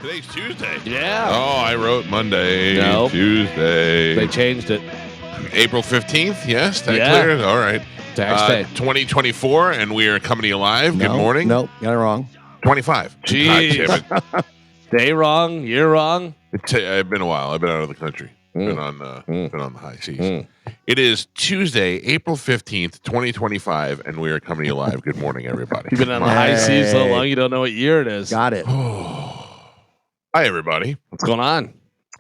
Today's Tuesday. Yeah. Oh, I wrote Monday. Nope. Tuesday. They changed it. April 15th. Yes, that Yeah. cleared. All right. Tax day. 2024, and we are coming to you live. Good No, morning. Nope, got it wrong. 25. Jeez. God damn it. Day wrong. You're wrong. It's been a while. I've been out of the country. Been on the high seas. It is Tuesday, April 15th, 2025, and we are coming to you live. Good morning, everybody. You've been on the high seas so long you don't know what year it is. Got it. Hi, everybody. What's going on?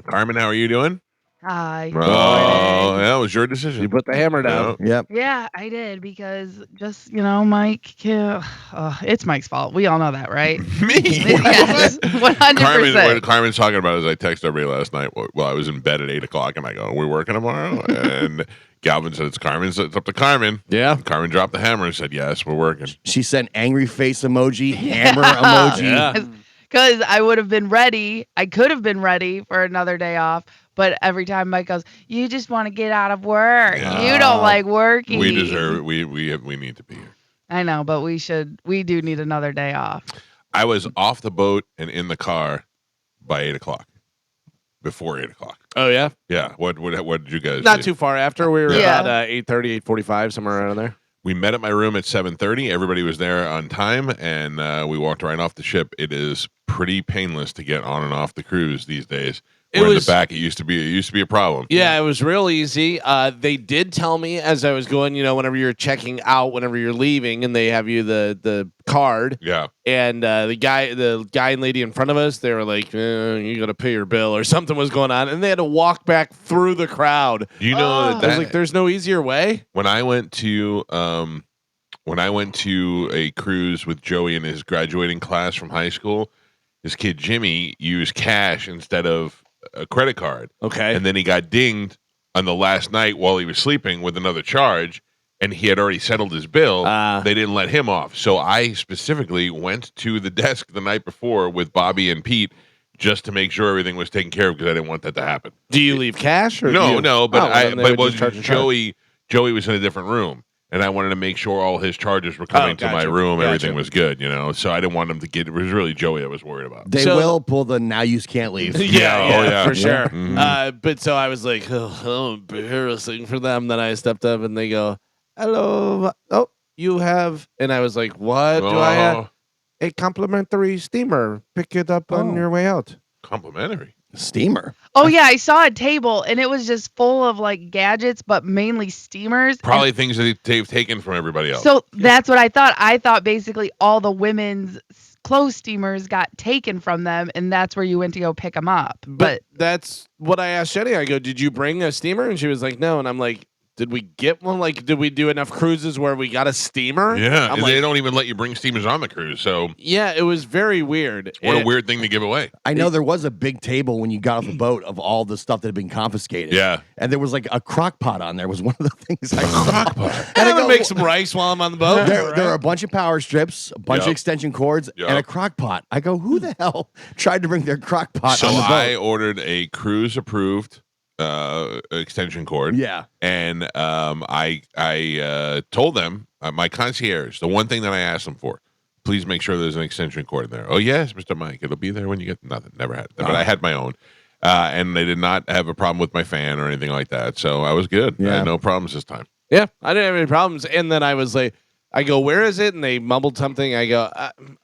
Carmen, how are you doing? Hi. Oh, yeah, it was your decision. You put the hammer down. Yep. Yeah, I did because just, Mike, it's Mike's fault. We all know that, right? Me? Yes, 100%. What Carmen's talking about is I texted everybody last night while I was in bed at 8 o'clock, and I go, "We're working tomorrow?" And Galvin said, "It's Carmen." So it's up to Carmen. Yeah. And Carmen dropped the hammer and said, "Yes, we're working." She sent angry face emoji, hammer emoji. Yeah. Because I would have been ready. I could have been ready for another day off. But every time Mike goes, "You just want to get out of work. Yeah. You don't like working." We deserve it. We need to be here. I know, but we do need another day off. I was off the boat and in the car by 8 o'clock. Before 8 o'clock. Oh, yeah? Yeah. What did you guys Not do? too far after. We were Yeah. about 8:30, 8:45, somewhere around there. We met at my room at 7:30. Everybody was there on time, and we walked right off the ship. It is pretty painless to get on and off the cruise these days. Where in the back, it used to be a problem. Yeah, it was real easy. They did tell me as I was going, whenever you're checking out, whenever you're leaving, and they have you the card. Yeah. And the guy and lady in front of us, they were like, "You got to pay your bill," or something was going on, and they had to walk back through the crowd. You know I was like, "There's no easier way." when I went to a cruise with Joey and his graduating class from high school, his kid Jimmy used cash instead of a credit card. Okay. And then he got dinged on the last night while he was sleeping with another charge, and he had already settled his bill. They didn't let him off. So I specifically went to the desk the night before with Bobby and Pete just to make sure everything was taken care of because I didn't want that to happen. Do you leave cash or No, but then they would just charge the card. Joey was in a different room. And I wanted to make sure all his charges were coming to my room. Gotcha. Everything was good, So I didn't want him to get. It was really Joey that was worried about. They will pull the now you can't leave. Yeah, for sure. Mhm. But so I was like, oh, embarrassing for them. Then I stepped up and they go, "Hello, oh, you have," and I was like, "What do I have?" "A complimentary steamer. Pick it up on your way out." Complimentary. Steamer. Oh yeah, I saw a table and it was just full of like gadgets, but mainly steamers. Probably things that they've taken from everybody else. So that's what I thought. I thought basically all the women's clothes steamers got taken from them, and that's where you went to go pick them up. But that's what I asked Jenny. I go, "Did you bring a steamer?" And she was like, "No." And I'm like, "Did we get one? Like, did we do enough cruises where we got a steamer?" Yeah, I'm they like, don't even let you bring steamers on the cruise. So yeah, it was very weird. what a weird thing to give away. I know there was a big table when you got off the boat of all the stuff that had been confiscated. Yeah. And there was like a crock pot on there was one of the things I Crock pot. And I'm gonna make some rice while I'm on the boat. There are a bunch of power strips, a bunch of extension cords, Yep. and a crock pot. I go, who the hell tried to bring their crock pot So on the boat? I ordered a cruise approved extension cord. Yeah. And I told them, my concierge, the one thing that I asked them for, please make sure there's an extension cord in there. "Oh, yes, Mr. Mike, it'll be there when you get..." Nothing, never had it. But I had my own. And they did not have a problem with my fan or anything like that. So I was good. I had no problems this time. Yeah, I didn't have any problems. And then I was like, I go, "Where is it?" And they mumbled something. I go,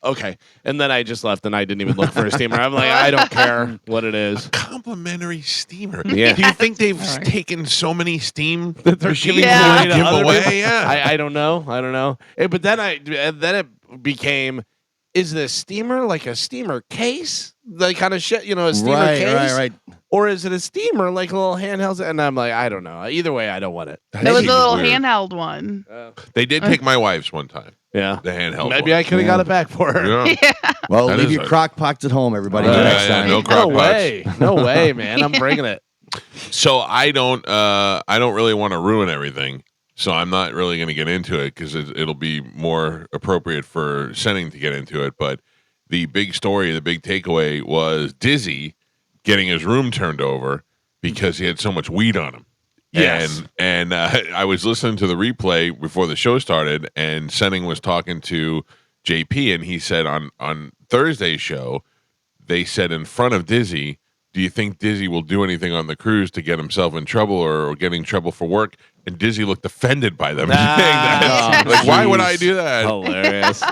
"Okay." And then I just left and I didn't even look for a steamer. I'm like, I don't care what it is. Complimentary steamer. Yeah. Do you think they've taken so many steam That they're machines giving to away to give other away? people? Yeah. I don't know. But then it became, is the steamer like a steamer case? Like kind of shit, a steamer case? Right. Or is it a steamer, like a little handheld? And I'm like, I don't know. Either way, I don't want it. There was a seems little weird. handheld one. They did take my wife's one time. Yeah. The handheld Maybe one. I could have got it back for her. Yeah. Well, That leave is your a- crock pots at home, everybody. Yeah, Next yeah, time. no crock No pots. way. No way, man. I'm bringing it. So I don't really want to ruin everything. So I'm not really going to get into it because it'll be more appropriate for Senning to get into it. But the big story, the big takeaway was Dizzy getting his room turned over because he had so much weed on him. Yes. And I was listening to the replay before the show started, and Senning was talking to JP, and he said on Thursday's show they said in front of Dizzy, do you think Dizzy will do anything on the cruise to get himself in trouble or get in trouble for work? And Dizzy looked offended by them saying that. Oh, Like, why would I jeez. do that? Hilarious.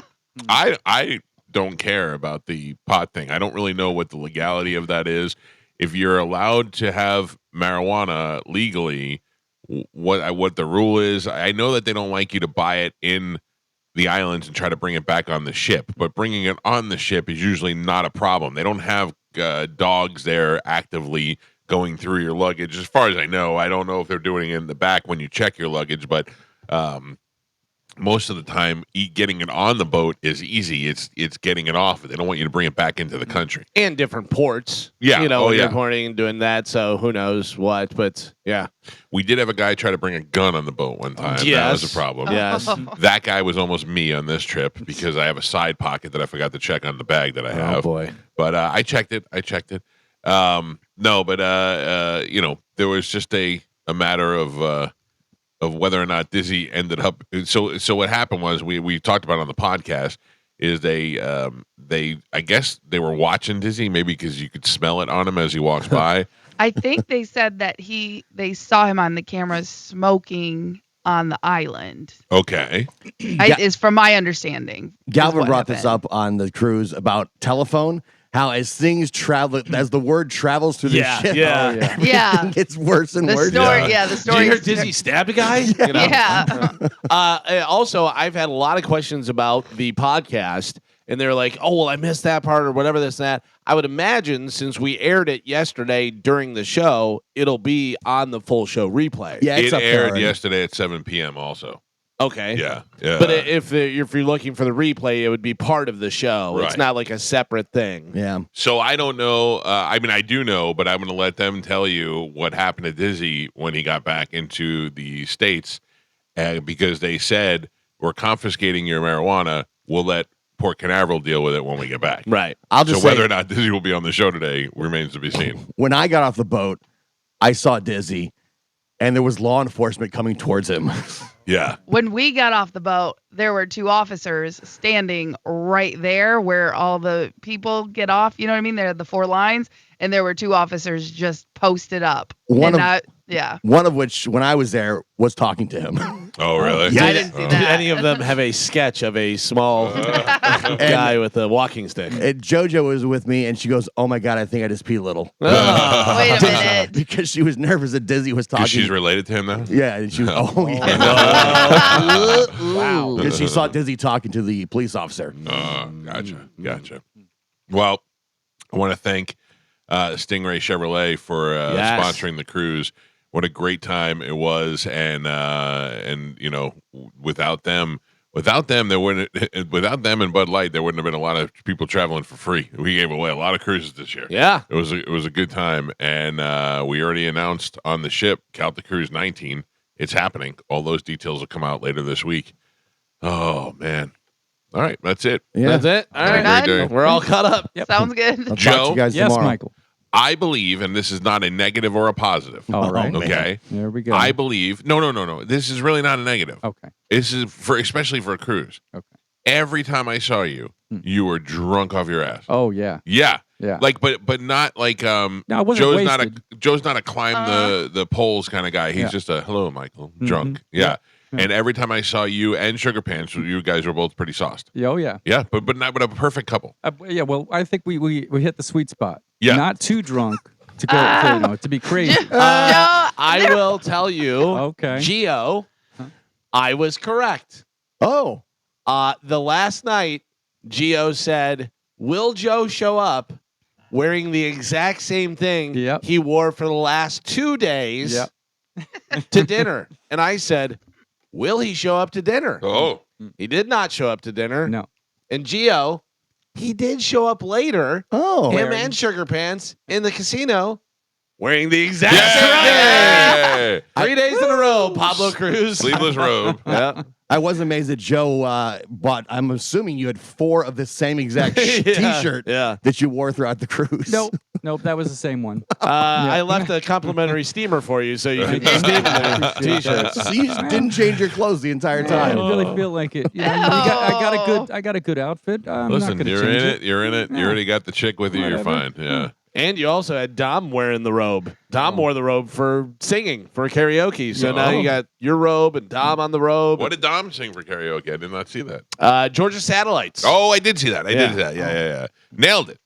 I don't care about the pot thing. I don't really know what the legality of that is. If you're allowed to have marijuana legally, what the rule is. I know that they don't like you to buy it in the islands and try to bring it back on the ship, but bringing it on the ship is usually not a problem. They don't have dogs there actively going through your luggage. As far as I know, I don't know if they're doing it in the back when you check your luggage, but most of the time, getting it on the boat is easy. It's getting it off. They don't want you to bring it back into the country. And different ports. Yeah. You know, Oh, when yeah. you're porting and doing that. So who knows what. But yeah. We did have a guy try to bring a gun on the boat one time. That Yes. was a problem. Yes. That guy was almost me on this trip because I have a side pocket that I forgot to check on the bag that I have. Oh, boy. But I checked it. No, but you know, there was just a matter of whether or not Dizzy ended up. So what happened was we talked about it on the podcast is they I guess they were watching Dizzy maybe because you could smell it on him as he walks by. I think they said that they saw him on the cameras smoking on the island. Okay. Is from my understanding. Galvin what brought this happened. up on the cruise about telephone. How as things travel, as the word travels through the Yeah, ship, yeah. Yeah. it gets worse and The worse. story, Yeah. yeah, the Did story. you hear Dizzy stabbed a guy? You know? Yeah. Also, I've had a lot of questions about the podcast, and they're like, "Oh, well, I missed that part or whatever this and that." I would imagine since we aired it yesterday during the show, it'll be on the full show replay. Yeah, it's It up there aired already. yesterday at 7 p.m. also. Okay. Yeah. But if you're looking for the replay, it would be part of the show. It's Right. not like a separate thing. Yeah. So I don't know. I mean, I do know, but I'm going to let them tell you what happened to Dizzy when he got back into the States because they said, we're confiscating your marijuana. We'll let Port Canaveral deal with it when we get back. Right. I'll So just whether say, or not Dizzy will be on the show today remains to be seen. when I got off the boat, I saw Dizzy, and there was law enforcement coming towards him. Yeah. When we got off the boat, there were two officers standing right there where all the people get off. You know what I mean? There are the four lines, and there were two officers just posted up. One of which, when I was there, was talking to him. Oh, really? Yeah. I didn't see Did that. any of them have a sketch of a small guy with a walking stick? And JoJo was with me, and she goes, "Oh my god, I think I just peed a little," Oh. Wait a minute. because she was nervous that Dizzy was talking. Because she's related to him now? Yeah, and she was. Oh yeah. Wow. Because she saw Dizzy talking to the police officer. Gotcha. Well, I want to thank Stingray Chevrolet for Yes. sponsoring the cruise. What a great time it was, and you know, without them, there wouldn't, without them and Bud Light, there wouldn't have been a lot of people traveling for free. We gave away a lot of cruises this year. Yeah. It was a good time, and we already announced on the ship Calta Cruise 19. It's happening. All those details will come out later this week. Oh man! All right, that's it. Yeah. That's it. All Have a right. great day. We're all caught up. Sounds good. I'll talk to Joe? you guys Yes, tomorrow. Michael. I believe, and this is not a negative or a positive. All right. man. Okay. There we go. I believe. No. This is really not a negative. Okay. This is especially for a cruise. Okay. Every time I saw you, you were drunk off your ass. Oh yeah. Yeah. Yeah. Like, but not like No, I wasn't wasted. Joe's not a climb the poles kind of guy. He's Yeah. just a hello, Michael, drunk. Yeah. And every time I saw you and Sugar Pants, you guys were both pretty sauced. Yeah, oh yeah. Yeah, but a perfect couple. Yeah. Well, I think we hit the sweet spot. Yeah. Not too drunk to go. To be crazy. I will tell you, Okay. Gio, I was correct. Oh, The last night, Gio said, "Will Joe show up wearing the exact same thing Yep. he wore for the last 2 days Yep. to dinner?" And I said, "Will he show up to dinner?" Oh, He did not show up to dinner. No. And Gio, he did show up later. oh. Him and Sugar Pants in the casino wearing the exact Yeah. 3 days in a row. Pablo Cruz. Sleeveless robe. Yeah. I was amazed that Joe bought. I'm assuming you had 4 of the same exact T-shirt that you wore throughout the cruise. Nope, that was the same one. I left a complimentary steamer for you so you could steam the T-shirts. So you just didn't change your clothes the entire I time. really feel like it. You know, I got a good outfit. I'm not Listen, gonna you're change in it. You're in it. You already got the chick with you. You're Whatever. fine. Yeah. And you also had Dom wearing the robe. Dom wore the robe for singing, for karaoke. So now you got your robe and Dom on the robe. What did Dom sing for karaoke? I did not see that. Georgia Satellites. Oh, I did see that. I did see that. Yeah. Nailed it.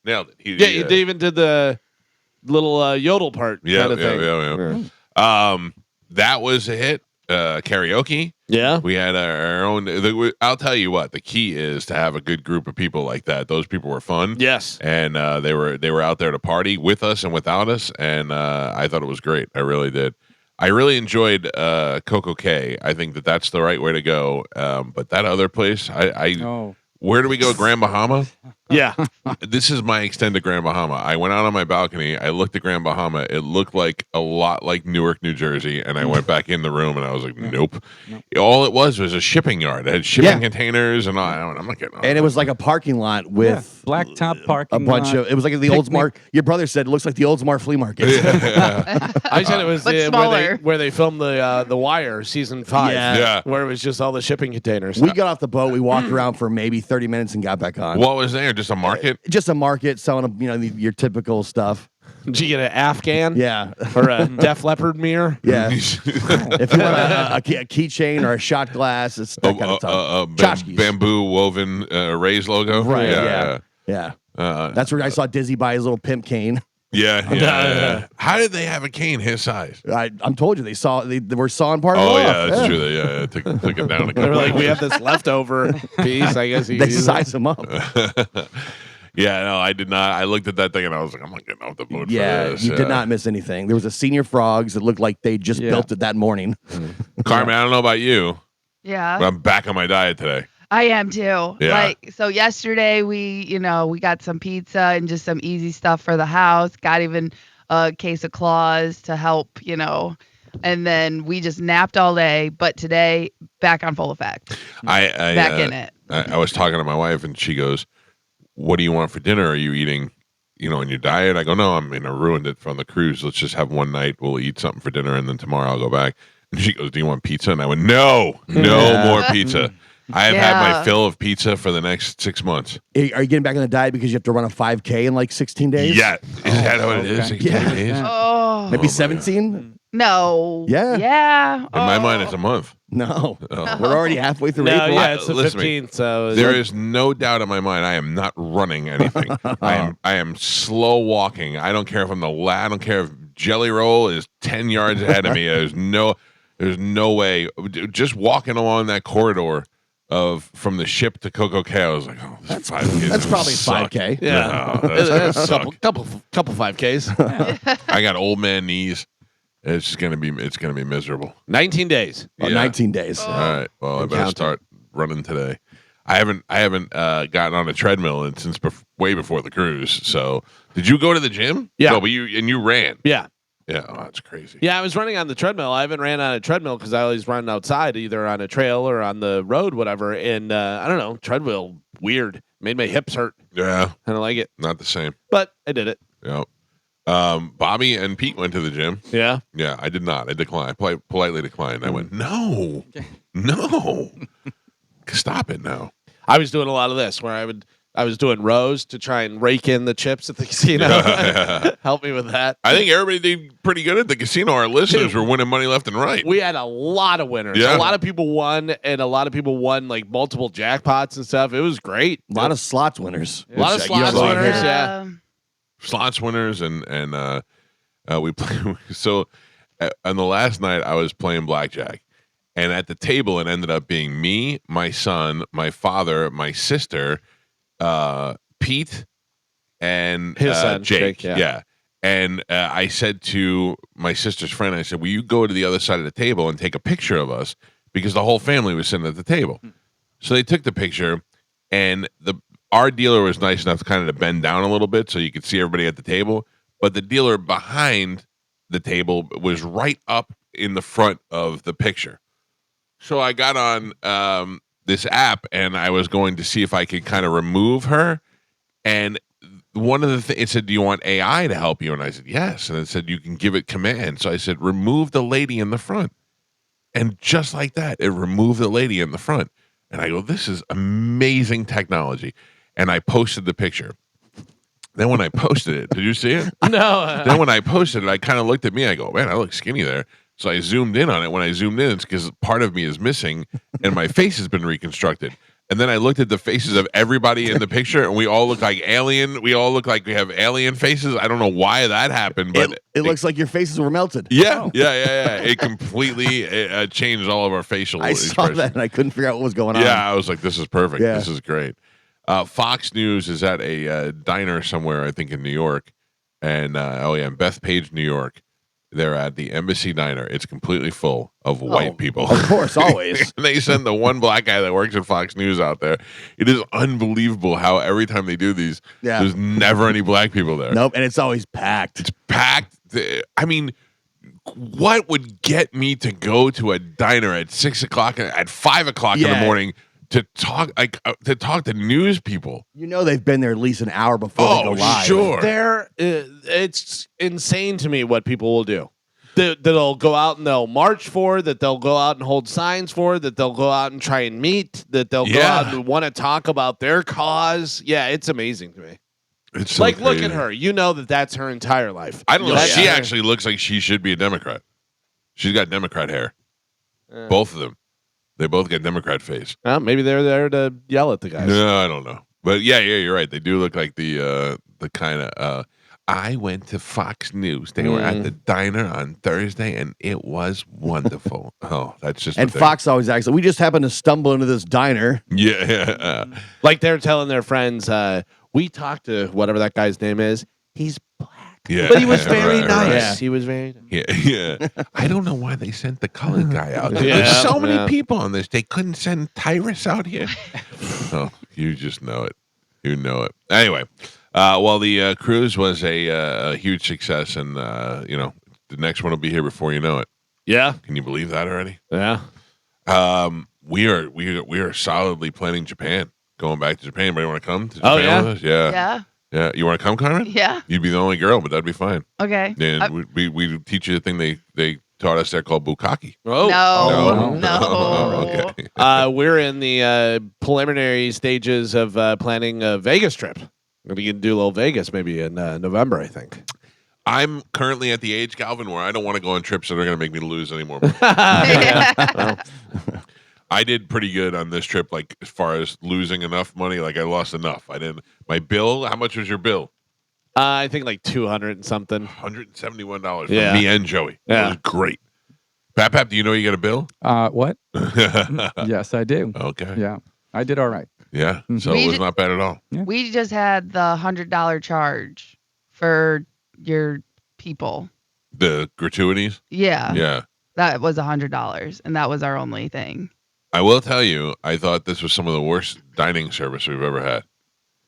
Nailed it. Yeah, you even did the little yodel part kind of thing. Yeah. That was a hit. Karaoke. Yeah. We had our own. I'll tell you what. The key is to have a good group of people like that. Those people were fun. Yes. And they were out there to party with us and without us. And I thought it was great. I really did. I really enjoyed Coco Cay. I think that's the right way to go. But that other place, where do we go? Grand Bahama? Yeah. This is my extended Grand Bahama. I went out on my balcony. I looked at Grand Bahama. It looked like a lot like Newark, New Jersey. And I went back in the room and I was like, nope. All it was a shipping yard. It had shipping containers and all. I'm not getting on. And it was like a parking lot with blacktop parking. a bunch of. It was like the Oldsmar. Your brother said it looks like the Oldsmar flea market. I said it was But smaller. where they filmed the Wire season 5. Yeah. Where it was just all the shipping containers. We got off the boat. We walked around for maybe 30 minutes and got back on. What was there? Just a market? Just a market selling, your typical stuff. Did you get an Afghan? Yeah. Or a Def Leppard mirror? Yeah. If you want a keychain or a shot glass, it's that kind of stuff. Tchotchkes. Bamboo woven Rays logo. Right. Yeah. That's where I saw Dizzy buy his little pimp cane. Yeah. How did they have a cane his size? I'm told you they were sawing part of it Oh off. yeah, that's true. They took it down. They were like, we have this leftover piece. I guess They size them up. Yeah, no, I did not. I looked at that thing and I was like, I'm not getting off the boat for this. You did not miss anything. There was a Senior Frogs that looked like they just built it that morning. Carmen, I don't know about you, Yeah. but I'm back on my diet today. I am too. Yeah. So yesterday we got some pizza and just some easy stuff for the house. Got even a case of Claws to help, and then we just napped all day. But today, back on full effect. Back in it. I was talking to my wife and she goes, "What do you want for dinner? Are you eating, in your diet?" I go, "No, I ruined it from the cruise. Let's just have one night. We'll eat something for dinner and then tomorrow I'll go back." And she goes, "Do you want pizza?" And I went, "No more pizza. I have had my fill of pizza for the next 6 months." Are you getting back on the diet because you have to run a 5K in like 16 days? Yeah. Is that what it is? 16 days? Oh. Maybe 17? No. Yeah. Yeah. In my mind, it's a month. No. We're already halfway through No, April. yeah, it's the Listen to me. 15th. So There is no doubt in my mind I am not running anything. I am slow walking. I don't care if I'm the last. I don't care if Jelly Roll is 10 yards ahead of me. There's no way. Just walking along that corridor from the ship to Coco Cay, I was like, "Oh, that's 5K. That's probably 5K. yeah, No, that's gonna a suck. couple 5Ks. I got old man knees. It's gonna be miserable. 19 days. Oh, Yeah. 19 days. All right. Well, I better counting. start running today. I haven't gotten on a treadmill since way before the cruise. So, did you go to the gym? Yeah. No, but you ran. Yeah. Yeah. Oh, that's crazy. Yeah, I was running on the treadmill. I haven't ran on a treadmill because I always run outside, either on a trail or on the road, whatever. And I don't know, treadmill, weird. Made my hips hurt. Yeah. I don't like it. Not the same. But I did it. Yeah. Bobby and Pete went to the gym. Yeah. Yeah, I did not. I declined. Politely declined. I went, no, stop it now. I was doing a lot of this where I was doing rows to try and rake in the chips at the casino. Help me with that. I think everybody did pretty good at the casino. Our listeners were winning money left and right. We had a lot of winners. Yeah. A lot of people won, and a lot of people won like multiple jackpots and stuff. It was great. A lot of slots winners. A lot of Which, slots you know, winners. Yeah. Slots winners and we play. So on the last night, I was playing blackjack, and at the table, it ended up being me, my son, my father, my sister, Pete, and His son, Jake. Jake, Yeah. And I said to my sister's friend, I said, "Will you go to the other side of the table and take a picture of us?" Because the whole family was sitting at the table. So they took the picture, and our dealer was nice enough to kind of bend down a little bit so you could see everybody at the table. but the dealer behind the table was right up in the front of the picture. So I got on this app and I was going to see if I could kind of remove her. And one of the things, it said, do you want AI to help you? And I said, yes. And it said, you can give it command. So I said, remove the lady in the front. And just like that, it removed the lady in the front. And I go, this is amazing technology. And I posted the picture. Then when I posted it, did you see it? No. Then when I posted it, I kind of looked at me. I go, man, I look skinny there. So I zoomed in on it. When I zoomed in, it's because part of me is missing and my face has been reconstructed. And then I looked at the faces of everybody in the picture, and we all look like alien. We all look like we have alien faces. I don't know why that happened, but it looks like your faces were melted. Yeah, yeah. It completely changed all of our facial. I saw that, and I couldn't figure out what was going on. Yeah, I was like, "This is perfect. Yeah. This is great." Fox News is at a diner somewhere, I think, in New York, and in Bethpage, New York. They're at the Embassy Diner. It's completely full of white people. Of course, always. They send the one black guy that works at Fox News out there. It is unbelievable how every time they do these, there's never any black people there. Nope, and it's always packed. It's packed. I mean, what would get me to go to a diner at 6 o'clock, at 5 o'clock in the morning to talk to news people? You know they've been there at least an hour before they go live. Sure. It's insane to me what people will do. That they'll go out and they'll march for, that they'll go out and hold signs for, that they'll go out and try and meet, that they'll go out and want to talk about their cause. Yeah, it's amazing to me. It's so like, crazy. Look at her. You know that's her entire life. I don't know. She actually looks like she should be a Democrat. She's got Democrat hair. Both of them. They both get Democrat face. Well, maybe they're there to yell at the guys. No, I don't know. But yeah, you're right. They do look like the kind of. I went to Fox News. They were at the diner on Thursday, and it was wonderful. Oh, that's just. And Fox always acts like, we just happened to stumble into this diner. Yeah. Like they're telling their friends, we talked to whatever that guy's name is. He's black. Yeah. But he was very nice. Right. Yeah. He was very nice. Yeah. I don't know why they sent the colored guy out. There's so many people on this. They couldn't send Tyrus out here. Oh, you just know it. You know it. Anyway, the cruise was a huge success, and the next one will be here before you know it. Yeah. Can you believe that already? Yeah. We are solidly planning Japan. Going back to Japan. Anybody want to come to Japan with us? Yeah. Yeah, you want to come, Carmen? Yeah. You'd be the only girl, but that'd be fine. Okay. And we teach you the thing they taught us there called bukkake. No. Okay. We're in the preliminary stages of planning a Vegas trip. We're going to do a little Vegas maybe in November, I think. I'm currently at the age, Calvin, where I don't want to go on trips that are going to make me lose any more. I did pretty good on this trip, like as far as losing enough money. Like I lost enough. I didn't. My bill. How much was your bill? I think like 200 and something. $171 for Yeah. me and Joey. Yeah. That was great. Pap, do you know you got a bill? What? Yes, I do. Okay. Yeah, I did all right. Yeah. So it was not bad at all. We just had the $100 charge for your people. The gratuities? Yeah. Yeah. That was $100, and that was our only thing. I will tell you, I thought this was some of the worst dining service we've ever had.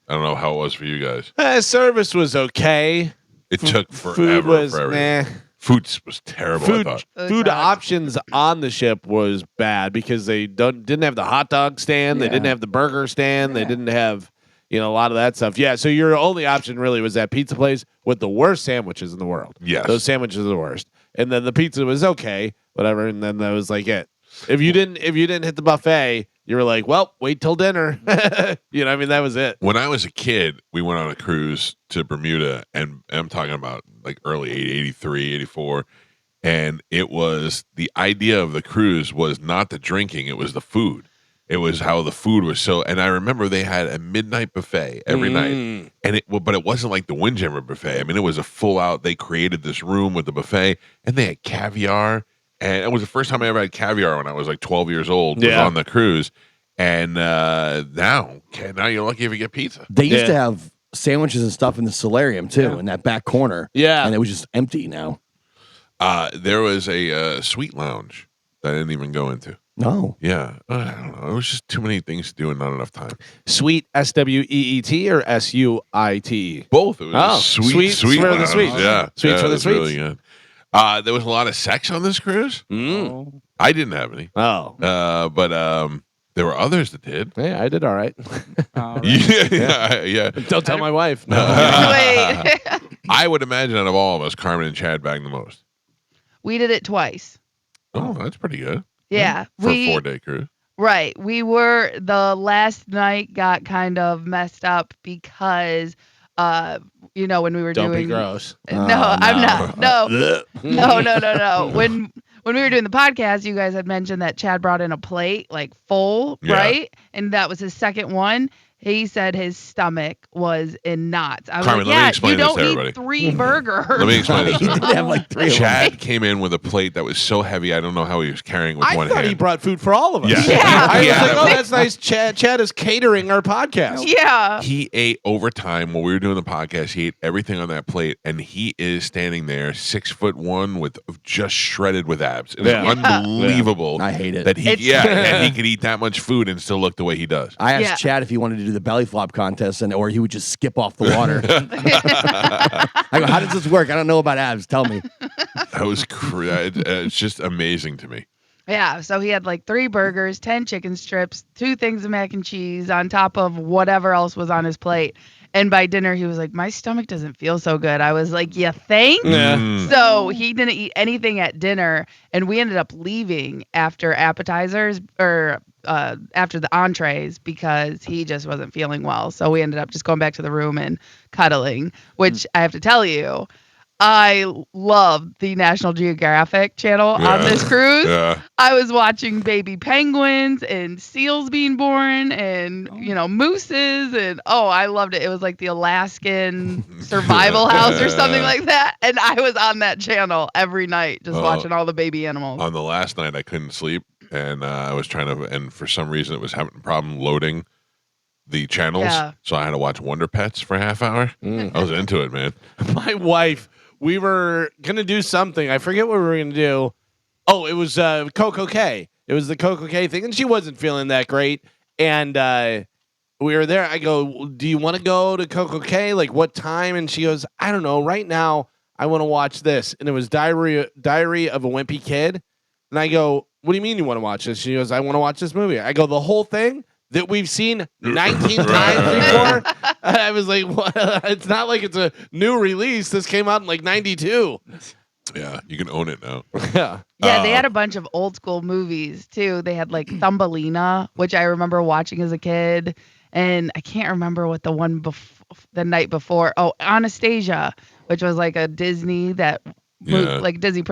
I don't know how it was for you guys. Service was okay. It took forever. Food was for everything. Food was terrible. I thought. Food options on the ship was bad because they didn't have the hot dog stand. They didn't have the burger stand. They didn't have a lot of that stuff. Yeah, so your only option really was that pizza place with the worst sandwiches in the world. Yes. Those sandwiches are the worst. And then the pizza was okay, whatever, and then that was like it. If you didn't hit the buffet, you were like, well, wait till dinner. That was it. When I was a kid, we went on a cruise to Bermuda, and I'm talking about like early 83, 84. And it was the idea of the cruise was not the drinking, it was the food. It was how the food was so, and I remember they had a midnight buffet every night, and but it wasn't like the Windjammer buffet. I mean, it was a full out. They created this room with the buffet, and they had caviar, and it was the first time I ever had caviar when I was like 12 years old. Was on the cruise, and now you're lucky if you get pizza. They used to have sandwiches and stuff in the solarium too, in that back corner. Yeah, and it was just empty now. There was a sweet lounge that I didn't even go into. No. Yeah, I don't know. It was just too many things to do and not enough time. Sweet, SWEET or SUIT? Both. It was sweet for the ones. sweets. Yeah, Sweets yeah, for it the was sweets. really good. There was a lot of sex on this cruise. Mm. I didn't have any. Oh. But there were others that did. Yeah, I did all right. Yeah. Don't tell my wife. No. Wait. I would imagine out of all of us, Carmen and Chad banged the most. We did it twice. Oh, that's pretty good. Yeah. For a 4-day cruise. Right. We were, the last night got kind of messed up because, when we were Don't doing. be gross. No, I'm not. No. When we were doing the podcast, you guys had mentioned that Chad brought in a plate, like full, right? And that was his second one. He said his stomach was in knots. I was Carmen, like, let me explain you this don't to eat everybody. 3 burgers. Let me explain this. He did have like 3 of them. Chad came in with a plate that was so heavy, I don't know how he was carrying it with I one thought hand. he brought food for all of us. Yeah. I was Yeah. like, oh, that's nice. Chad is catering our podcast. Yeah. He ate overtime while we were doing the podcast. He ate everything on that plate, and he is standing there, 6'1", with just shredded with abs. It's Yeah. unbelievable. I hate it. That he that he could eat that much food and still look the way he does. I asked Yeah. Chad if he wanted to do the belly flop contest, or he would just skip off the water. I go, how does this work? I don't know about abs. Tell me. That was it's just amazing to me. Yeah, so he had like 3 burgers, 10 chicken strips, 2 things of mac and cheese on top of whatever else was on his plate. And by dinner, he was like, my stomach doesn't feel so good. I was like, you think? Yeah. So he didn't eat anything at dinner. And we ended up leaving after appetizers or after the entrees because he just wasn't feeling well. So we ended up just going back to the room and cuddling, which I have to tell you, I love the National Geographic channel on this cruise. Yeah. I was watching baby penguins and seals being born and, mooses. And, I loved it. It was like the Alaskan survival house or something like that. And I was on that channel every night just watching all the baby animals. On the last night, I couldn't sleep, and I was trying to, and for some reason, it was having a problem loading the channels. Yeah. So I had to watch Wonder Pets for a half hour. I was into it, man. My wife, we were going to do something. I forget what we were going to do. Oh, it was Coco K. It was the Coco K thing, and she wasn't feeling that great. And we were there. I go, do you want to go to Coco K? Like, what time? And she goes, I don't know. Right now, I want to watch this. And it was Diary of a Wimpy Kid. And I go, what do you mean you want to watch this? She goes, I want to watch this movie. I go, the whole thing that we've seen 19 times before? I was like, what? It's not like it's a new release. This came out in like 92. Yeah, you can own it now. Yeah. Yeah, they had a bunch of old school movies too. They had like Thumbelina, which I remember watching as a kid, and I can't remember what the one the night before. Oh, Anastasia, which was like a Disney like Disney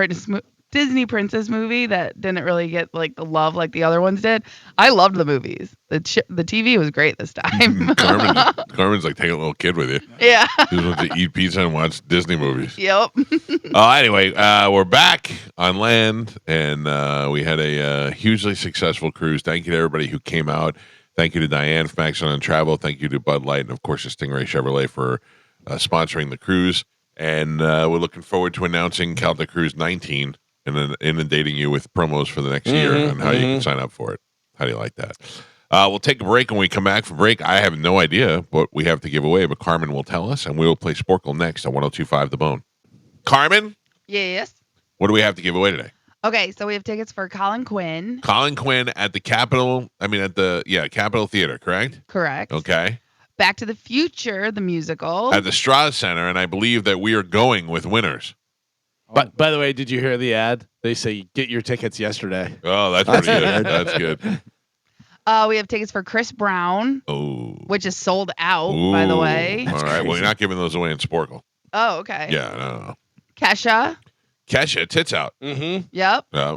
princess movie that didn't really get like the love like the other ones did. I loved the movies. The TV was great this time. Carmen's like taking a little kid with you. Yeah. She just wants to eat pizza and watch Disney movies. Yep. Anyway, we're back on land, and we had a hugely successful cruise. Thank you to everybody who came out. Thank you to Diane from Action on Travel. Thank you to Bud Light, and of course to Stingray Chevrolet for sponsoring the cruise. And we're looking forward to announcing Calta Cruise 19 and then inundating you with promos for the next year and how you can sign up for it. How do you like that? We'll take a break. When we come back from break, I have no idea what we have to give away, but Carmen will tell us, and we will play Sporkle next on 102.5 The Bone. Carmen? Yes. What do we have to give away today? Okay, so we have tickets for Colin Quinn. Colin Quinn at the Capitol Theater, correct? Correct. Okay. Back to the Future, the musical. At the Strauss Center, and I believe that we are going with winners. But by the way, did you hear the ad? They say get your tickets yesterday. Oh, that's pretty good. That's good. We have tickets for Chris Brown, Oh, which is sold out, by the way. All right. Well, you're not giving those away in Sporkle. Oh, okay. Yeah, no. Kesha. Kesha, tits out. Mm-hmm. Yep. Yeah.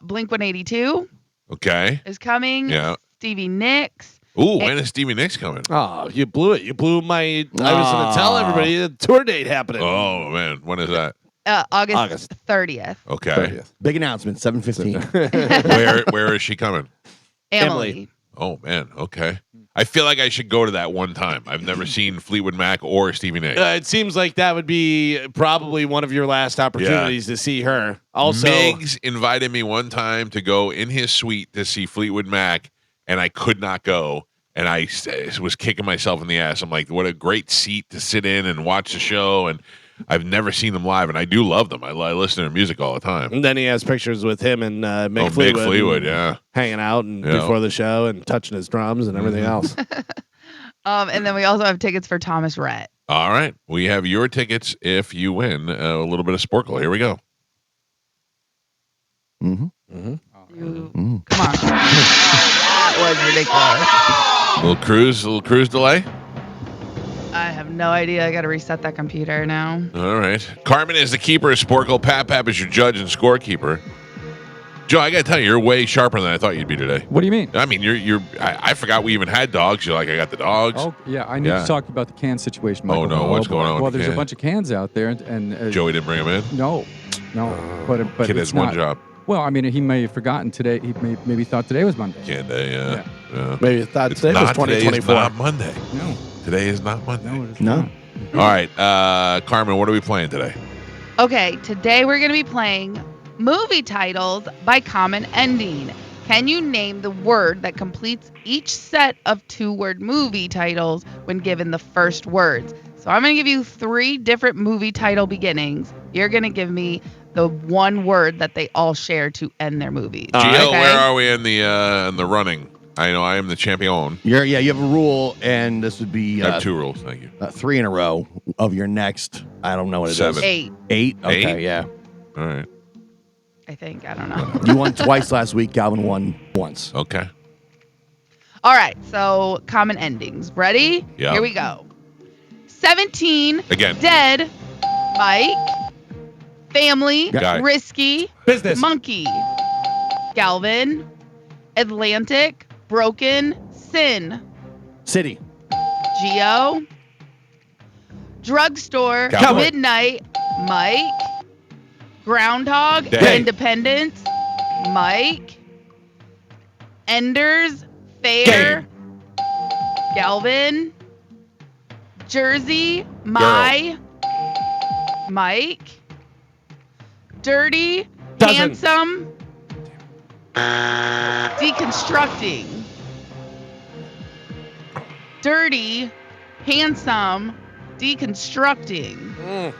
Blink 182 Okay. is coming. Yeah. Stevie Nicks. Ooh, when is Stevie Nicks coming? Oh, you blew it. You blew my. I was going to tell everybody the tour date happening. Oh, man. When is that? August 30th. Okay. Big announcement, 7:15. Where is she coming? Emily. Oh man, okay. I feel like I should go to that one time. I've never seen Fleetwood Mac or Stevie Nicks. It seems like that would be probably one of your last opportunities to see her. Also, Miggs invited me one time to go in his suite to see Fleetwood Mac, and I could not go. And I was kicking myself in the ass. I'm like, what a great seat to sit in and watch the show. And I've never seen them live, and I do love them. I listen to their music all the time. And then he has pictures with him and Mick Mick Fleetwood. Fleetwood, yeah. Hanging out and before the show and touching his drums and everything else. And then we also have tickets for Thomas Rhett. All right. We have your tickets if you win a little bit of Sporkle. Here we go. Come on. That was ridiculous. Little cruise delay. I have no idea. I got to reset that computer now. All right. Carmen is the keeper of Sporkle. Pap is your judge and scorekeeper. Joe, I got to tell you, you're way sharper than I thought you'd be today. What do you mean? I mean, I forgot we even had dogs. You're like, I got the dogs. Oh, yeah. I need to talk about the can situation, Michael. Oh, no. What's going on with Well, the there's can? a bunch of cans out there. And Joey didn't bring them in? No. But Kid it's has one not. job. Well, I mean, he may have forgotten today. He maybe thought today was Monday. Can day, yeah. Maybe thought It's today was not today. 2024. It's not Monday. No. Today is not Monday. No, it is No. not. All right. Carmen, what are we playing today? Okay, today we're going to be playing movie titles by common ending. Can you name the word that completes each set of 2-word movie titles when given the first words? So I'm going to give you 3 different movie title beginnings. You're going to give me the one word that they all share to end their movies. Gio, where are we in the running? I know I am the champion. You have a rule, and this would be I have 2 rules. Thank you. 3 in a row of your next. I don't know what it is. 7. 8, 8? Okay, 8? yeah. All right. I think. I don't know. You won twice last week. Galvin won once. Okay. All right, so common endings. Ready? Yeah. Here we go. 17. Again. Dead. Mike. Family. Got it. Risky. Business. Monkey. Galvin. Atlantic. Broken. Sin. City. Geo. Drugstore. Cowboy. Midnight. Mike. Groundhog. Day. Independence. Mike. Enders. Fair. Galvin. Jersey. My. Mike. Dirty. Dozen. Handsome. Deconstructing. Dirty. Handsome. Deconstructing.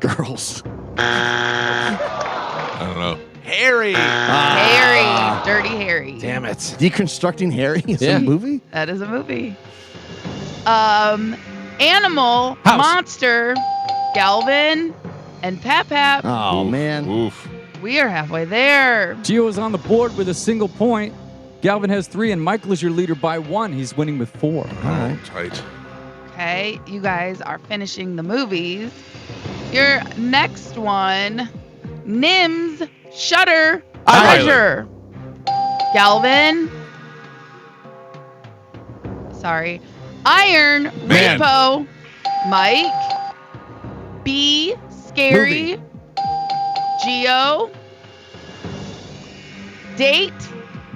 Girls. I don't know. Harry. Harry. Dirty Harry. Damn it. Deconstructing Harry is Yeah. a movie? That is a movie. Animal. House. Monster. Galvin. And Pap. Oh, Oof, man. Oof. We are halfway there. Gio is on the board with a single point. Galvin has 3, and Michael is your leader by 1. He's winning with 4. All right. Tight. Okay, you guys are finishing the movies. Your next one, Nims, Shutter, Island. Treasure. Galvin. Sorry. Iron, Man. Repo, Mike. B, Scary. Geo. Date,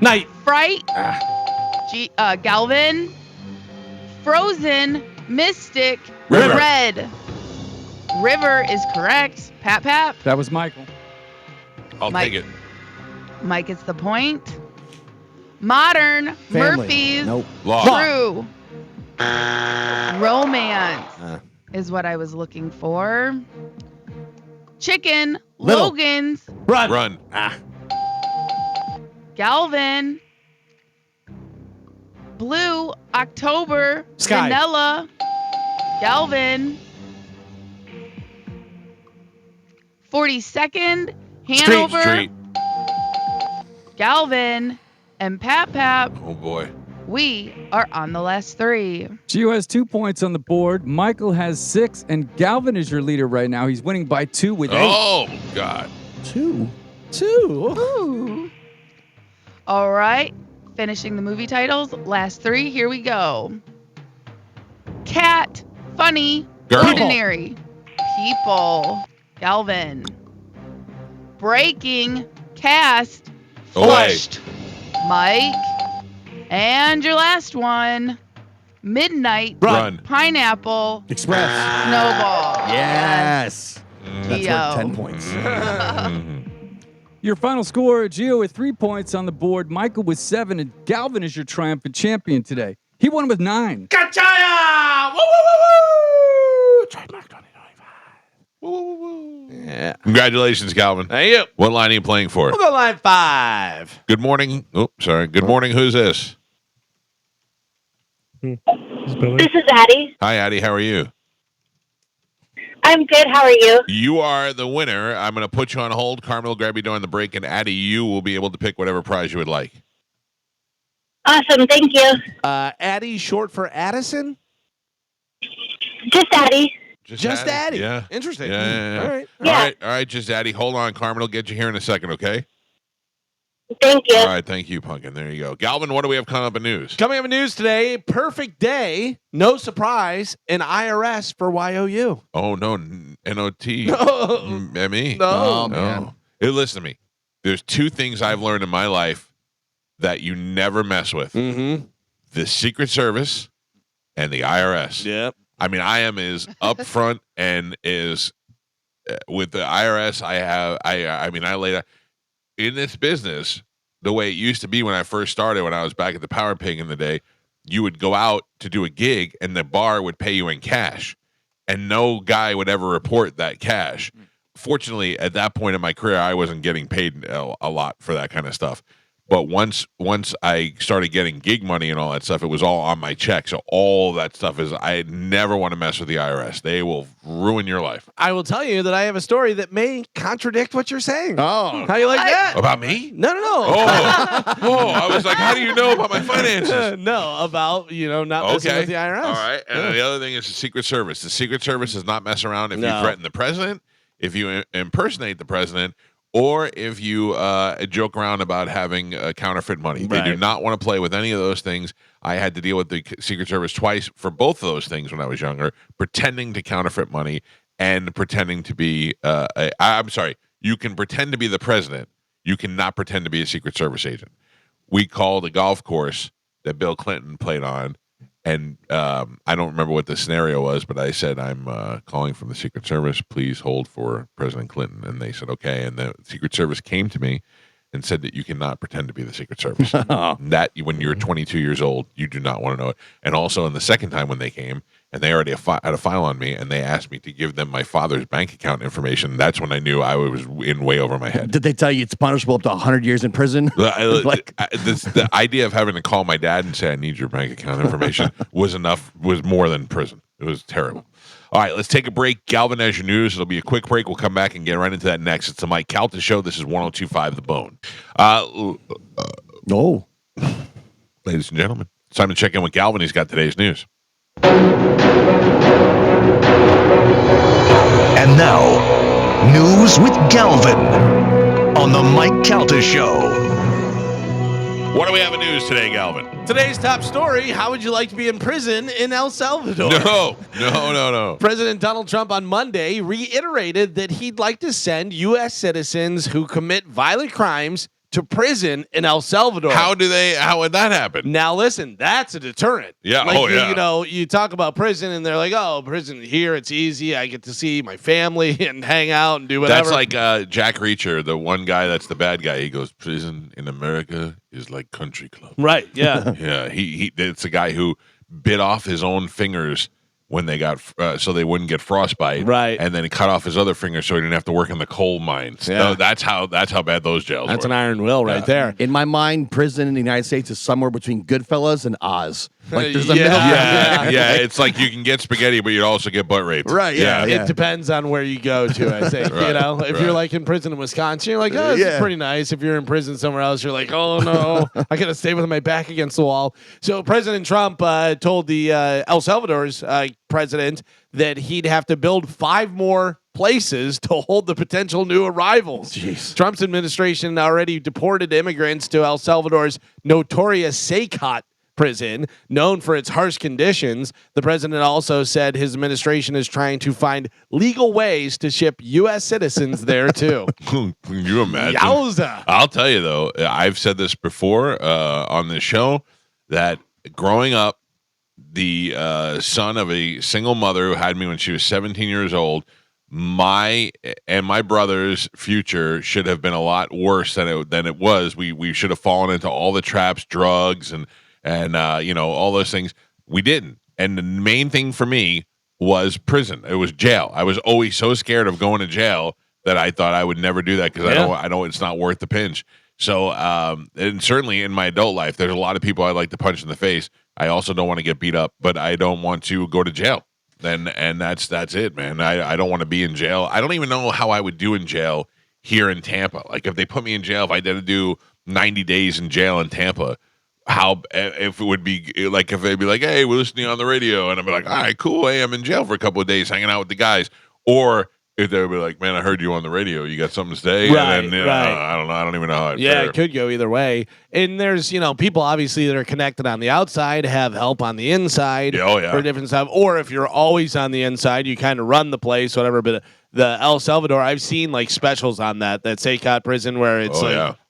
Night. Fright. Galvin. Frozen, Mystic, River. Red. River is correct. Pap. That was Michael. I'll Mike. take it. Mike gets the point. Modern, Family. Murphy's, Nope. Law. True. Romance is what I was looking for. Chicken, Little. Logan's, Run. Galvin. Blue, October, Sky. Vanilla, Galvin. 42nd, Hanover, Street. Galvin, and Pap. Oh boy. We are on the last 3. Gio has 2 points on the board. Michael has 6, and Galvin is your leader right now. He's winning by 2 with 8. Oh God. 2. Ooh. All right. Finishing the movie titles. Last 3. Here we go. Cat, Funny, Girl. Ordinary. People. Galvin. Breaking. Cast. Away. Flushed. Mike. And your last one, Midnight Run. Pineapple Express. Snowball. Yes. That's Geo. worth 10 points. Your final score, Gio with 3 points on the board, Michael with 7, and Galvin is your triumphant champion today. He won with 9. Gotcha! Woo, woo, woo, woo! Trademark 2025. Woo, woo, woo. Yeah. Congratulations, Calvin. Thank you. What line are you playing for? We'll go line 5. Good morning. Oh, sorry. Good morning. Who's this? This is Addie. Hi, Addie. How are you? I'm good. How are you? You are the winner. I'm going to put you on hold. Carmen will grab you during the break, and Addie, you will be able to pick whatever prize you would like. Awesome. Thank you. Addie, short for Addison? Just Addie. Just Addie. Yeah. Interesting. Yeah. All right. Yeah. All right. Just Addie. Hold on. Carmen will get you here in a second, okay? Thank you. All right. Thank you, Pumpkin. There you go. Galvin, what do we have coming up in news? Coming up in news today, perfect day, no surprise, an IRS for YOU. Oh, no. N-O-T. No. M-E? No. Oh, man. Hey, listen to me. There's 2 things I've learned in my life that you never mess with. Mm-hmm. The Secret Service and the IRS. Yep. I mean, I am as upfront and is with the IRS. I mean, I laid out in this business the way it used to be when I first started, when I was back at the Power Pig in the day. You would go out to do a gig and the bar would pay you in cash, and no guy would ever report that cash. Fortunately, at that point in my career, I wasn't getting paid a lot for that kind of stuff. But once I started getting gig money and all that stuff, it was all on my check. So all that stuff is, I never want to mess with the IRS. They will ruin your life. I will tell you that I have a story that may contradict what you're saying. Oh. How you like that? About me? No. Oh, I was like, how do you know about my finances? No, about, not messing with the IRS. All right. And the other thing is the Secret Service. The Secret Service does not mess around if you threaten the president, if you impersonate the president, or if you joke around about having counterfeit money. They do not want to play with any of those things. I had to deal with the Secret Service twice for both of those things when I was younger, pretending to counterfeit money and pretending to be I'm sorry, you can pretend to be the president. You cannot pretend to be a Secret Service agent. We called a golf course that Bill Clinton played on, and I don't remember what the scenario was, but I said, I'm calling from the Secret Service. Please hold for President Clinton. And they said, okay. And the Secret Service came to me and said that you cannot pretend to be the Secret Service. That when you're 22 years old, you do not want to know it. And also, in the second time when they came, and they already had a file on me, and they asked me to give them my father's bank account information, that's when I knew I was in way over my head. Did they tell you it's punishable up to 100 years in prison? The idea of having to call my dad and say, I need your bank account information was more than prison. It was terrible. All right, let's take a break. Galvin has your news. It'll be a quick break. We'll come back and get right into that next. It's the Mike Calta Show. This is 102.5 The Bone. Ladies and gentlemen, it's time to check in with Galvin. He's got today's news. And now, news with Galvin on the Mike Calta Show. What do we have in news today, Galvin? Today's top story, how would you like to be in prison in El Salvador? No. President Donald Trump on Monday reiterated that he'd like to send U.S. citizens who commit violent crimes to prison in El Salvador. How would that happen? Now listen, that's a deterrent. Yeah. You talk about prison and they're like, oh, prison here, it's easy. I get to see my family and hang out and do whatever. That's like Jack Reacher, the one guy that's the bad guy. He goes, prison in America is like country club. Right, yeah. Yeah, it's a guy who bit off his own fingers when they got so they wouldn't get frostbite, right? And then he cut off his other finger so he didn't have to work in the coal mines. Yeah. No, that's how bad those jails. That's were. an iron will right there. In my mind, prison in the United States is somewhere between Goodfellas and Oz. Like there's a yeah. It's like you can get spaghetti, but you'd also get butt raped. Right. Yeah. It depends on where you go to. I think if you're like in prison in Wisconsin, you're like, oh, this is pretty nice. If you're in prison somewhere else, you're like, oh no, I gotta stay with my back against the wall. So President Trump told the El Salvador's president that he'd have to build 5 more places to hold the potential new arrivals. Jeez. Trump's administration already deported immigrants to El Salvador's notorious Saycot prison, known for its harsh conditions. The president also said his administration is trying to find legal ways to ship U.S. citizens there too. Can you imagine? Yowza. I'll tell you though, I've said this before on this show. that growing up, the son of a single mother who had me when she was 17 years old, my brother's future should have been a lot worse than it was. We should have fallen into all the traps, drugs, and all those things. We didn't. And the main thing for me was prison. It was jail. I was always so scared of going to jail that I thought I would never do that because I know it's not worth the pinch. So, and certainly in my adult life, there's a lot of people I'd like to punch in the face. I also don't want to get beat up, but I don't want to go to jail. And that's it, man. I don't want to be in jail. I don't even know how I would do in jail here in Tampa. Like if they put me in jail, if I did to do 90 days in jail in Tampa, if it would be like if they'd be like, hey, we're listening on the radio, and I'd be like, all right, cool. Hey, I'm in jail for a couple of days hanging out with the guys. Or if they would be like, man, I heard you on the radio. You got something to say? Right, and then, I don't know. I don't even know how I'd Yeah, fare. it could go either way. And there's, people obviously that are connected on the outside have help on the inside for different stuff. Or if you're always on the inside, you kind of run the place, whatever. But the El Salvador, I've seen like specials on that Saycott prison where it's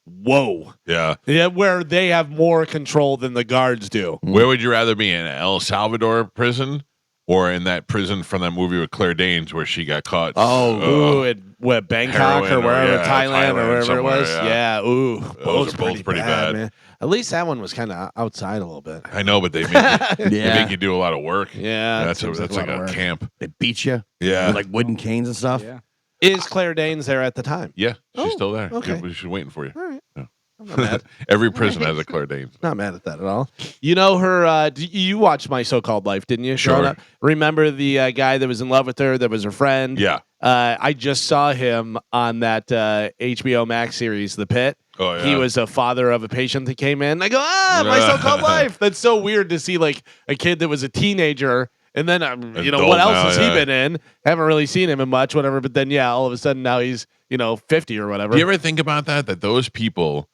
whoa. Yeah. Where they have more control than the guards do. Where would you rather be, in El Salvador prison or in that prison from that movie with Claire Danes where she got caught? At Bangkok heroin or wherever, Thailand or wherever it was. Yeah. Those are both pretty bad. Man. At least that one was kind of outside a little bit. I know, but they make you do a lot of work. Yeah, that's like a camp. They beat you. Yeah, with like wooden canes and stuff. Yeah. Is Claire Danes there at the time? Yeah, she's still there. Okay. She's waiting for you. All right. Yeah. I'm not mad. Every prison has a Claire Danes. Not mad at that at all. You know her. You watched My So-Called Life, didn't you? Sure. Remember the guy that was in love with her? That was her friend. Yeah. I just saw him on that HBO Max series, The Pit. Oh yeah. He was a father of a patient that came in. I go, My So-Called Life. That's so weird to see, like a kid that was a teenager. And then, what else has he been in? Haven't really seen him in much, whatever. But then, all of a sudden now he's, 50 or whatever. Do you ever think about that? That those people,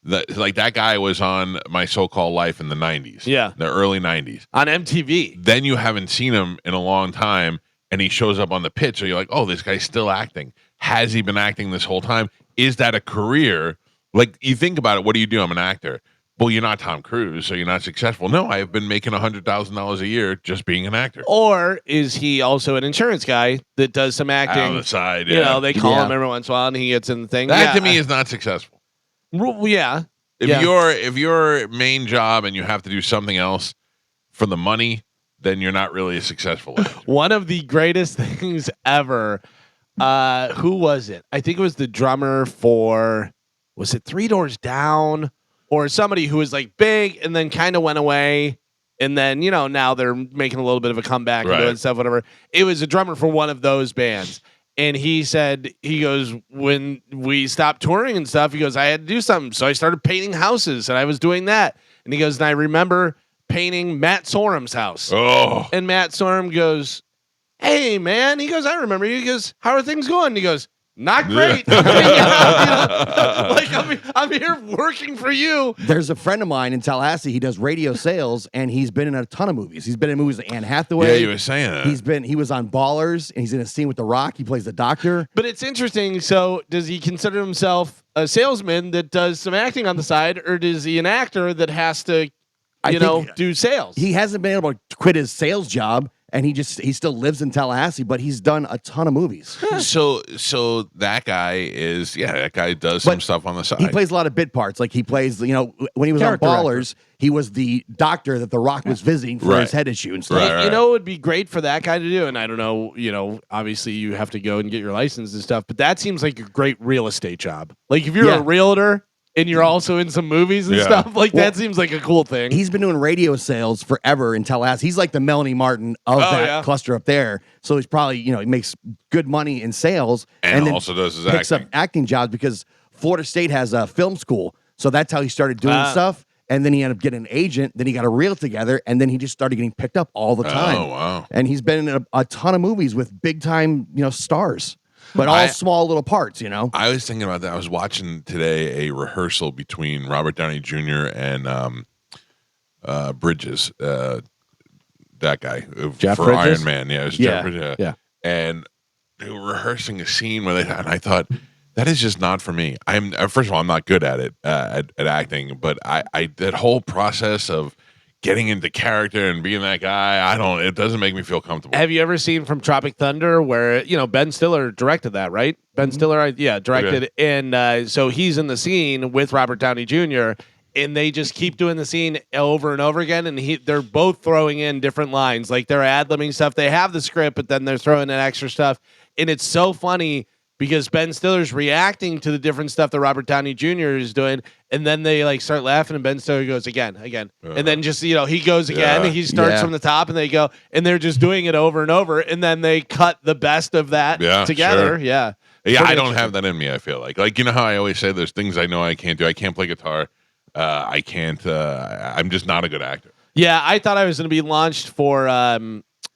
that guy was on My So-Called Life in the 90s. Yeah. The early 90s. On MTV. Then you haven't seen him in a long time, and he shows up on the pit. So you're like, oh, this guy's still acting. Has he been acting this whole time? Is that a career? Like, you think about it, what do you do? I'm an actor. Well, you're not Tom Cruise, so you're not successful. No, I have been making $100,000 a year just being an actor. Or is he also an insurance guy that does some acting on the side? Yeah. They call him every once in a while, and he gets in the thing. That to me is not successful. Yeah. If your main job and you have to do something else for the money, then you're not really a successful actor. One of the greatest things ever. Who was it? I think it was the drummer for. Was it Three Doors Down? Or somebody who was like big and then kind of went away. And then, now they're making a little bit of a comeback and doing stuff, whatever. It was a drummer for one of those bands. And he goes, when we stopped touring and stuff, he goes, I had to do something. So I started painting houses and I was doing that. And he goes, and I remember painting Matt Sorum's house. Oh. And Matt Sorum goes, hey, man. He goes, I remember you. He goes, how are things going? And he goes, not great. I'm here working for you. There's a friend of mine in Tallahassee. He does radio sales, and he's been in a ton of movies. He's been in movies with Anne Hathaway. Yeah, you were saying that. He was on Ballers, and he's in a scene with The Rock. He plays the doctor. But it's interesting. So, does he consider himself a salesman that does some acting on the side, or is he an actor that has to, do sales? He hasn't been able to quit his sales job. And he still lives in Tallahassee, but he's done a ton of movies. So that guy does some stuff on the side. He plays a lot of bit parts. Like he plays, when he was Character on Ballers, he was the doctor that The Rock was visiting for his head issue and stuff. Right. It would be great for that guy to do. And I don't know, obviously you have to go and get your license and stuff, but that seems like a great real estate job. Like if you're a realtor and you're also in some movies and stuff, that seems like a cool thing. He's been doing radio sales forever in Tallahassee. He's like the Melanie Martin of that cluster up there. So he's probably, he makes good money in sales. And then also does his picks acting. up acting jobs because Florida State has a film school. So that's how he started doing stuff. And then he ended up getting an agent. Then he got a reel together. And then he just started getting picked up all the time. Oh, wow. And he's been in a ton of movies with big time, stars. But all small little parts, I was thinking about that. I was watching today a rehearsal between Robert Downey Jr. and Bridges, that guy Jeff for Bridges? Iron Man. Yeah, it was Yeah, Jeff Bridges. yeah. And they were rehearsing a scene where and I thought, that is just not for me. First of all, I'm not good at it, at acting, but I that whole process of getting into character and being that guy. It doesn't make me feel comfortable. Have you ever seen from Tropic Thunder where, Ben Stiller directed that, right? Ben Stiller, directed. Okay. And so he's in the scene with Robert Downey Jr., and they just keep doing the scene over and over again. And they're both throwing in different lines. Like they're ad-libbing stuff. They have the script, but then they're throwing in extra stuff. And it's so funny because Ben Stiller's reacting to the different stuff that Robert Downey Jr. is doing, and then they like start laughing, and Ben Stiller goes again, and then just he goes again, and he starts from the top, and they go, and they're just doing it over and over, and then they cut the best of that together. Sure. Yeah, I don't have that in me. I feel like you know how I always say there's things I know I can't do. I can't play guitar. I can't. I'm just not a good actor. Yeah, I thought I was going to be launched for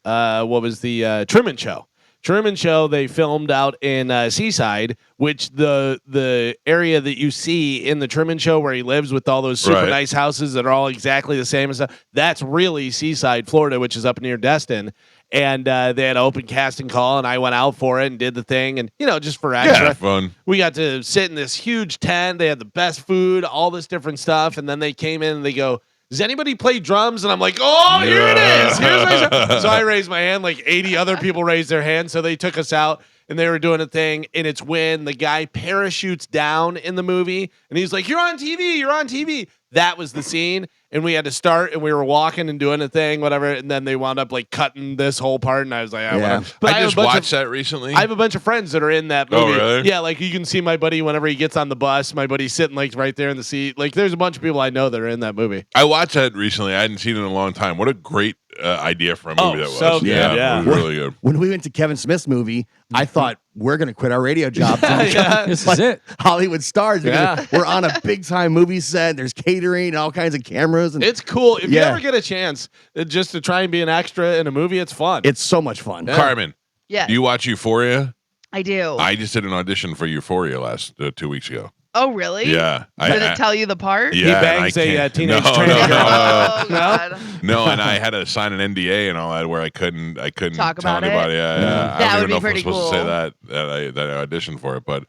what was the Truman Show. Truman Show, they filmed out in Seaside, which the area that you see in the Truman Show where he lives with all those super nice houses that are all exactly the same and stuff, that's really Seaside, Florida, which is up near Destin. And they had an open casting call, and I went out for it and did the thing. And, just for extra. Yeah, fun. We got to sit in this huge tent. They had the best food, all this different stuff. And then they came in and they go, does anybody play drums? And I'm like, oh, here it is. Here's my drum. So I raised my hand. Like 80 other people raised their hands. So they took us out, and they were doing a thing. And it's when the guy parachutes down in the movie, and he's like, you're on TV. You're on TV. That was the scene. And we had to start, and we were walking and doing a thing, whatever. And then they wound up like cutting this whole part. And I was like, whatever. But I just watched that recently. I have a bunch of friends that are in that movie. Oh, really? Yeah, like you can see my buddy whenever he gets on the bus. My buddy's sitting like right there in the seat. Like there's a bunch of people I know that are in that movie. I watched that recently. I hadn't seen it in a long time. What a great idea for a movie that was. So good, yeah. It was really good. When we went to Kevin Smith's movie, I thought we're going to quit our radio jobs. This is it. Hollywood stars. Because we're on a big time movie set. There's catering and all kinds of cameras. And It's cool. If you ever get a chance just to try and be an extra in a movie, it's fun. it's so much fun. Carmen, Yes, you watch Euphoria? I do. I just did an audition for Euphoria last 2 weeks ago. Oh, really? Yeah. Did it tell you the part? Yeah, bangs and I a, can't- teenage no, trans no, girl. no, Oh, God. no, and I had to sign an NDA and all that where I couldn't Talk tell about it? anybody. Yeah, That I don't would even be know if I'm pretty supposed to say cool. that I auditioned for it, but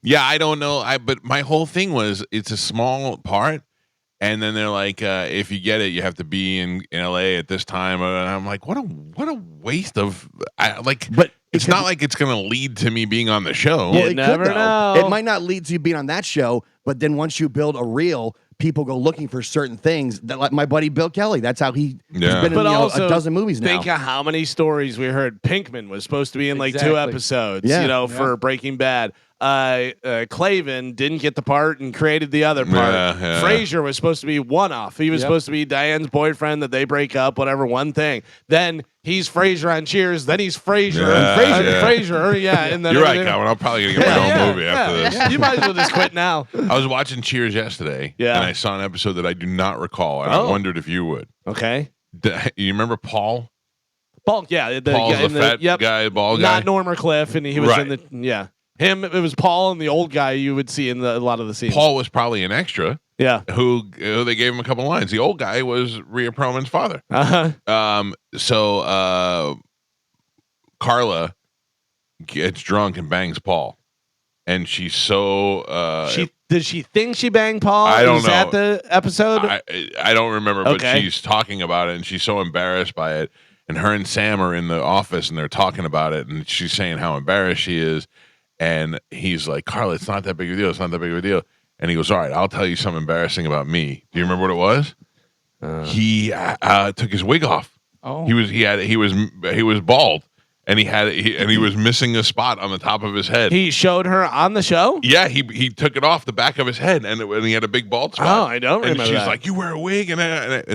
yeah, I don't know. But my whole thing was it's a small part, and then they're like, if you get it, you have to be in LA at this time, and I'm like, what a waste of But it's not like it's going to lead to me being on the show. You it never could, though. know. It might not lead to you being on that show, but then once you build a reel, people go looking for certain things. That, like my buddy Bill Kelly, that's how he's Yeah. been in But also, a dozen movies now. Think of how many stories we heard. Pinkman was supposed to be in like 2 Exactly. episodes, Yeah. for Breaking Bad. Clavin didn't get the part and created the other part. Yeah. Frasier was supposed to be one-off. He was supposed to be Diane's boyfriend that they break up, whatever, one thing. Then he's Frasier on Cheers. Then he's Frasier. Yeah, Frasier. Yeah. And then You're right, Calvin. I'm probably going to get my own movie after this. You might as well just quit now. I was watching Cheers yesterday, Yeah. and I saw an episode that I do not recall, and Oh. I wondered if you would. Okay. You remember Paul? Paul, yeah. Paul's guy the in fat guy, bald guy. Not Norm or Cliff, and he was Right. in the him. It was Paul and the old guy you would see in a lot of the scenes. Paul was probably an extra yeah. who they gave him a couple lines. The old guy was Rhea Perlman's father. So Carla gets drunk and bangs Paul, and she's so Did she think she banged Paul? I don't Was that know. the episode? I don't remember, but Okay. she's talking about it, and she's so embarrassed by it. And her and Sam are in the office, and they're talking about it, and she's saying how embarrassed she is. And he's like, Carla, it's not that big of a deal. It's not that big of a deal. And he goes, all right, I'll tell you something embarrassing about me. Do you remember what it was? He took his wig off. Oh. He was bald, and he was missing a spot on the top of his head. He showed her on the show? Yeah, he took it off the back of his head, and he had a big bald spot. Oh, I don't and remember she's that. like, "You wear a wig," and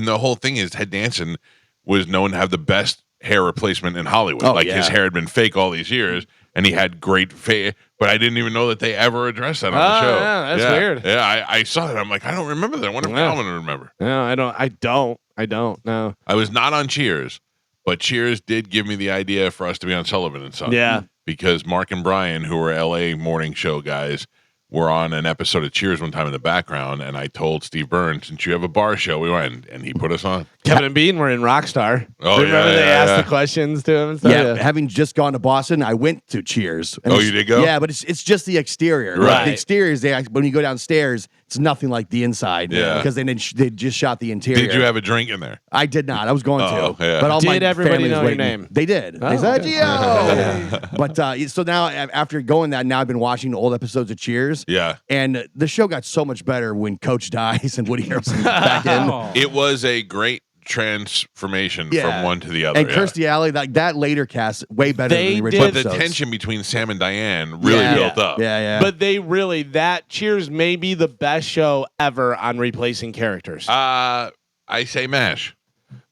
the whole thing is Ted Danson was known to have the best hair replacement in Hollywood. Oh, Like his yeah. hair had been fake all these years, and he had great face. But I didn't even know that they ever addressed that on the show. Yeah, that's weird. Yeah, I saw it. I'm like, I don't remember that. I wonder if Yeah. Calvin would remember. No, I don't. No. I was not on Cheers, but Cheers did give me the idea for us to be on Sullivan and Son. Yeah. Because Mark and Brian, who were LA morning show guys, were on an episode of Cheers one time in the background, and I told Steve Burns, since you have a bar show, we went, and he put us on. Kevin and Bean were in Rockstar. Oh, Remember yeah, they yeah, asked yeah. the questions to him and stuff? Yeah, having just gone to Boston, I went to Cheers. And Oh, it's- you did go? Yeah, but it's just the exterior. Right. The exterior is when you go downstairs, it's nothing like the inside. Yeah. because they just shot the interior. Did you have a drink in there? I did not. I was going Oh, to. yeah. But all Did my everybody family was know your waiting. name? They did. Oh, They said, okay. Gio. But so now, after going that, now I've been watching old episodes of Cheers. Yeah. And the show got so much better when Coach dies and Woody Harrelson's back in. Oh. It was a great transformation Yeah. from one to the other. And yeah. Kirstie Alley, like that later cast, way better They than the original But the episodes. tension between Sam and Diane really Yeah. built up. Yeah. But they really, that Cheers may be the best show ever on replacing characters. I say MASH.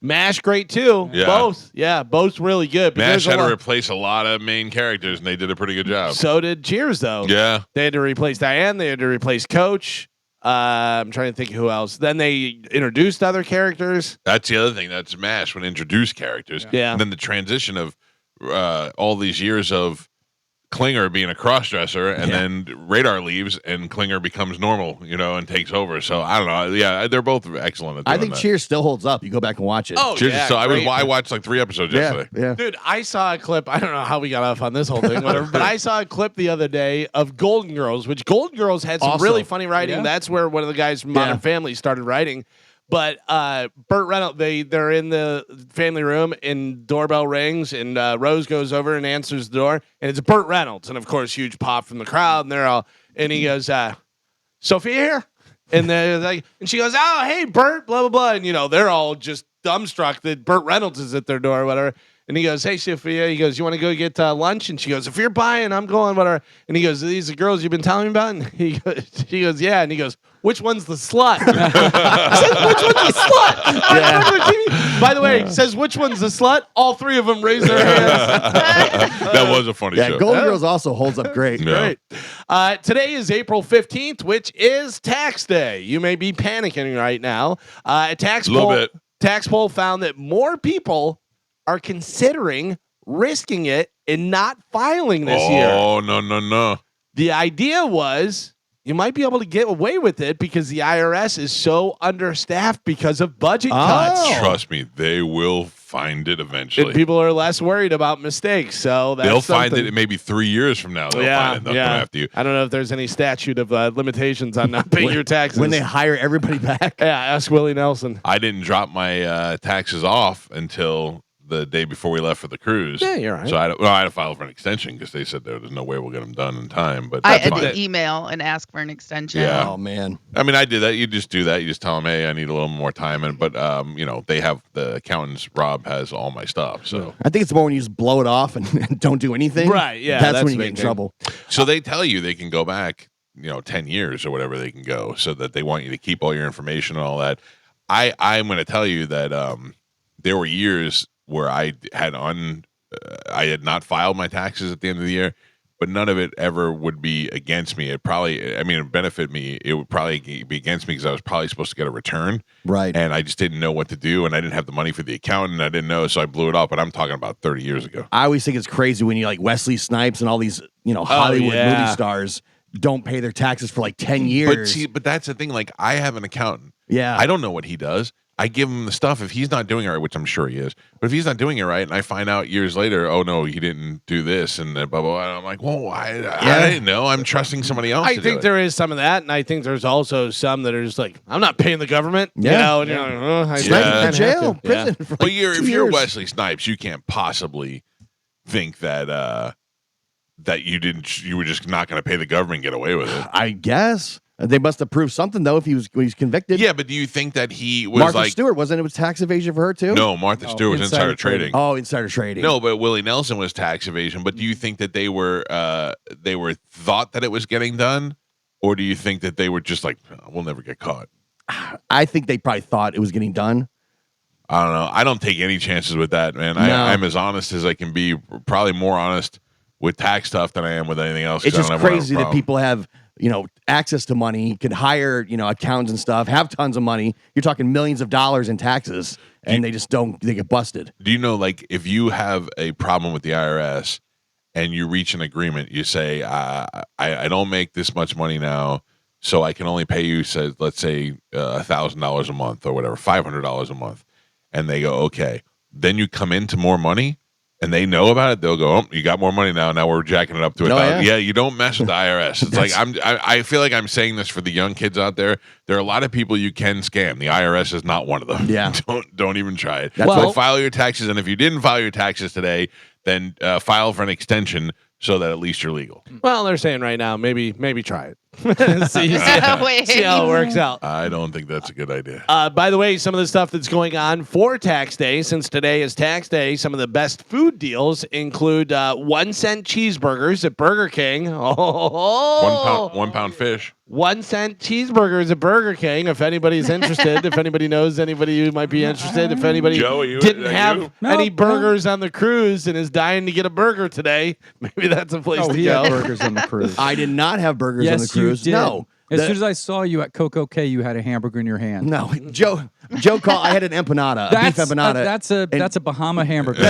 MASH, great too. Yeah. Both. Yeah, both really good. But MASH there's a had to lot- replace a lot of main characters, and they did a pretty good job. So did Cheers, though. Yeah. They had to replace Diane. They had to replace Coach. I'm trying to think of who else. Then they introduced other characters. That's the other thing. That's MASH when introduced characters. Yeah. And then the transition of all these years of Klinger being a cross-dresser, and then Radar leaves, and Klinger becomes normal, and takes over. So I don't know. Yeah, they're both excellent at doing I think that. Cheers still holds up. You go back and watch it. Oh, Cheers. yeah, So great. I watched like 3 episodes yesterday. yeah. Dude, I saw a clip. I don't know how we got off on this whole thing, whatever, but I saw a clip the other day of Golden Girls, which Golden Girls had some Also. really funny writing. Yeah. That's where one of the guys from Modern Yeah. Family started writing. But Burt Reynolds, they're in the family room, and doorbell rings, and Rose goes over and answers the door, and it's Burt Reynolds, and of course, huge pop from the crowd, and they're all, and he goes, "Sophia here," and they're like, and she goes, "Oh, hey, Burt," blah blah blah, and they're all just dumbstruck that Burt Reynolds is at their door, or whatever. And he goes, "Hey, Sophia," he goes, "You want to go get lunch?" And she goes, "If you're buying, I'm going, whatever." And he goes, "Are these the girls you've been telling me about?" And she goes, "Yeah." And he goes, "Which one's the slut?" He says, "Which one's the slut?" On regular TV. By the way, he says, "Which one's the slut?" All 3 of them raise their hands. That was a funny Yeah, show. Golden Girls also holds up great. Yeah. Great. Today is April 15th, which is tax day. You may be panicking right now. A tax Little poll, bit. tax poll found that more people are considering risking it and not filing this year. Oh, no. The idea was you might be able to get away with it because the IRS is so understaffed because of budget cuts. Trust me, they will find it eventually. And people are less worried about mistakes. So that's They'll find something. it maybe 3 years from now. They'll find it. They'll come after you. I don't know if there's any statute of limitations on not paying your taxes. When they hire everybody back. yeah, ask Willie Nelson. I didn't drop my taxes off until the day before we left for the cruise. Yeah, you're right. So I had to file for an extension because they said there's no way we'll get them done in time. But I that's had fine. to email and ask for an extension. Yeah. Oh, man. I mean, I did that. You just do that. You just tell them, hey, I need a little more time. But they have the accountants. Rob has all my stuff. So I think it's more when you just blow it off and don't do anything. Right, yeah, That's that's when you the get in big trouble. So they tell you they can go back, 10 years or whatever they can go, so that they want you to keep all your information and all that. I'm going to tell you that there were years where I had not filed my taxes at the end of the year, but none of it ever would be against me. It benefit me. It would probably be against me because I was probably supposed to get a return. Right. And I just didn't know what to do, and I didn't have the money for the accountant. I didn't know, so I blew it up. But I'm talking about 30 years ago. I always think it's crazy when you like Wesley Snipes and all these, Hollywood yeah. movie stars don't pay their taxes for like 10 years. But that's the thing. Like, I have an accountant. Yeah. I don't know what he does. I give him the stuff. If he's not doing it right, which I'm sure he is, but if he's not doing it right, and I find out years later, oh no, he didn't do this, and blah blah blah, and I'm like, well, I didn't know. I'm trusting somebody else. I to think do it. there is some of that, and I think there's also some that are just like, I'm not paying the government. Yeah. And you're like, oh, I Snipes Yeah. in kinda jail, have to. Yeah. prison for But like if 2 you're years. Wesley Snipes, you can't possibly think that you were just not going to pay the government and get away with it. I guess. They must have proved something, though, if he was convicted. Yeah, but do you think that he was Martha like Stewart, wasn't it was tax evasion for her, too? no? Martha Stewart was insider insider trading. Oh, insider trading. No, but Willie Nelson was tax evasion. But do you think that they were thought that it was getting done, or do you think that they were just like, we'll never get caught? I think they probably thought it was getting done. I don't know. I don't take any chances with that, man. No. I'm as honest as I can be. Probably more honest with tax stuff than I am with anything else. It's 'cause just I don't have a crazy that problem. people have, access to money, can hire, accountants and stuff, have tons of money. You're talking millions of dollars in taxes, and they just they get busted. Do you know, like, if you have a problem with the IRS and you reach an agreement, you say, I don't make this much money now, so I can only pay you, let's say, $1,000 a month or whatever, $500 a month. And they go, okay. Then you come into more money, and they know about it, they'll go, "Oh, you got more money now. Now we're jacking it up to $1,000." Yeah, you don't mess with the IRS. It's like I feel like I'm saying this for the young kids out there. There are a lot of people you can scam. The IRS is not one of them. Yeah. don't even try it. That's So file your taxes, and if you didn't file your taxes today, then file for an extension so that at least you're legal. Well, they're saying right now, maybe try it. see how it works out. I don't think that's a good idea. By the way, some of the stuff that's going on for tax day, since today is tax day, some of the best food deals include 1 cent cheeseburgers at Burger King. Oh, 1 pound fish. 1 cent cheeseburgers at Burger King. If anybody's interested, if anybody knows anybody who might be interested, if anybody Joe, didn't have any Nope. burgers on the cruise and is dying to get a burger today, maybe that's a place to he go. had burgers on the cruise. I did not have burgers on the Yes, cruise. you did. No. As The- soon as I saw you at Coco K, you had a hamburger in your hand. No, Joe called. I had an empanada, a beef empanada. That's a Bahama hamburger.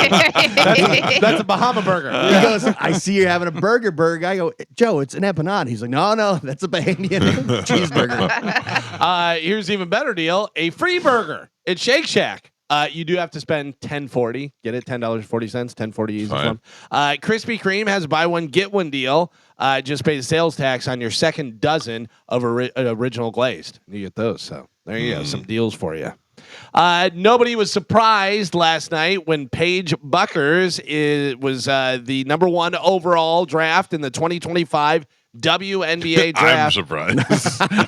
That's a Bahama burger. He goes, I see you're having a burger. I go, Joe, it's an empanada. He's like, no, that's a Bahamian cheeseburger. Here's even better deal: a free burger at Shake Shack. You do have to spend $10.40. Get it? $10.40, $10.40 easy for them. Krispy Kreme has a buy one get one deal. Just pay the sales tax on your second dozen of original glazed. You get those. So there you go, some deals for you. Nobody was surprised last night when Paige Buckers was the number 1 overall draft in the 2025 WNBA draft. I'm surprised.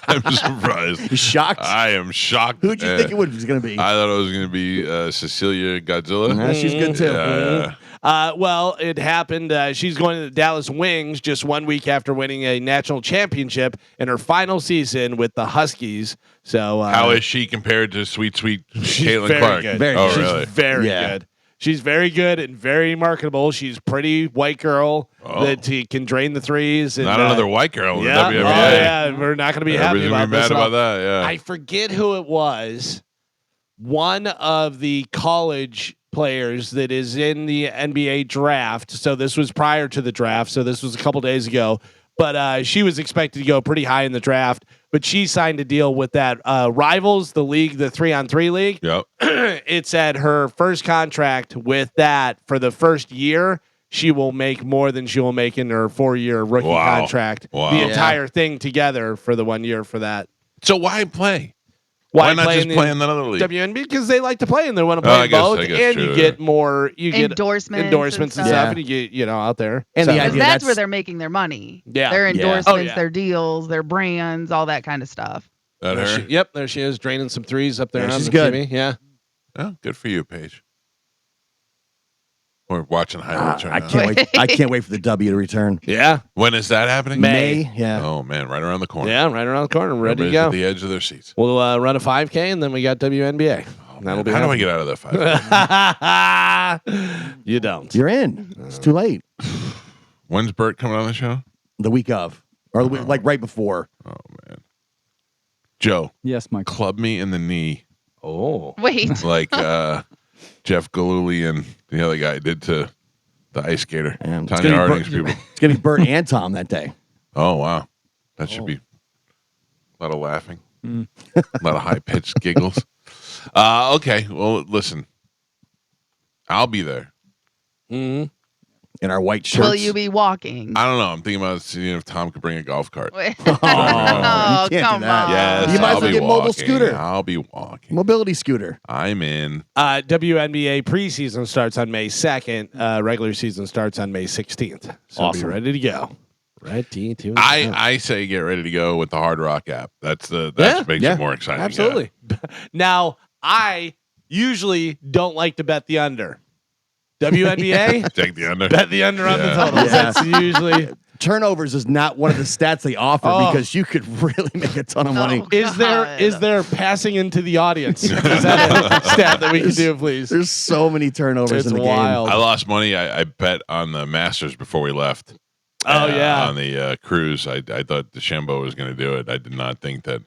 I'm surprised. He's shocked. I am shocked. Who'd you think it was going to be? I thought it was going to be Cecilia Godzilla. Yeah, she's good too. Yeah. Well, it happened. She's going to the Dallas Wings just 1 week after winning a national championship in her final season with the Huskies. So How is she compared to sweet Caitlin very Clark? good. Very oh, good. She's really? very Yeah. good. She's very good and very marketable. She's pretty white girl that she can drain the threes. And, Not another white girl in the Yeah, WNBA. yeah, we're not going to be happy Everybody's about gonna be this. mad about that. Yeah. I forget who it was. One of the college players that is in the NBA draft. So this was prior to the draft. So this was a couple days ago. But she was expected to go pretty high in the draft. But she signed a deal with that Rivals, the league, the 3-on-3 league. Yep. It said her first contract with that for the first year, she will make more than she will make in her 4-year rookie Wow. contract. Wow. The Yeah. entire thing together for the 1 year for that. So why play? Why not just play in another league? WNBA? Because they like to play and they want to Oh, play I guess- both, I guess and true, you yeah. get more. You get Endorsements endorsements and and stuff, stuff. and you get out there. And the idea- Because that's that's- where they're making their money. Yeah. Their Yeah. endorsements, Oh, yeah. their deals, their brands, all that kind of stuff. That her? Yep, there she is, draining some threes up there Yeah, on she's the good. TV. Yeah. Oh, good for you, Paige. We're watching highlights right I now. can't wait. I can't wait for the W to return. Yeah. When is that happening? May. Yeah. Oh man, right around the corner. Yeah, right around the corner, ready to Everybody's go. at the edge of their seats. We'll run a 5K, and then we got WNBA. That'll be How do I happening. get out of that 5? You don't. You're in. It's too late. When's Bert coming on the show? The week of, or the week, like right before. Oh man, Joe, Yes, Michael. club me in the knee Oh. Wait. like Jeff Galooly and the other guy did to the ice skater, And it's Tanya gonna be Harding's Bert- people. It's gonna be Bert and Tom that day. Oh wow, that should be a lot of laughing, a lot of high pitched giggles. Okay, well listen, I'll be there. Mm-hmm. In our white shirts. Will you be walking? I don't know. I'm thinking about seeing if Tom could bring a golf cart. Wait. you oh, can't do come that. on. Yes, You might as I'll well be get mobile walking. scooter. I'll be walking. Mobility scooter. I'm in. WNBA preseason starts on May 2nd. Regular season starts on May 16th. So Awesome. be ready to go. Ready to go. I say get ready to go with the Hard Rock app. That makes it more exciting. Absolutely. Now, I usually don't like to bet the under. WNBA, Yeah. Take the under. bet the under on the Yeah. totals. Yeah. That's usually. Turnovers is not one of the stats they offer Oh. because you could really make a ton of money. Oh. Is there passing into the audience? Is that a stat that we can do, please? There's so many turnovers It's in the wild. I lost money. I bet on the Masters before we left. Oh, yeah. On the cruise. I thought DeChambeau was going to do it. I did not think that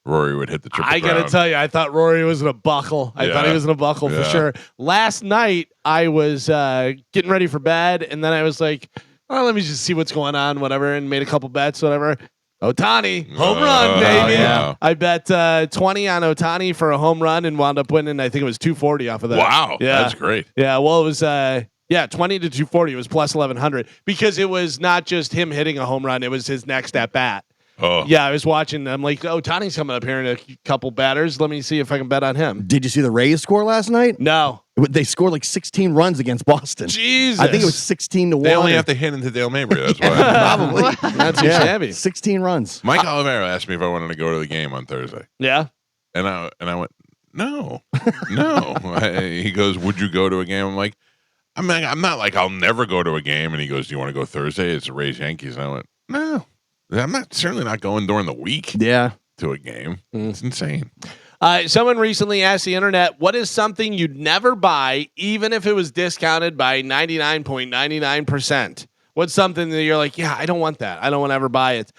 Rory would hit the triple I gotta crown. tell you, I thought Rory was gonna buckle. I thought he Yeah. was gonna buckle for Yeah. sure. Last night, I was getting ready for bed, and then I was like, "Oh, let me just see what's going on, whatever," and made a couple bets, whatever. Ohtani, home run, baby. Yeah. I bet 20 on Ohtani for a home run and wound up winning. I think it was 240 off of that. Wow, Yeah. that's great. Yeah, well, it was 20 to 240. It was plus 1100 because it was not just him hitting a home run; it was his next at bat. Oh, Yeah, I was watching. I'm like, oh, Tani's coming up here in a couple batters. Let me see if I can bet on him. Did you see the Rays score last night? No, They scored like 16 runs against Boston. Jesus. I think it was 16 to 1. they only have to hit into Dale Mabry. That's why. Probably. Not too shabby. 16 runs. Mike Olivero asked me if I wanted to go to the game on Thursday, Yeah. and I went, no. He goes, would you go to a game? I'm like, I'm not like I'll never go to a game. And he goes, do you want to go Thursday? It's the Rays Yankees. And I went, no, I'm certainly not going during the week Yeah. to a game. It's insane. Someone recently asked the internet, what is something you'd never buy, even if it was discounted by 99.99%? What's something that you're like, yeah, I don't want that. I don't want to ever buy it.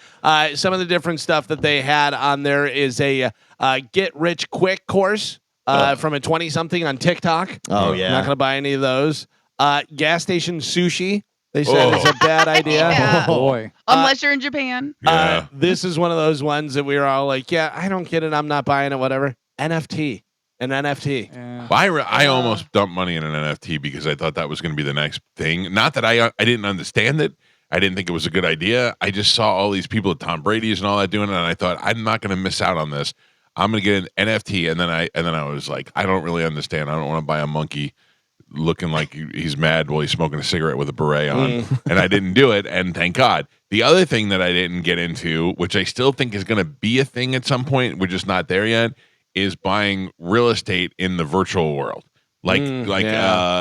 Some of the different stuff that they had on there is a get rich quick course from a 20-something on TikTok. Oh, yeah. Not going to buy any of those. Gas station sushi, they said is a bad idea. Yeah. Oh, boy. Unless you're in Japan. Yeah. This is one of those ones that we were all like, yeah, I don't get it. I'm not buying it, whatever. NFT. An NFT. Yeah. Well, I almost dumped money in an NFT because I thought that was going to be the next thing. Not that I didn't understand it. I didn't think it was a good idea. I just saw all these people at Tom Brady's and all that doing it, and I thought I'm not going to miss out on this. I'm going to get an NFT, and then I was like, I don't really understand. I don't want to buy a monkey looking like he's mad while he's smoking a cigarette with a beret on, and I didn't do it, and thank God. The other thing that I didn't get into, which I still think is going to be a thing at some point, we're just not there yet, is buying real estate in the virtual world.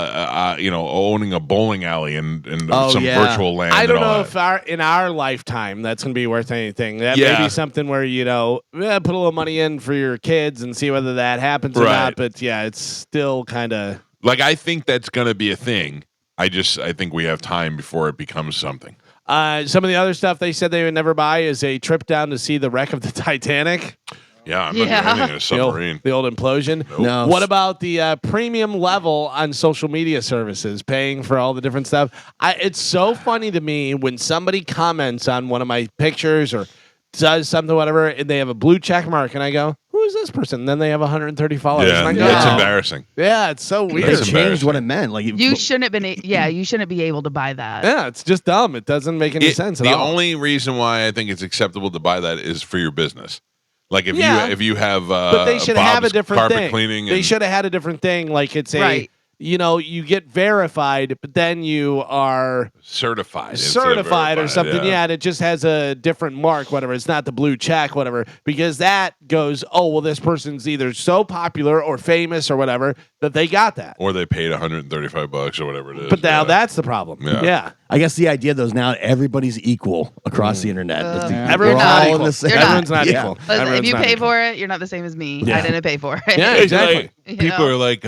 Owning a bowling alley and some virtual land. I don't and all know that. if in our lifetime that's going to be worth anything. That Yeah. may be something where, put a little money in for your kids and see whether that happens or Right. not. But yeah, it's still kind of. Like, I think that's going to be a thing. I think we have time before it becomes something. Some of the other stuff they said they would never buy is a trip down to see the wreck of the Titanic. Yeah, I'm not doing anything in a submarine. The old implosion. Nope. No. What about the premium level on social media services, paying for all the different stuff? It's so funny to me when somebody comments on one of my pictures or does something, whatever, and they have a blue check mark, and I go, who is this person? And then they have 130 followers. Yeah, And I go, it's No. embarrassing. yeah, it's so weird. They It's changed embarrassing. what it meant. Like You shouldn't have been. You shouldn't be able to buy that. Yeah, it's just dumb. It doesn't make any sense at The all. only reason why I think it's acceptable to buy that is for your business. Like if Yeah. you have But they should have a Bob's different carpet thing. cleaning. They and- should have had a different thing. Like it's a, Right. you get verified, but then you are certified instead of certified or verified, something. Yeah. and it just has a different mark, whatever. It's not the blue check, whatever, because that goes, oh, well, this person's either so popular or famous or whatever that they got that. Or they paid $135 or whatever it is. But now Yeah. that's the problem. Yeah. Yeah. I guess the idea though is now everybody's equal across the internet. Yeah. Everyone's We're not all equal. in the same- You're not. Everyone's not Yeah. equal. Listen, if Everyone's you not pay equal. for it, you're not the same as me. Yeah. I didn't pay for it. Yeah, It's exactly. like, You people know? are like,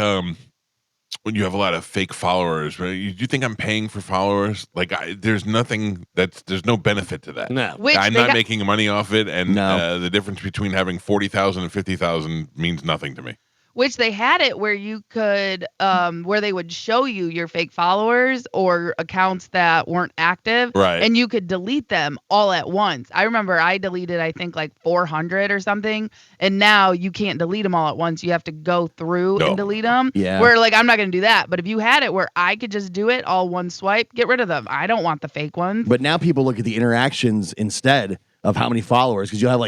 when you have a lot of fake followers, right? You think I'm paying for followers? Like, there's no benefit to that. No. Which I'm they not got- making money off it, and No. the difference between having 40,000 and 50,000 means nothing to me. Which they had it where you could, where they would show you your fake followers or accounts that weren't active, Right. and you could delete them all at once. I remember I deleted, I think, like 400 or something, and now you can't delete them all at once. You have to go through No. and delete them. Yeah. Where like I'm not gonna do that, but if you had it where I could just do it all one swipe, get rid of them. I don't want the fake ones. But now people look at the interactions instead of how many followers, because you'll have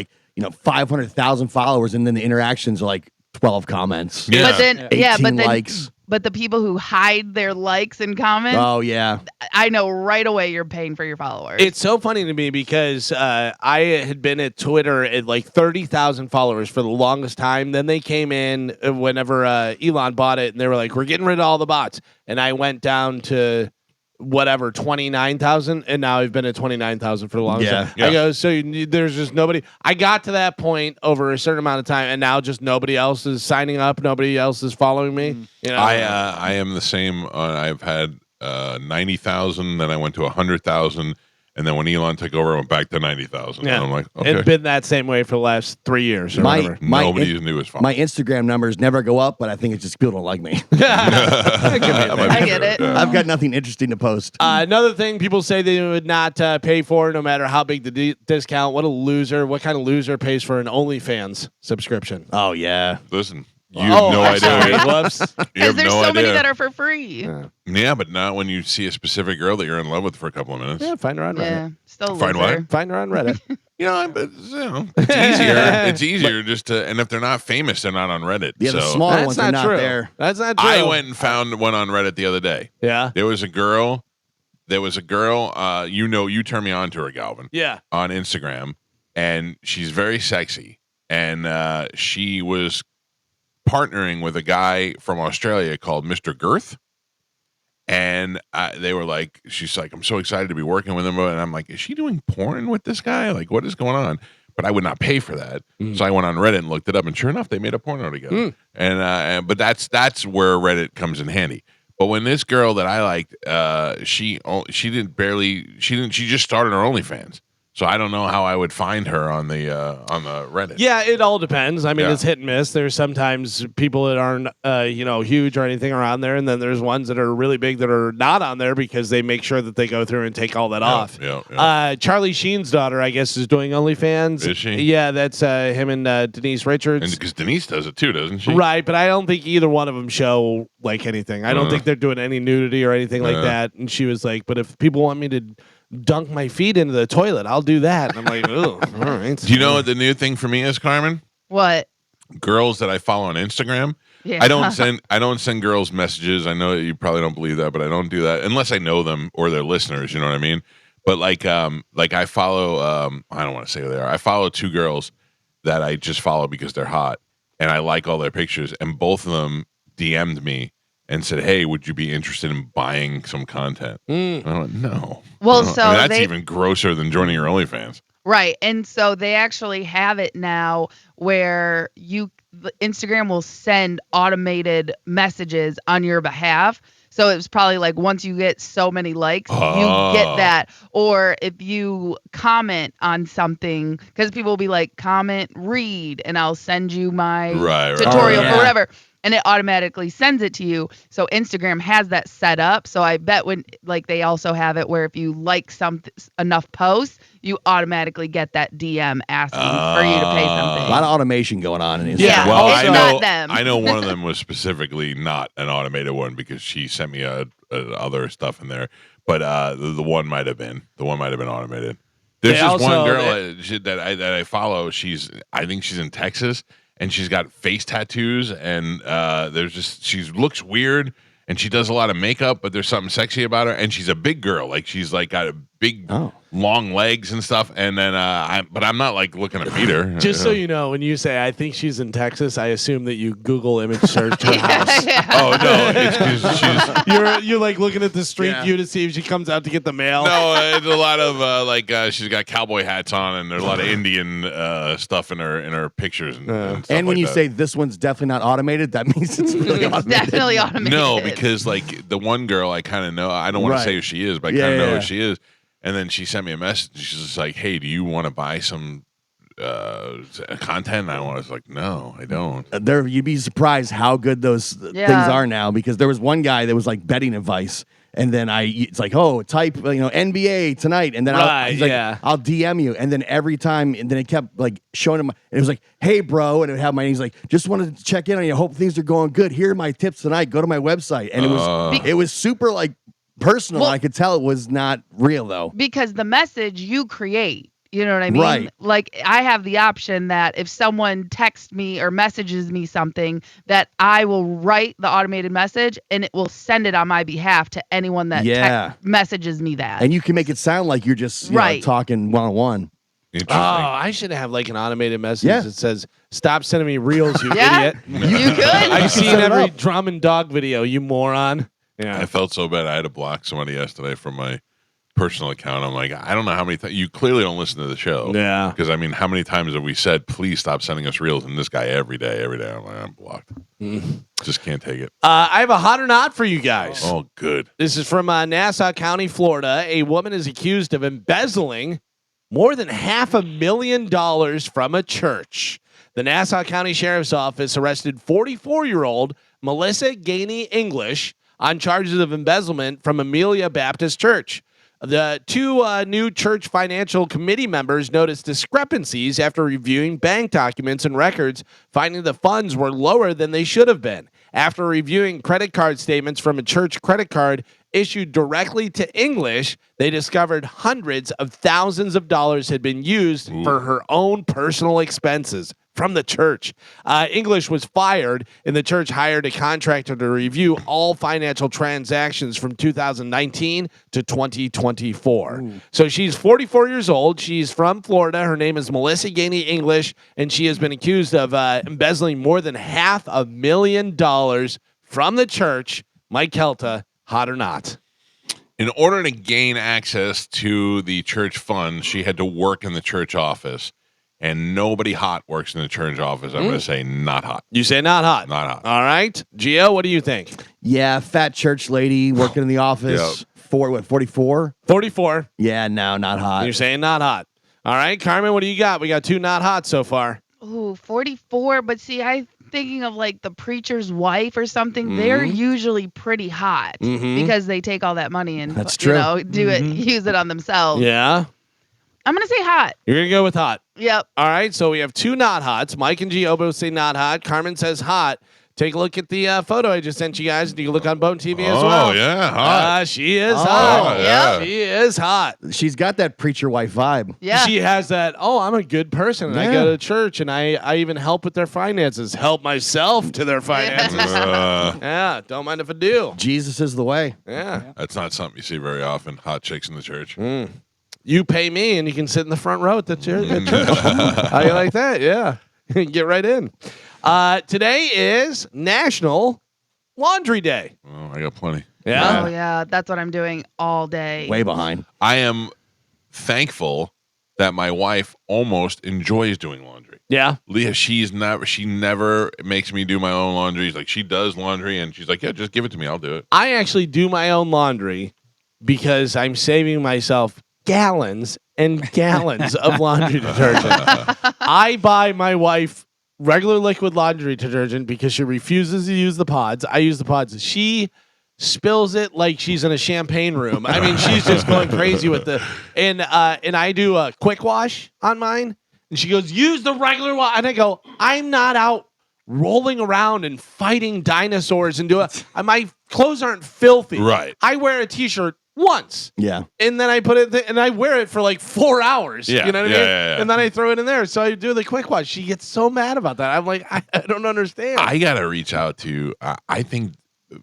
500,000 followers, and then the interactions are like 12 comments. Yeah. But then, yeah, 18 but then, likes. but the people who hide their likes and comments, Oh yeah. I know right away you're paying for your followers. It's so funny to me because I had been at Twitter at like 30,000 followers for the longest time. Then they came in whenever Elon bought it, and they were like, we're getting rid of all the bots. And I went down to whatever 29,000, and now I've been at 29,000 for the longest Yeah. time. Yeah. I go, so there's just nobody. I got to that point over a certain amount of time, and now just nobody else is signing up. Nobody else is following me. You know? I am the same. I've had 90,000, then I went to 100,000, And then when Elon took over, it went back to 90,000. Yeah. And I'm like, okay. It's been that same way for the last 3 years or whatever. Nobody's new as far. My Instagram numbers never go up, but I think it's just people don't like me. I get it. I've got nothing interesting to post. Another thing people say they would not pay for, no matter how big the discount. What a loser! What kind of loser pays for an OnlyFans subscription? Oh yeah. Listen, you have no I'm sorry. idea. Whoops. You Because have there's no so many idea. that are for free. Yeah, but not when you see a specific girl that you're in love with for a couple of minutes. Yeah, find her on Reddit. Yeah, still a Find loser. what? Find her on Reddit. It's easier. It's easier just to, and if they're not famous, they're not on Reddit. Yeah, so the smaller That's ones are not not true. there. That's not true. I went and found one on Reddit the other day. Yeah. There was a girl. You turned me on to her, Galvin, Yeah. on Instagram, and she's very sexy. And she was partnering with a guy from Australia called Mr. Girth. And they were like, she's like, I'm so excited to be working with him. And I'm like, is she doing porn with this guy? Like, what is going on? But I would not pay for that. So I went on Reddit and looked it up. And sure enough, they made a porno together. But that's where Reddit comes in handy. But when this girl that I liked, she just started her OnlyFans. So I don't know how I would find her on the Reddit. Yeah, it all depends. I mean, Yeah. it's hit and miss. There's sometimes people that aren't, huge or anything are on there, and then there's ones that are really big that are not on there because they make sure that they go through and take all that off. Yeah. Charlie Sheen's daughter, I guess, is doing OnlyFans. Is she? Yeah, that's him and Denise Richards. And because Denise does it too, doesn't she? Right, but I don't think either one of them show like anything. I don't think they're doing any nudity or anything like that. And she was like, "But if people want me to dunk my feet into the toilet, I'll do that." And I'm like, "Oh, all right." Do you know what the new thing for me is, Carmen? What? Girls that I follow on Instagram. Yeah. I don't send girls messages. I know that you probably don't believe that, but I don't do that unless I know them or they're listeners. You know what I mean? But like I follow. I don't want to say who they are. I follow two girls that I just follow because they're hot, and I like all their pictures. And both of them DM'd me and said, "Hey, would you be interested in buying some content?" And I went, "No." Well, No. so I mean, that's they even grosser than joining your OnlyFans. right, and so they actually have it now where Instagram will send automated messages on your behalf. So it was probably like once you get so many likes, you get that. Or if you comment on something, because people will be like, comment, read, and I'll send you my tutorial or whatever. And it automatically sends it to you. So Instagram has that set up. So I bet they also have it where if you like enough posts, you automatically get that DM asking for you to pay something. A lot of automation going on in Instagram. Yeah. Well, It's not them. I know one of them was specifically not an automated one because she sent me other stuff in there. But the one might have been. The one might have been automated. There's this one girl that I follow. I think she's in Texas. And she's got face tattoos, and she looks weird, and she does a lot of makeup, but there's something sexy about her. And she's a big girl, like she's like got a big, long legs and stuff. And then, but I'm not like looking to beat her. Just so you know, when you say I think she's in Texas, I assume that you Google image search her house. Oh no, it's because she's. You're like looking at the street view to see if she comes out to get the mail. No, it's a lot of she's got cowboy hats on, and there's a lot of Indian stuff in her pictures. And stuff And when like you that. say this one's definitely not automated, that means it's really It's automated. definitely automated. No, because like the one girl I kind of know. I don't want to say who she is, but I kind of know who she is. And then she sent me a message. She's just like, "Hey, do you want to buy some content?" And I was like, "No, I don't." You'd be surprised how good those things are now, because there was one guy that was like betting advice. And then it's like, type, NBA tonight. And then I'll DM you. And then every time, and then it kept like showing him, and it was like, "Hey, bro." And it would have my name's like, "Just wanted to check in on you. Hope things are going good. Here are my tips tonight. Go to my website." And it was super like personal. Well, I could tell it was not real though. Because the message you create. You know what I mean? Right. Like I have the option that if someone texts me or messages me something, that I will write the automated message and it will send it on my behalf to anyone that messages me that. And you can make it sound like you're just talking one-on-one. Interesting. I should have like an automated message that says, "Stop sending me reels, you idiot." You could. I've seen every drum and dog video, you moron. I felt so bad. I had to block somebody yesterday from my personal account. I'm like, I don't know how many you clearly don't listen to the show. Yeah. Because I mean, how many times have we said, please stop sending us reels? And this guy every day. I'm like, I'm blocked. Just can't take it. I have a hot or not for you guys. Oh, good. This is from Nassau County, Florida. A woman is accused of embezzling more than $500,000 from a church. The Nassau County Sheriff's Office arrested 44-year-old Melissa Gainey English on charges of embezzlement from Amelia Baptist Church. The two new church financial committee members noticed discrepancies after reviewing bank documents and records, finding the funds were lower than they should have been. After reviewing credit card statements from a church credit card issued directly to English, they discovered hundreds of thousands of dollars had been used for her own personal expenses from the church. English was fired, and the church hired a contractor to review all financial transactions from 2019 to 2024. So she's 44 years old. She's from Florida. Her name is Melissa Gainey English, and she has been accused of embezzling more than $500,000 from the church. Mike Calta, hot or not? In order to gain access to the church funds, she had to work in the church office. And nobody hot works in the church office. I'm going to say not hot. You say not hot. Not hot. All right. Gio, what do you think? Yeah, fat church lady working in the office. Yep. 44? 44. Yeah, no, not hot. You're saying not hot. All right, Carmen, what do you got? We got two not hot so far. Ooh, 44. But see, I'm thinking of like the preacher's wife or something. They're usually pretty hot because they take all that money and That's true. do it, use it on themselves. Yeah. I'm gonna say hot. You're going to go with hot. Yep. All right, so we have two not hots. Mike and Gio both say not hot. Carmen says hot. Take a look at the photo I just sent you guys. You can look on Bone TV as well. Oh, yeah, hot. She is hot. yeah. She is hot. She's got that preacher wife vibe. Yeah. She has that, I'm a good person, and I Yeah. go to church, and I even help with their finances. Help myself to their finances. Yeah, don't mind if I do. Jesus is the way. Yeah. That's not something you see very often. Hot chicks in the church. You pay me, and you can sit in the front row at the church. How you like that? Yeah. Get right in. Today is National Laundry Day. Oh, I got plenty. Yeah. Oh yeah, that's what I'm doing all day. Way behind. I am thankful that my wife almost enjoys doing laundry. Yeah. Leah, she never makes me do my own laundry. Like, she does laundry, and she's like, yeah, just give it to me. I'll do it. I actually do my own laundry because I'm saving myself gallons and gallons of laundry detergent. I buy my wife regular liquid laundry detergent because she refuses to use the pods. I use the pods. She spills it like she's in a champagne room. I mean, she's just going crazy with the and I do a quick wash on mine, and she goes, use the regular wash, and I go, I'm not out rolling around and fighting dinosaurs and doing. My clothes aren't filthy. Right. I wear a t-shirt once. Yeah. And then I put it and I wear it for like 4 hours. Yeah, You know what I mean? yeah. And then I throw it in there. So I do the quick wash. She gets so mad about that. I'm like, I don't understand. I got to reach out to, I think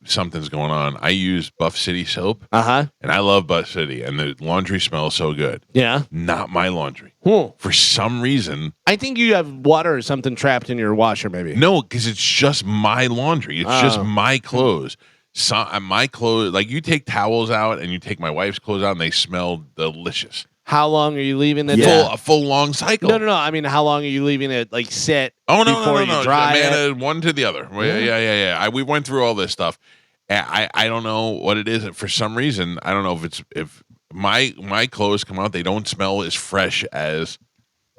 something's going on. I use Buff City soap, and I love Buff City, and the laundry smells so good. Yeah. Not my laundry. Hmm. For some reason. I think you have water or something trapped in your washer, maybe. No, because it's just my laundry. It's just my clothes. My clothes, like, you take towels out and you take my wife's clothes out and they smell delicious. How long are you leaving it? A full long cycle. No. I mean, how long are you leaving it like sit? Oh, no, before you dry it? One to the other. Yeah. We went through all this stuff. I don't know what it is. For some reason, I don't know if my clothes come out, they don't smell as fresh as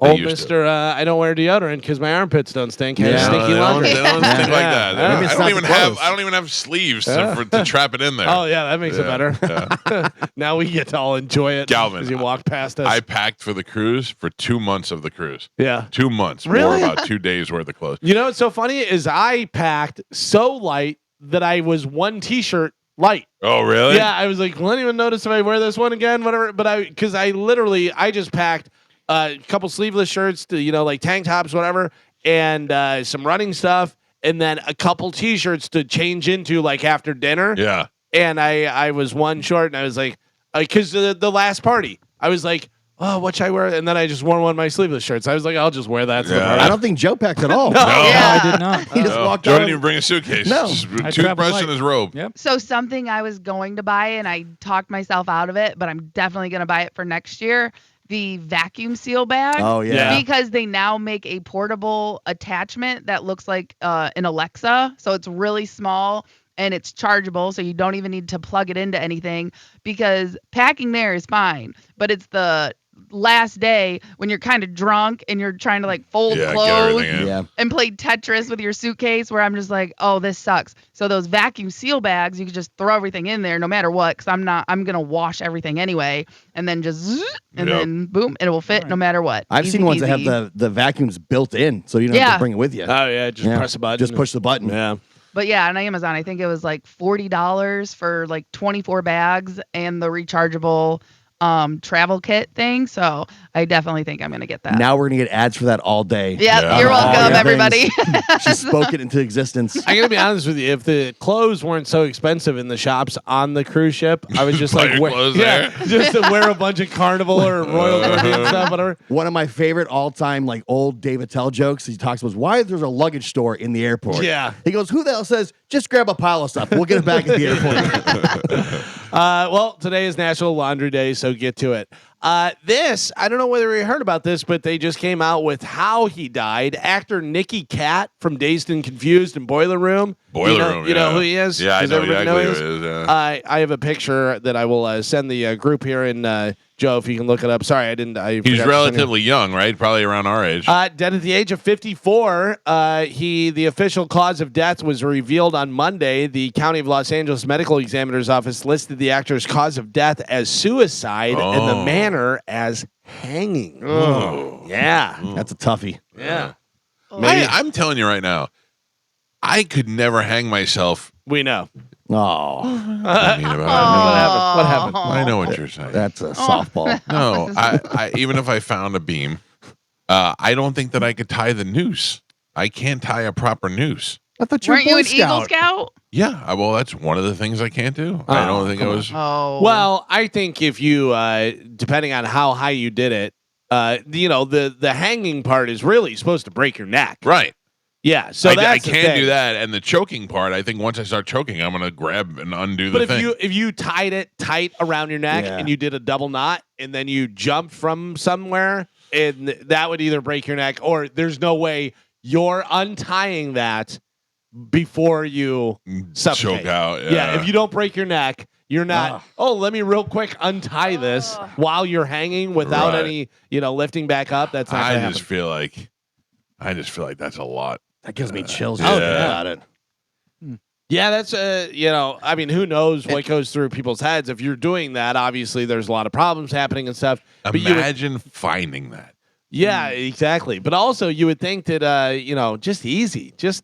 Old Mr. I don't wear deodorant because my armpits don't stink. I have Yeah. stinky laundry. They don't stink like that. Yeah. Maybe it's I not don't the even have. clothes. I don't even have sleeves to trap it in there. Oh yeah, that makes it better. Yeah. Now we get to all enjoy it. Galvin, as you walk past us. I packed for the cruise for 2 months of the cruise. Yeah. 2 months. Really? Or about 2 days worth of clothes. You know what's so funny is I packed so light that I was one t-shirt light. Oh, really? Yeah, I was like, well, I don't even notice if I wear this one again, whatever. But I just packed a couple sleeveless shirts to, like tank tops, whatever, and some running stuff, and then a couple t-shirts to change into like after dinner. Yeah. And I was one short, and I was like, because the last party, I was like, oh, what should I wear? And then I just wore one of my sleeveless shirts. I was like, I'll just wear that. To the party. I don't think Joe packed at all. No. Yeah. I did not. He just walked Joe out. didn't even bring a suitcase. No. Just I toothbrush traveled and light. his robe. Yep. So something I was going to buy and I talked myself out of it, but I'm definitely going to buy it for next year. The vacuum seal bag. Oh, yeah. Because they now make a portable attachment that looks like an Alexa. So it's really small and it's chargeable. So you don't even need to plug it into anything because packing there is fine. But it's the last day when you're kind of drunk and you're trying to like fold Yeah, get clothes everything in. Yeah. and play Tetris with your suitcase where I'm just like, oh, this sucks. So those vacuum seal bags, you can just throw everything in there no matter what, because I'm going to wash everything anyway. And then just, and Yep. then boom, it will fit no matter what. I've Easy seen ones that peasy. have the vacuums built in, so you don't have Yeah. to bring it with you. Oh yeah, just press a button. Just push the button. Yeah. But yeah, on Amazon, I think it was like $40 for like 24 bags and the rechargeable travel kit thing. So I definitely think I'm going to get that. Now we're gonna get ads for that all day. Yep, Yeah. you're All welcome, your everybody. things. She spoke it into existence. I gotta be honest with you. If the clothes weren't so expensive in the shops on the cruise ship, I would just Buy like your wear, clothes yeah, there. just to wear a bunch of Carnival or Royal Caribbean stuff, whatever. One of my favorite all-time like old Dave Attell jokes he talks about is why there's a luggage store in the airport. Yeah. He goes, who the hell says just grab a pile of stuff? We'll get it back at the airport. Well, today is National Laundry Day, so get to it. This, I don't know whether you heard about this, but they just came out with how he died. Actor Nicky Katt from Dazed and Confused and Boiler Room. You know who he is? Yeah, I Does know everybody exactly who who it is. Yeah. I have a picture that I will send the group here, and Joe, if you can look it up. Sorry, I didn't. I He's forgot to send you. relatively young, right? Probably around our age. Dead at the age of 54. The official cause of death was revealed on Monday. The County of Los Angeles Medical Examiner's Office listed the actor's cause of death as suicide and the manner as hanging. Oh. Yeah. That's a toughie. Yeah. I'm telling you right now, I could never hang myself. We know. Oh, I mean, What happened? What happened? I know what you're saying. that's a softball. No, I even if I found a beam, I don't think that I could tie the noose. I can't tie a proper noose. I thought you were Weren't you Boy an Eagle Scout. Scout? Yeah, well, that's one of the things I can't do. I don't think it was. Oh. Well, I think if you, depending on how high you did it, the hanging part is really supposed to break your neck. Right. Yeah. So I that's the can't thing. do that. And the choking part, I think once I start choking, I'm going to grab and undo But the if thing. if you tied it tight around your neck Yeah. and you did a double knot and then you jumped from somewhere, and that would either break your neck or there's no way you're untying that before you suffocate. choke out. Yeah. If you don't break your neck, you're not. Ugh. Oh, let me real quick untie this while you're hanging without Right. any lifting back up. That's not I gonna just happen. feel like that's a lot. That gives me chills. Yeah. Think about it. Yeah, that's I mean, who knows what goes through people's heads? If you're doing that, obviously there's a lot of problems happening and stuff. But you would- Imagine finding that. Yeah, exactly. But also, you would think that, just easy. Just,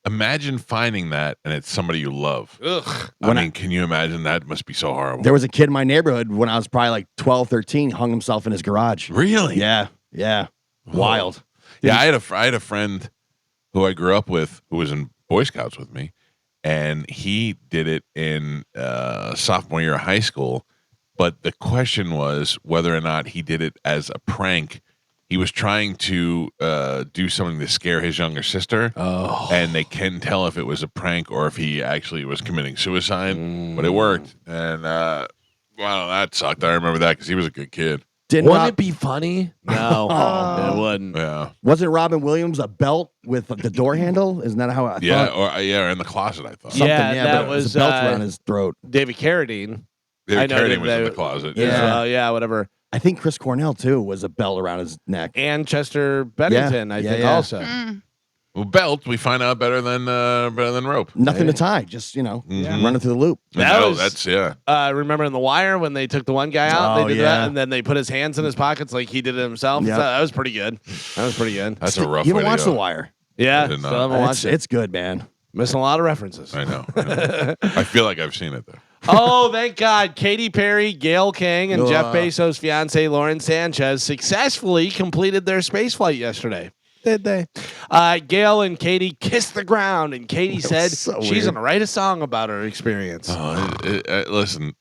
Imagine finding that, and it's somebody you love. ugh. Can you imagine that? Must be so horrible. There was a kid in my neighborhood when I was probably like 12, 13, hung himself in his garage. Really? Yeah. Wild. Yeah, I had a friend who I grew up with who was in Boy Scouts with me, and he did it in sophomore year of high school. But the question was whether or not he did it as a prank. He was trying to do something to scare his younger sister, and they couldn't tell if it was a prank or if he actually was committing suicide. But it worked, and wow, that sucked. I remember that because he was a good kid. Wouldn't it be funny? No, Oh. it wouldn't. Yeah, Wasn't Robin Williams a belt with the door handle? Isn't that how I yeah, thought? or in the closet. I thought. Something, Yeah, that but it was was, a belt around his throat. David Carradine. They I know carried that him was in they- the closet. Yeah. Yeah, whatever. I think Chris Cornell too was a belt around his neck. And Chester Bennington, I Yeah, think, yeah. also. Mm. Well, belt we find out better than rope. Nothing to tie, just running through the loop. That No, was- that's Remember in The Wire when they took the one guy out? Oh, They did yeah. that, and then they put his hands in his pockets like he did it himself. Yep. So that was pretty good. That's a rough. You way haven't to watched go. The Wire? Yeah, I did still not. haven't watched it. It's good, man. Missing a lot of references. I know. I feel like I've seen it though. Oh, thank God. Katy Perry, Gail King, and Jeff Ugh. Bezos' fiance, Lauren Sanchez, successfully completed their space flight yesterday. Did they? Gail and Katie kissed the ground, and Katie said she's going to write a song about her experience. Listen,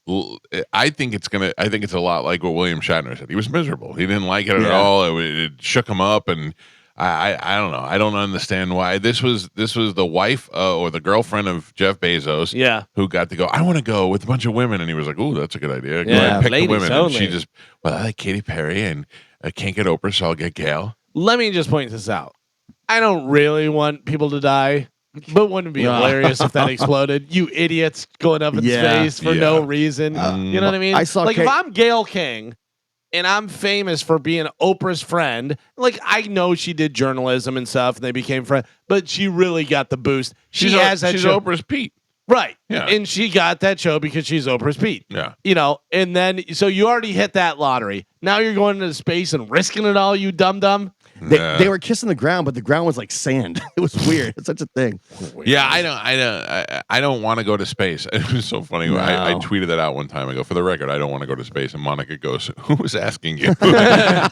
I think it's a lot like what William Shatner said. He was miserable. He didn't like it at all. It shook him up, and I don't know. I don't understand why. This was the wife or the girlfriend of Jeff Bezos. Who got to go. I want to go with a bunch of women, and he was like, "Oh, that's a good idea." Go ahead and pick the women. And she just, I like Katy Perry, and I can't get Oprah, so I'll get Gail. Let me just point this out. I don't really want people to die, but wouldn't it be hilarious if that exploded? You idiots going up in space for no reason. You know what I mean? If I'm Gail King. And I'm famous for being Oprah's friend. Like, I know she did journalism and stuff, and they became friends, but she really got the boost. She's Oprah's Pete. Right. Yeah. And she got that show because she's Oprah's Pete. Yeah. You know, and then, so you already hit that lottery. Now you're going into space and risking it all, you dum-dum. They were kissing the ground, but the ground was like sand. It was weird. It's such a thing. Yeah, I don't want to go to space. It was so funny. No. I tweeted that out one time. I go, for the record, I don't want to go to space. And Monica goes, who was asking you?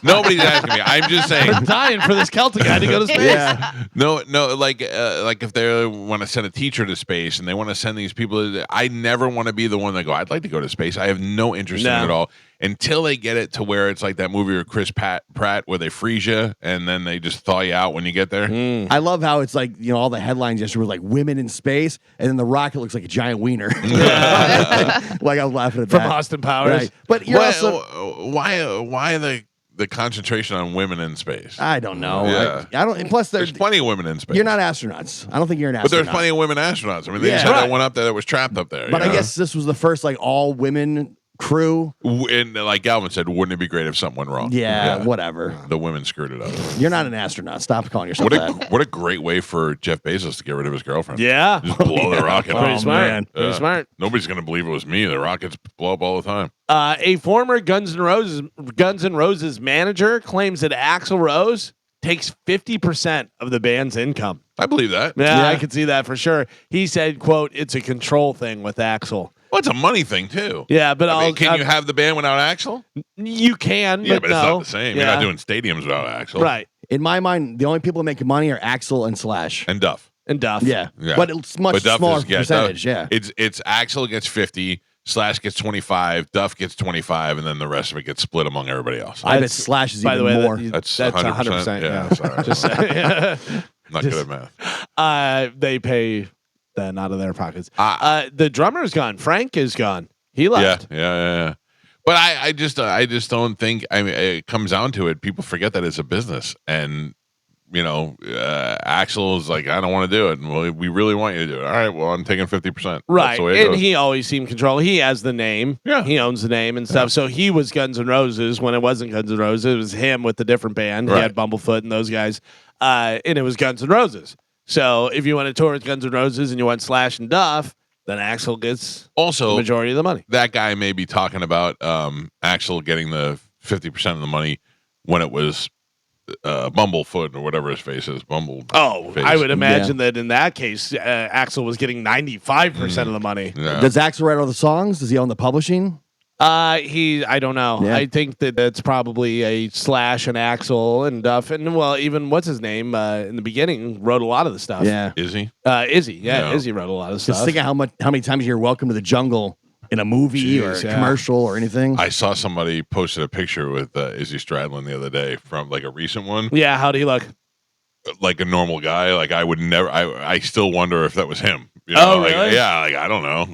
Nobody's asking me. I'm just saying. I'm dying for this Celtic guy to go to space. Yeah. No, like if they want to send a teacher to space and they want to send these people, I never want to be the one that go, I'd like to go to space. I have no interest in it at all. Until they get it to where it's like that movie with Chris Pratt where they freeze you and then they just thaw you out when you get there. I love how it's like, you know, all the headlines yesterday were like women in space, and then the rocket looks like a giant wiener. Like I was laughing at that. From Austin Powers. Right. But you're why the concentration on women in space? I don't know. Yeah. I don't. And plus, there's plenty of women in space. You're not astronauts. I don't think you're an astronaut. But there's plenty of women astronauts. I mean, they just had that one up there that was trapped up there. But I guess this was the first like all women crew. And like Galvin said, wouldn't it be great if something went wrong? Yeah, whatever. The women screwed it up. You're not an astronaut. Stop calling yourself that. What a great way for Jeff Bezos to get rid of his girlfriend. Yeah. Just blow the rocket up. Pretty smart. Man. Pretty smart. Nobody's going to believe it was me. The rockets blow up all the time. A former Guns N' Roses manager claims that Axl Rose takes 50% of the band's income. I believe that. Yeah, I can see that for sure. He said, quote, it's a control thing with Axl. Well, it's a money thing, too. Yeah, but can you have the band without Axl? You can, but no. It's not the same. You're not doing stadiums without Axl. Right. In my mind, the only people making money are Axl and Slash. And Duff. Yeah. But it's much smaller percentage, It's Axl gets 50, Slash gets 25, Duff gets 25, and then the rest of it gets split among everybody else. I bet Slash is even more. That's 100%. Yeah, sorry. Just not good at math. They pay that out of their pockets. The drummer's gone. Frank is gone. He left. Yeah. But I just don't think. I mean, it comes down to it. People forget that it's a business, and Axl is like, I don't want to do it, and we really want you to do it. All right, well, I'm taking 50%. Right, and he always seemed control. He has the name. Yeah, he owns the name and stuff. So he was Guns N' Roses when it wasn't Guns N' Roses. It was him with the different band. Right. He had Bumblefoot and those guys, and it was Guns N' Roses. So if you want to tour with Guns N' Roses and you want Slash and Duff, then Axl gets also the majority of the money. That guy may be talking about Axl getting the 50% of the money when it was Bumblefoot or whatever his face is. I would imagine that in that case, Axl was getting 95% of the money. Yeah. Does Axl write all the songs? Does he own the publishing? I don't know. Yeah. I think that that's probably a Slash and Axl and Duff, and well, even what's his name in the beginning wrote a lot of the stuff. Yeah, Izzy. Izzy. Yeah, Izzy wrote a lot of stuff. Just think of how many times you're Welcome to the Jungle in a movie or a commercial or anything. I saw somebody posted a picture with Izzy Stradlin the other day from like a recent one. Yeah, how'd he look? Like a normal guy. Like I would never. I still wonder if that was him. You know, really? Yeah, like I don't know.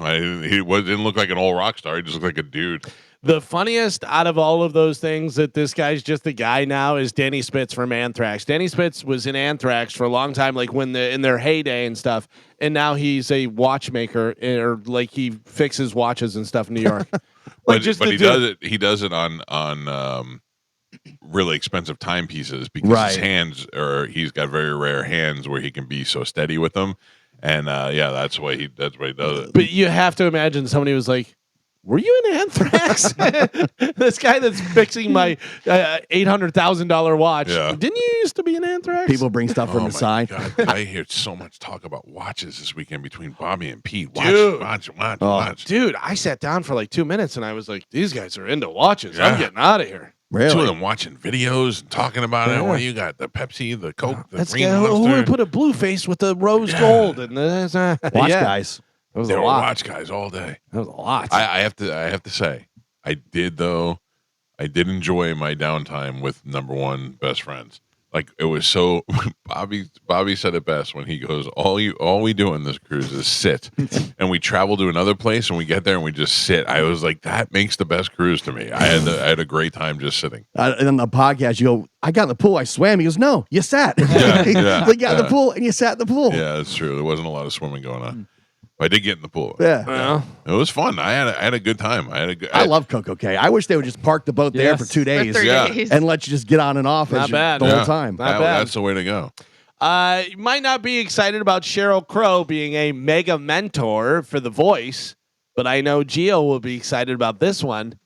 He didn't look like an old rock star. He just looked like a dude. The funniest out of all of those things that this guy's just a guy now is Danny Spitz from Anthrax. Danny Spitz was in Anthrax for a long time, like when in their heyday and stuff. And now he's a watchmaker, or like he fixes watches and stuff in New York. But he does it on really expensive timepieces because his hands he's got very rare hands where he can be so steady with them. And that's why he does it. But you have to imagine somebody was like, were you in Anthrax? This guy that's fixing my $800,000 watch. Yeah. Didn't you used to be in Anthrax? People bring stuff from the side. God, I hear so much talk about watches this weekend between Bobby and Pete. Watch. Dude, I sat down for like 2 minutes and I was like, these guys are into watches. Yeah. I'm getting out of here. Really? Two of them watching videos and talking about it. Well, you got the Pepsi, the Coke, the Let's Green go. Who Monster. would put a blue face with the rose gold and Watch guys. That was They a were lot. watch guys all day. That was a lot. I have to say, I did enjoy my downtime with number one best friends. Like it was so. Bobby said it best when he goes, all we do on this cruise is sit, and we travel to another place and we get there and we just sit. I was like, that makes the best cruise to me. I had a great time just sitting. And on the podcast, you go, I got in the pool, I swam. He goes, no, you sat. Yeah, Like, got in the pool and you sat in the pool. Yeah, that's true. There wasn't a lot of swimming going on. But I did get in the pool. Yeah. It was fun. I had a good time. I love Coco Cay. I wish they would just park the boat there for 2 days. For 3 Yeah. days. And let you just get on and off Not bad. the whole time. Not bad. That's the way to go. You might not be excited about Sheryl Crow being a mega mentor for The Voice, but I know Gio will be excited about this one.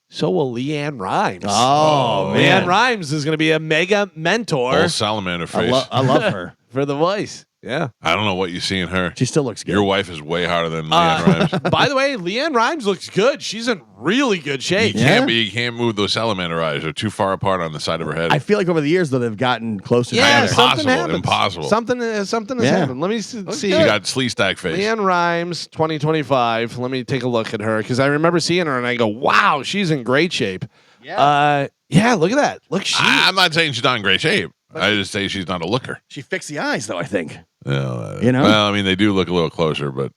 So will Leanne Rimes. Oh, man. Leanne Rimes is going to be a mega mentor Whole salamander face. I love her. for The Voice. Yeah. I don't know what you see in her. She still looks good. Your wife is way hotter than Leanne Rimes. By the way, Leanne Rimes looks good. She's in really good shape. You can't move those salamander eyes. They're too far apart on the side of her head. I feel like over the years, though, they've gotten closer Yeah, together. something happens. Impossible. Something has happened. Let me see. She got slee stack face. Leanne Rimes, 2025. Let me take a look at her because I remember seeing her and I go, "Wow, she's in great shape." Yeah. Look at that. Look, I'm not saying she's not in great shape. I just say she's not a looker. She fixed the eyes, though, I think. You know. Well, I mean, they do look a little closer, but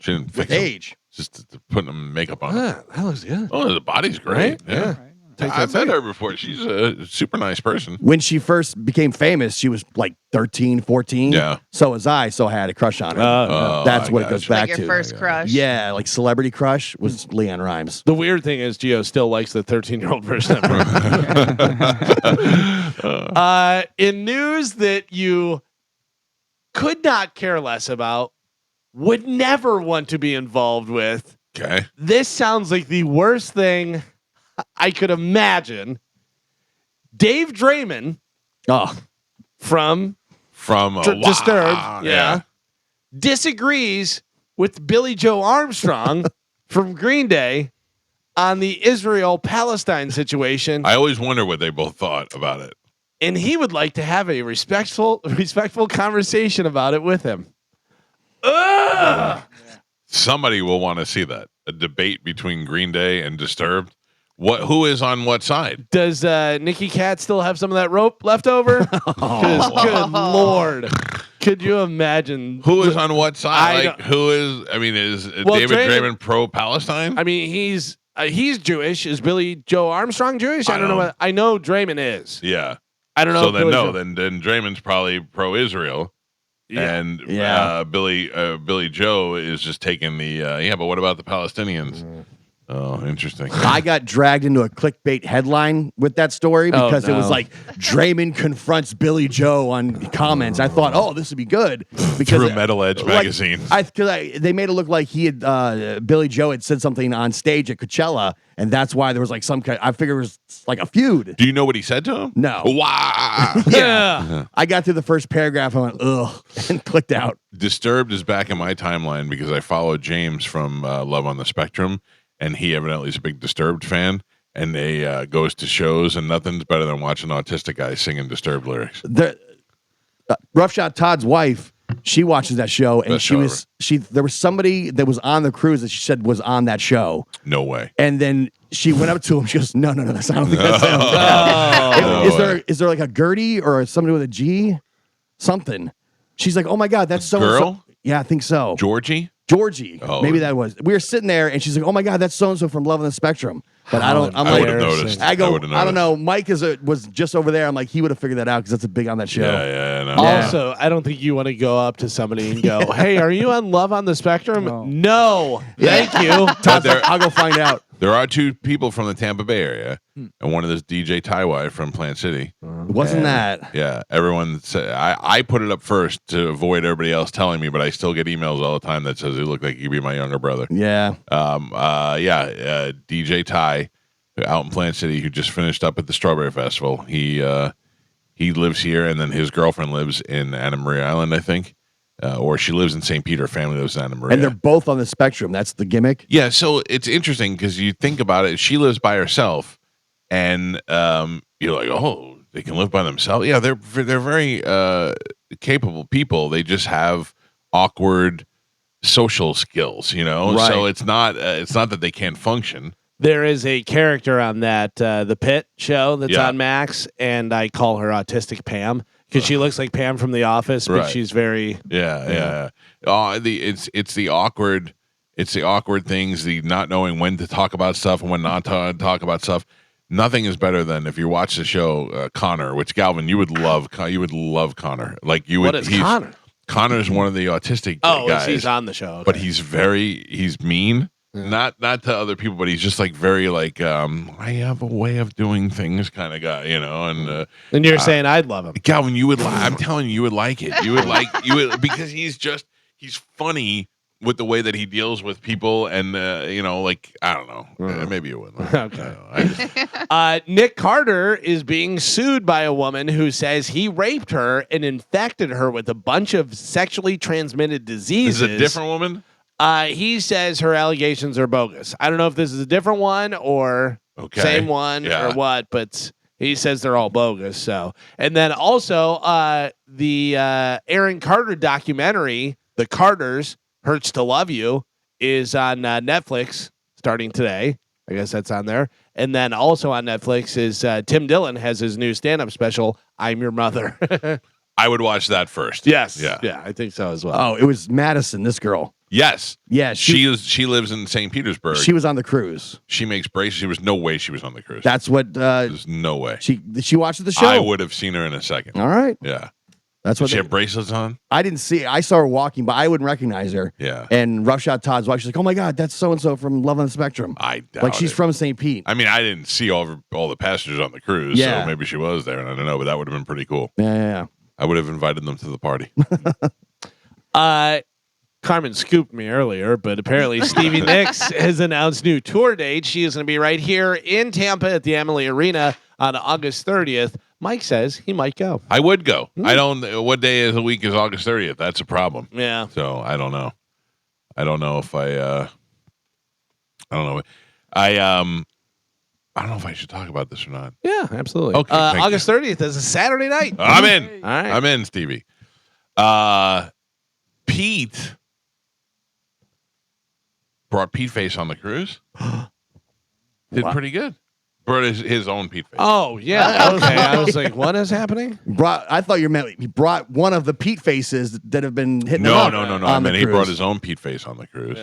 she didn't fix them. Age. Just putting them makeup on. that looks good. Oh, the body's great. Right? Yeah. I've met her before. She's a super nice person. When she first became famous, she was like 13, 14. Yeah. So was I, so I had a crush on her. That's what it goes back Like to. your first crush. Yeah, like celebrity crush was Leanne Rimes. The weird thing is, Gio still likes the 13-year-old version of her. In news that you could not care less about, would never want to be involved with. Okay. This sounds like the worst thing I could imagine. Dave Draymond from Disturbed. disagrees with Billy Joe Armstrong from Green Day on the Israel-Palestine situation. I always wonder what they both thought about it. And he would like to have a respectful conversation about it with him. Somebody will want to see that. A debate between Green Day and Disturbed. Who is on what side? Does Nikki Cat still have some of that rope left over? 'Cause good Lord. Could you imagine? Who is on what side? Is David Draymond pro-Palestine? I mean, he's Jewish. Is Billy Joe Armstrong Jewish? I don't know. I know Draymond is. Yeah. I don't know. So then then Draymond's probably pro-Israel. Yeah. And Billy Joe is just taking the but what about the Palestinians? Oh, interesting. I got dragged into a clickbait headline with that story because it was like Draymond confronts Billy Joe on comments. I thought, this would be good because Through Metal Edge magazine. They made it look like he had Billy Joe had said something on stage at Coachella, and that's why there was like some kind. I figured it was like a feud. Do you know what he said to him? No. Wow. Yeah. I got through the first paragraph. I went ugh and clicked out. Disturbed is back in my timeline because I followed James from Love on the Spectrum. And he evidently is a big Disturbed fan, and they goes to shows, and nothing's better than watching an autistic guy singing Disturbed lyrics. Rough Shot Todd's wife, she watches that show, and there was somebody that was on the cruise that she said was on that show. No way. And then she went up to him. She goes, "No, that's I don't think that's him." Is there like a Gertie or somebody with a G? Something. She's like, "Oh my God, that's so girl." Yeah, I think so. Georgie. Maybe that was. We were sitting there, and she's like, "Oh my God, that's so and so from Love on the Spectrum." But I don't. I'm I like, would have noticed. I don't know. Mike was just over there. I'm like, he would have figured that out because that's a big on that show. Yeah. No. Also, I don't think you want to go up to somebody and go, "Hey, are you on Love on the Spectrum?" No. Thank you. I'll go find out. There are two people from the Tampa Bay area, and one of this DJ Tywai from Plant City. Wasn't that? Yeah, everyone said I put it up first to avoid everybody else telling me, but I still get emails all the time that says you look like you could be my younger brother. Yeah. DJ Ty out in Plant City who just finished up at the Strawberry Festival. He lives here, and then his girlfriend lives in Anna Maria Island, I think. Or she lives in St. Peter. Family lives in Anna Maria. And they're both on the spectrum. That's the gimmick. Yeah, so it's interesting because you think about it. She lives by herself, and you're like, oh, they can live by themselves. Yeah, they're very capable people. They just have awkward social skills, Right. So it's not that they can't function. There is a character on that The Pit show that's Yeah. on Max, and I call her Autistic Pam because she looks like Pam from The Office, but Right. she's very Yeah. It's the awkward things, the not knowing when to talk about stuff and when not to talk about stuff. Nothing is better than if you watch the show Connor, which Galvin, you would love. You would love Connor. Like you would. What is Connor? Connor's one of the autistic guys. He's on the show, okay. But he's mean. Yeah. Not to other people, but he's just like very like I have a way of doing things kind of guy, and you're saying I'd love him. Galvin, you would I'm telling you would like it. You would because he's funny with the way that he deals with people, and like I don't know, maybe you wouldn't. Okay. Nick Carter is being sued by a woman who says he raped her and infected her with a bunch of sexually transmitted diseases. Is it a different woman? He says her allegations are bogus. I don't know if this is a different one or same one or what, but he says they're all bogus. So, and then also the Aaron Carter documentary, The Carters, Hurts to Love You, is on Netflix starting today. I guess that's on there. And then also on Netflix is Tim Dillon has his new stand-up special, I'm Your Mother. I would watch that first. Yes. Yeah, I think so as well. Oh, it was Madison, this girl. Yes. Yeah, she lives in St. Petersburg. She was on the cruise. She makes braces. There was no way she was on the cruise. That's what there's no way. She watched the show. I would have seen her in a second. All right. Yeah. That's what she had bracelets on. I didn't see. I saw her walking, but I wouldn't recognize her. Yeah. And Rough Shot Todd's wife, she's like, "Oh my God, that's so and so from Love on the Spectrum." I doubt like she's it. from St. Pete. I mean, I didn't see all the passengers on the cruise, so maybe she was there, and I don't know, but that would have been pretty cool. Yeah. I would have invited them to the party. Carmen scooped me earlier, but apparently Stevie Nicks has announced new tour dates. She is going to be right here in Tampa at the Amalie Arena on August 30th. Mike says he might go. I would go. I don't. What day of the week is August 30th? That's a problem. Yeah. So I don't know. I don't know if I don't know. I don't know if I should talk about this or not. Yeah, absolutely. Okay. August 30th is a Saturday night. I'm in. All right. I'm in, Stevie. Pete brought Pete Face on the cruise. Did pretty good. Brought his own Pete Face. Oh, yeah. Okay. I was like, what is happening? I thought you meant he brought one of the Pete Faces that have been hitting. No. I mean, he brought his own Pete Face on the cruise,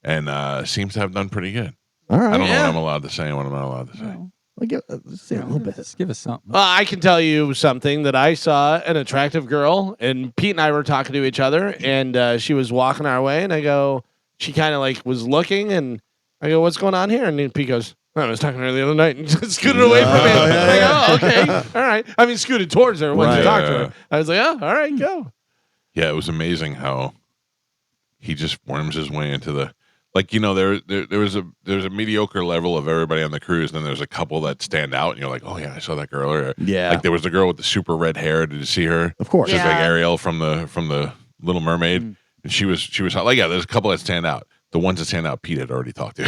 and seems to have done pretty good. All right. I don't know what I'm allowed to say and what I'm not allowed to say. Let's say a little bit. Just give us something. I can tell you something that I saw an attractive girl, and Pete and I were talking to each other, and she was walking our way, and I go, she kind of like was looking, and I go, what's going on here? And then Pete goes, I was talking to her the other night and just scooted away from me. I go, oh, okay. All right. I mean, scooted towards her when to talk to her. I was like, oh, all right, go. Yeah, it was amazing how he just worms his way into the, like, there's a mediocre level of everybody on the cruise, and then there's a couple that stand out, and you're like, oh yeah, I saw that girl. Or, like there was the girl with the super red hair. Did you see her? Of course. She's like Ariel from the Little Mermaid, and she was hot. Like, yeah, there's a couple that stand out. The ones that stand out, Pete had already talked to.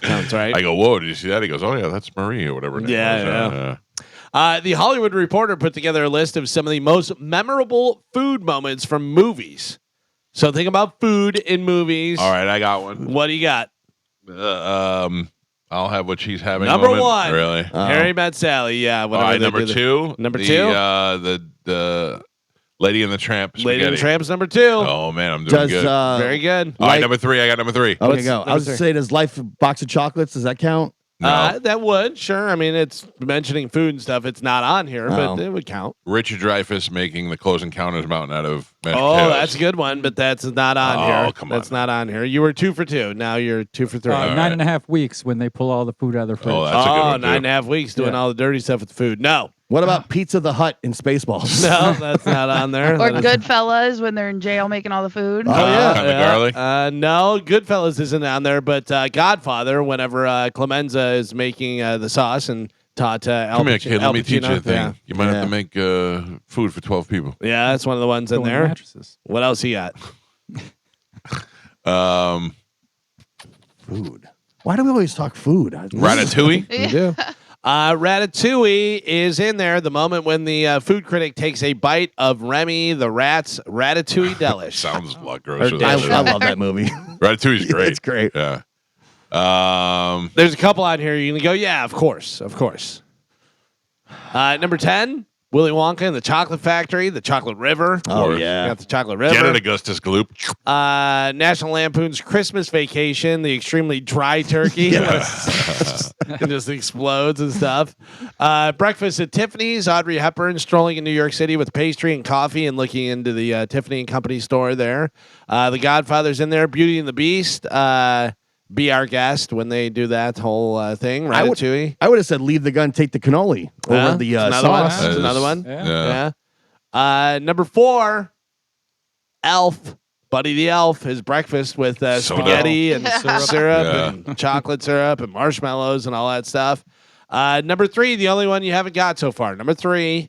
Sounds right. I go, whoa, did you see that? He goes, oh yeah, that's Marie or whatever. Her name was. The Hollywood Reporter put together a list of some of the most memorable food moments from movies. So think about food in movies. All right, I got one. What do you got? I'll have what she's having. Number moment. one. Really? Harry Met Sally. Yeah. All right, number two. Number two. The Lady and the Tramp. Lady and the Tramp's number two. Oh man, I'm doing good. Very good. All right, number three. I got number three. Okay, go. I was going to say, does Life a Box of Chocolates? Does that count? No. That would, sure. I mean, it's mentioning food and stuff. It's not on here, but it would count. Richard Dreyfuss making the Close Encounters Mountain out of mashed Oh, potatoes. that's a good one, but that's not on here. Oh, come on. That's not on here. You were 2 for 2. Now you're 2 for 3. 9.5 weeks when they pull all the food out of their fridge. Oh, that's a good one, too. 9.5 weeks doing all the dirty stuff with the food. No. What about Pizza the Hut in Spaceballs? No, that's not on there. Or Goodfellas when they're in jail making all the food. Oh, yeah. Kind of garlic? No, Goodfellas isn't on there, but Godfather, whenever Clemenza is making the sauce and taught Al Come here, Pacino. kid. Let me teach you a thing. Yeah. You might have to make food for 12 people. Yeah, that's one of the ones in there. Mattresses. What else you got? Food. Why do we always talk food? Ratatouille. We do. Ratatouille is in there. The moment when the food critic takes a bite of Remy the rat's Ratatouille delish. Sounds a lot grosser. Or than I it is. love that movie. Ratatouille's great. It's great. Yeah. There's a couple on here. You're gonna go, yeah, of course. Number 10, Willy Wonka and the Chocolate Factory, the Chocolate River. Oh, yeah. Got the Chocolate River. Get it, Augustus Gloop. National Lampoon's Christmas Vacation, the extremely dry turkey. It just explodes and stuff. Breakfast at Tiffany's, Audrey Hepburn strolling in New York City with pastry and coffee and looking into the Tiffany and Company store there. The Godfather's in there. Beauty and the Beast. Be our guest when they do that whole thing. Ratatouille. I would have said leave the gun, take the cannoli over the sauce. That's another one. Yeah. Number 4, Elf. Buddy the Elf, his breakfast with spaghetti and syrup and chocolate syrup and marshmallows and all that stuff. Number 3, the only one you haven't got so far. Number 3.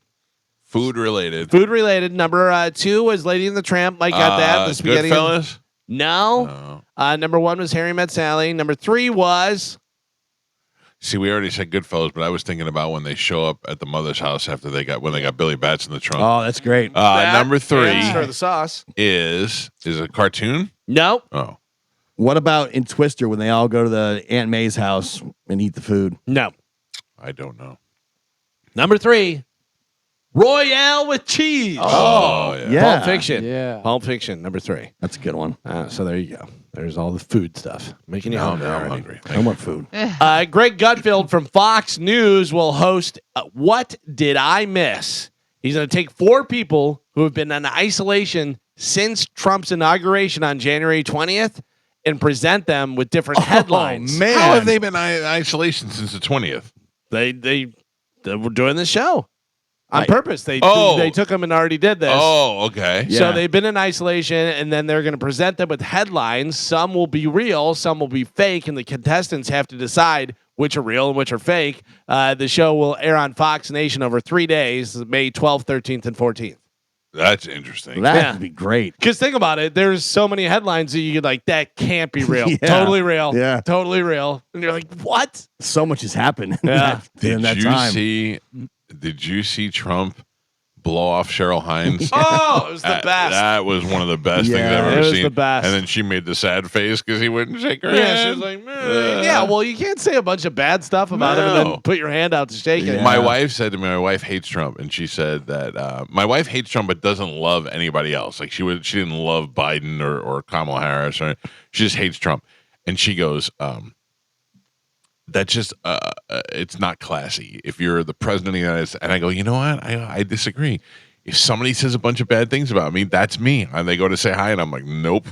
Food related. Number 2 was Lady and the Tramp. Mike got that. The spaghetti. Goodfellas? No. Number 1 was Harry Met Sally. Number 3 was... See, we already said Goodfellas, but I was thinking about when they show up at the mother's house after they got Billy Bats in the trunk. Oh, that's great. Number 3 Stir the sauce. is a cartoon. Nope. Oh, What about in Twister when they all go to the Aunt May's house and eat the food? No. I don't know. Number 3, Royale with cheese. Oh, yeah. Pulp Fiction. Yeah. Pulp Fiction, number 3. That's a good one. So there you go. There's all the food stuff. Making you hungry. I'm already. hungry. No more food. Greg Gutfeld from Fox News will host What Did I Miss? He's going to take 4 people who have been in isolation since Trump's inauguration on January 20th and present them with different headlines. Man. How have they been in isolation since the 20th? They were doing this show on Right. purpose. They took them and already did this. Oh, okay. Yeah. So they've been in isolation, and then they're going to present them with headlines. Some will be real, some will be fake, and the contestants have to decide which are real and which are fake. The show will air on Fox Nation over 3 days, May 12th, 13th, and 14th. That's interesting. That would be great. Because think about it, there's so many headlines that you could like, that can't be real. Yeah. Totally real. Yeah. Totally real. And you're like, what? So much has happened Yeah. in that time. Did you see Trump blow off Cheryl Hines? Oh, it was the best. That was one of the best things Yeah. I've It ever was seen. the best. And then she made the sad face because he wouldn't shake her Yeah, she hand. was like, "Meh." Yeah, well, you can't say a bunch of bad stuff about him and No. then put your hand out to shake it. Yeah. My wife said to me, my wife hates Trump, and she said that my wife hates Trump but doesn't love anybody else. Like she didn't love Biden or Kamala Harris, or she just hates Trump. And she goes, that's just it's not classy if you're the president of the United States. And I go, you know what? I disagree. If somebody says a bunch of bad things about me, that's me. And they go to say hi, and I'm like, nope.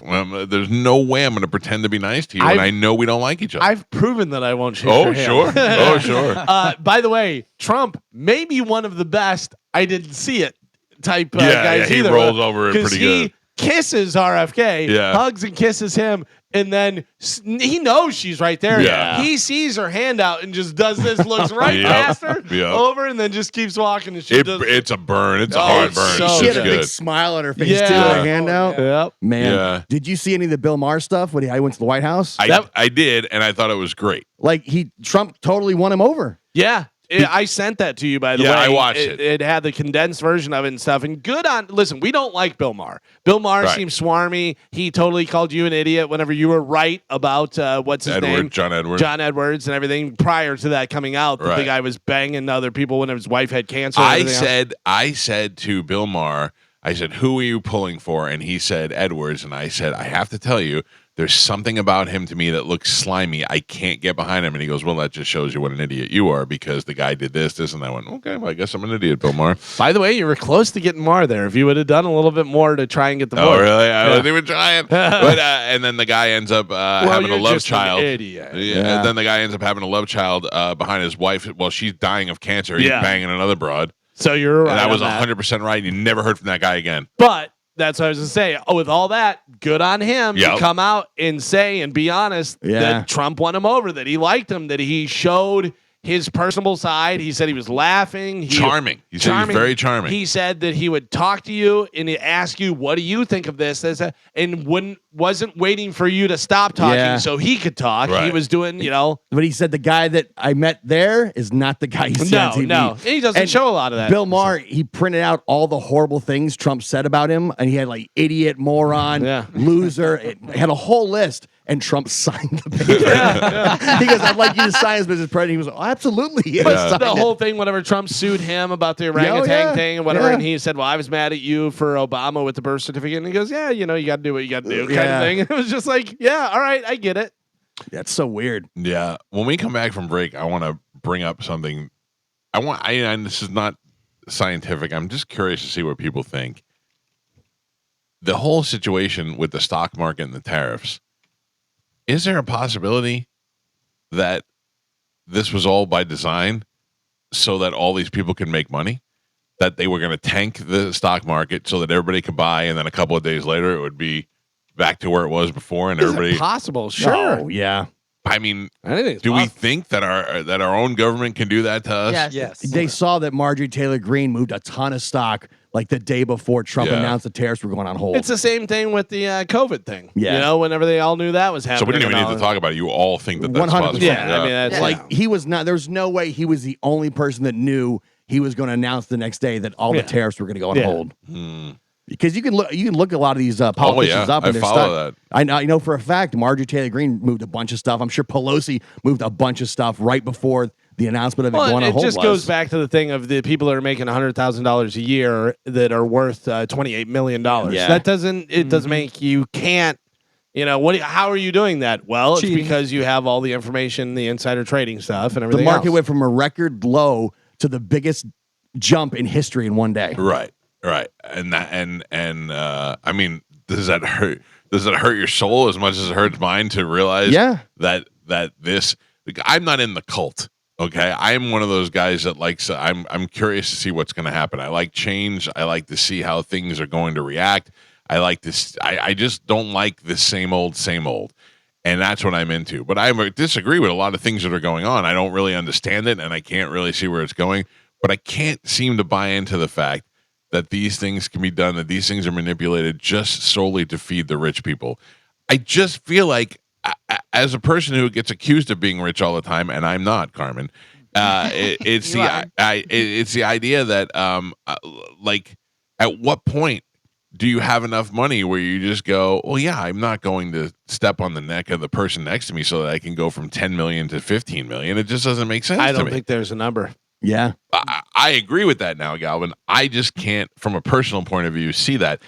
There's no way I'm going to pretend to be nice to you when I know we don't like each other. I've proven that I won't shake Oh, your hand. sure. Oh, sure. By the way, Trump may be one of the best I didn't see it type guys he either. rolls over it 'Cause pretty he good. kisses RFK, Yeah. hugs and kisses him, and then he knows she's right there. Yeah. He sees her hand out and just does this, looks right Yep. past her, Yep. over, and then just keeps walking. And she does. It's a burn. It's a Oh, hard it's burn. so She It's had a big good. smile on her face Yeah. too, with her hand out. Yep. Man, Yeah. did you see any of the Bill Maher stuff when I went to the White House? I did, and I thought it was great. Like Trump totally won him over. Yeah. I sent that to you, by the way. Yeah, I watched it. It had the condensed version of it and stuff. And good on. Listen, we don't like Bill Maher. Bill Maher Right. seems swarmy. He totally called you an idiot whenever you were right about what's his name? John Edwards. John Edwards and everything prior to that coming out. That the Right. guy was banging other people when his wife had cancer. and everything else. I said to Bill Maher, I said, who are you pulling for? And he said Edwards. And I said, I have to tell you, there's something about him to me that looks slimy. I can't get behind him. And he goes, well, that just shows you what an idiot you are because the guy did this. And I went, okay, well, I guess I'm an idiot, Bill Maher. By the way, you were close to getting Maher there. If you would have done a little bit more to try and get the vote. Oh, really? I wasn't even trying. But, and then the guy ends up having a you're love just an child. idiot. Yeah. And then the guy ends up having a love child behind his wife while she's dying of cancer. He's Yeah. banging another broad. So you're right. And I was on that. 100% right. You never heard from that guy again. But that's what I was going to say. Oh, with all that, good on him to Yep. come out and say and be honest Yeah. that Trump won him over, that he liked him, that he showed his personable side. He said he was laughing. Charming. He said he was very charming. He said that he would talk to you and he'd ask you, what do you think of this? And wasn't waiting for you to stop talking so he could talk. Right. He was doing, But he said the guy that I met there is not the guy you see on TV. No. He doesn't show a lot of that. Bill Maher, he printed out all the horrible things Trump said about him, and he had like idiot, moron, loser. It had a whole list, and Trump signed the paper. He goes, I'd like you to sign this as president. He was like, absolutely. Yeah. But the whole thing, whenever Trump sued him about the orangutan thing and whatever, and he said, well, I was mad at you for Obama with the birth certificate. And he goes, yeah, you got to do what you got to do kind of thing. It was just like, yeah, all right, I get it. That's so weird. Yeah. When we come back from break, I want to bring up something. And this is not scientific. I'm just curious to see what people think. The whole situation with the stock market and the tariffs. Is there a possibility that this was all by design so that all these people can make money? That they were going to tank the stock market so that everybody could buy, and then a couple of days later it would be back to where it was before, and everybody. Is it possible? Sure. Oh, yeah. I mean, do we think that our own government can do that to us? Yes. They saw that Marjorie Taylor Greene moved a ton of stock like the day before Trump announced the tariffs were going on hold. It's the same thing with the COVID thing. Yeah. Whenever they all knew that was happening. So we didn't even need to talk about it. You all think that that's 100%. possible. Yeah. I mean, that's like he was not. There's no way he was the only person that knew he was going to announce the next day that all the tariffs were going to go on hold. Because you can look at a lot of these politicians up, and I follow that. I know for a fact Marjorie Taylor Greene moved a bunch of stuff. I'm sure Pelosi moved a bunch of stuff right before the announcement of it going on hold. It just goes back to the thing of the people that are making $100,000 a year that are worth $28 million. Yeah. That doesn't make you can't. How are you doing that? Well, Cheating. It's because you have all the information, the insider trading stuff, and everything. The market else. went from a record low to the biggest jump in history in one day. Right. And I mean, does that hurt? Does it hurt your soul as much as it hurts mine to realize that this? I'm not in the cult. Okay, I'm one of those guys that likes. I'm curious to see what's going to happen. I like change. I like to see how things are going to react. I like this. I just don't like the same old, and that's what I'm into. But I disagree with a lot of things that are going on. I don't really understand it, and I can't really see where it's going. But I can't seem to buy into the fact that these things can be done, that these things are manipulated just solely to feed the rich people. I just feel like, as a person who gets accused of being rich all the time, and I'm not, Carmen, it's the idea that, like, at what point do you have enough money where you just go, well, yeah, I'm not going to step on the neck of the person next to me so that I can go from 10 million to 15 million. It just doesn't make sense. I don't think there's a number. Yeah. I agree with that now, Galvin. I just can't, from a personal point of view, see that.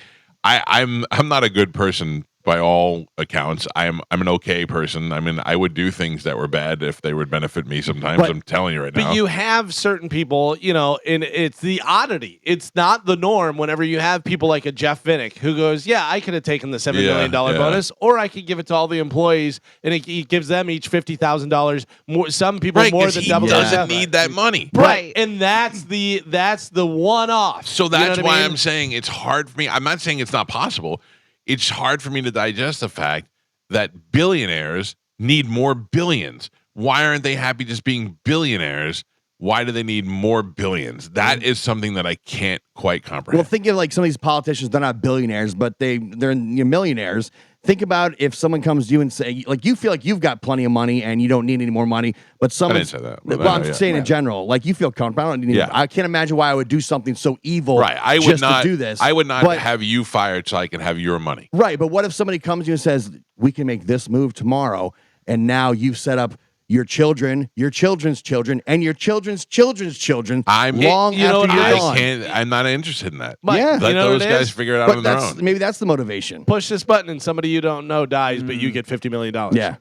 I'm not a good person by all accounts. I'm an okay person. I mean, I would do things that were bad if they would benefit me sometimes. I'm telling you right now. But you have certain people, and it's the oddity. It's not the norm whenever you have people like a Jeff Vinnick who goes, yeah, I could have taken the $7 million bonus, or I could give it to all the employees, and he gives them each $50,000. More, some people more than double. He doesn't need that money. Right. And that's the one-off. So that's why I'm saying it's hard for me. I'm not saying it's not possible. It's hard for me to digest the fact that billionaires need more billions. Why aren't they happy just being billionaires? Why do they need more billions? That is something that I can't quite comprehend. Well, think of like some of these politicians, they're not billionaires, but they're millionaires. Think about if someone comes to you and say, like, you feel like you've got plenty of money and you don't need any more money, but someone. I didn't say that. Well, I'm saying in general, like you feel comfortable. I can't imagine why I would do something so evil. Right. I would not to do this. I would not have you fired so I can have your money. Right. But what if somebody comes to you and says, we can make this move tomorrow, and now you've set up your children, your children's children, and your children's children's children after you're gone. I'm not interested in that. Yeah. Let those guys figure it out on their own. Maybe that's the motivation. Push this button and somebody you don't know dies, but you get $50 million. Yeah.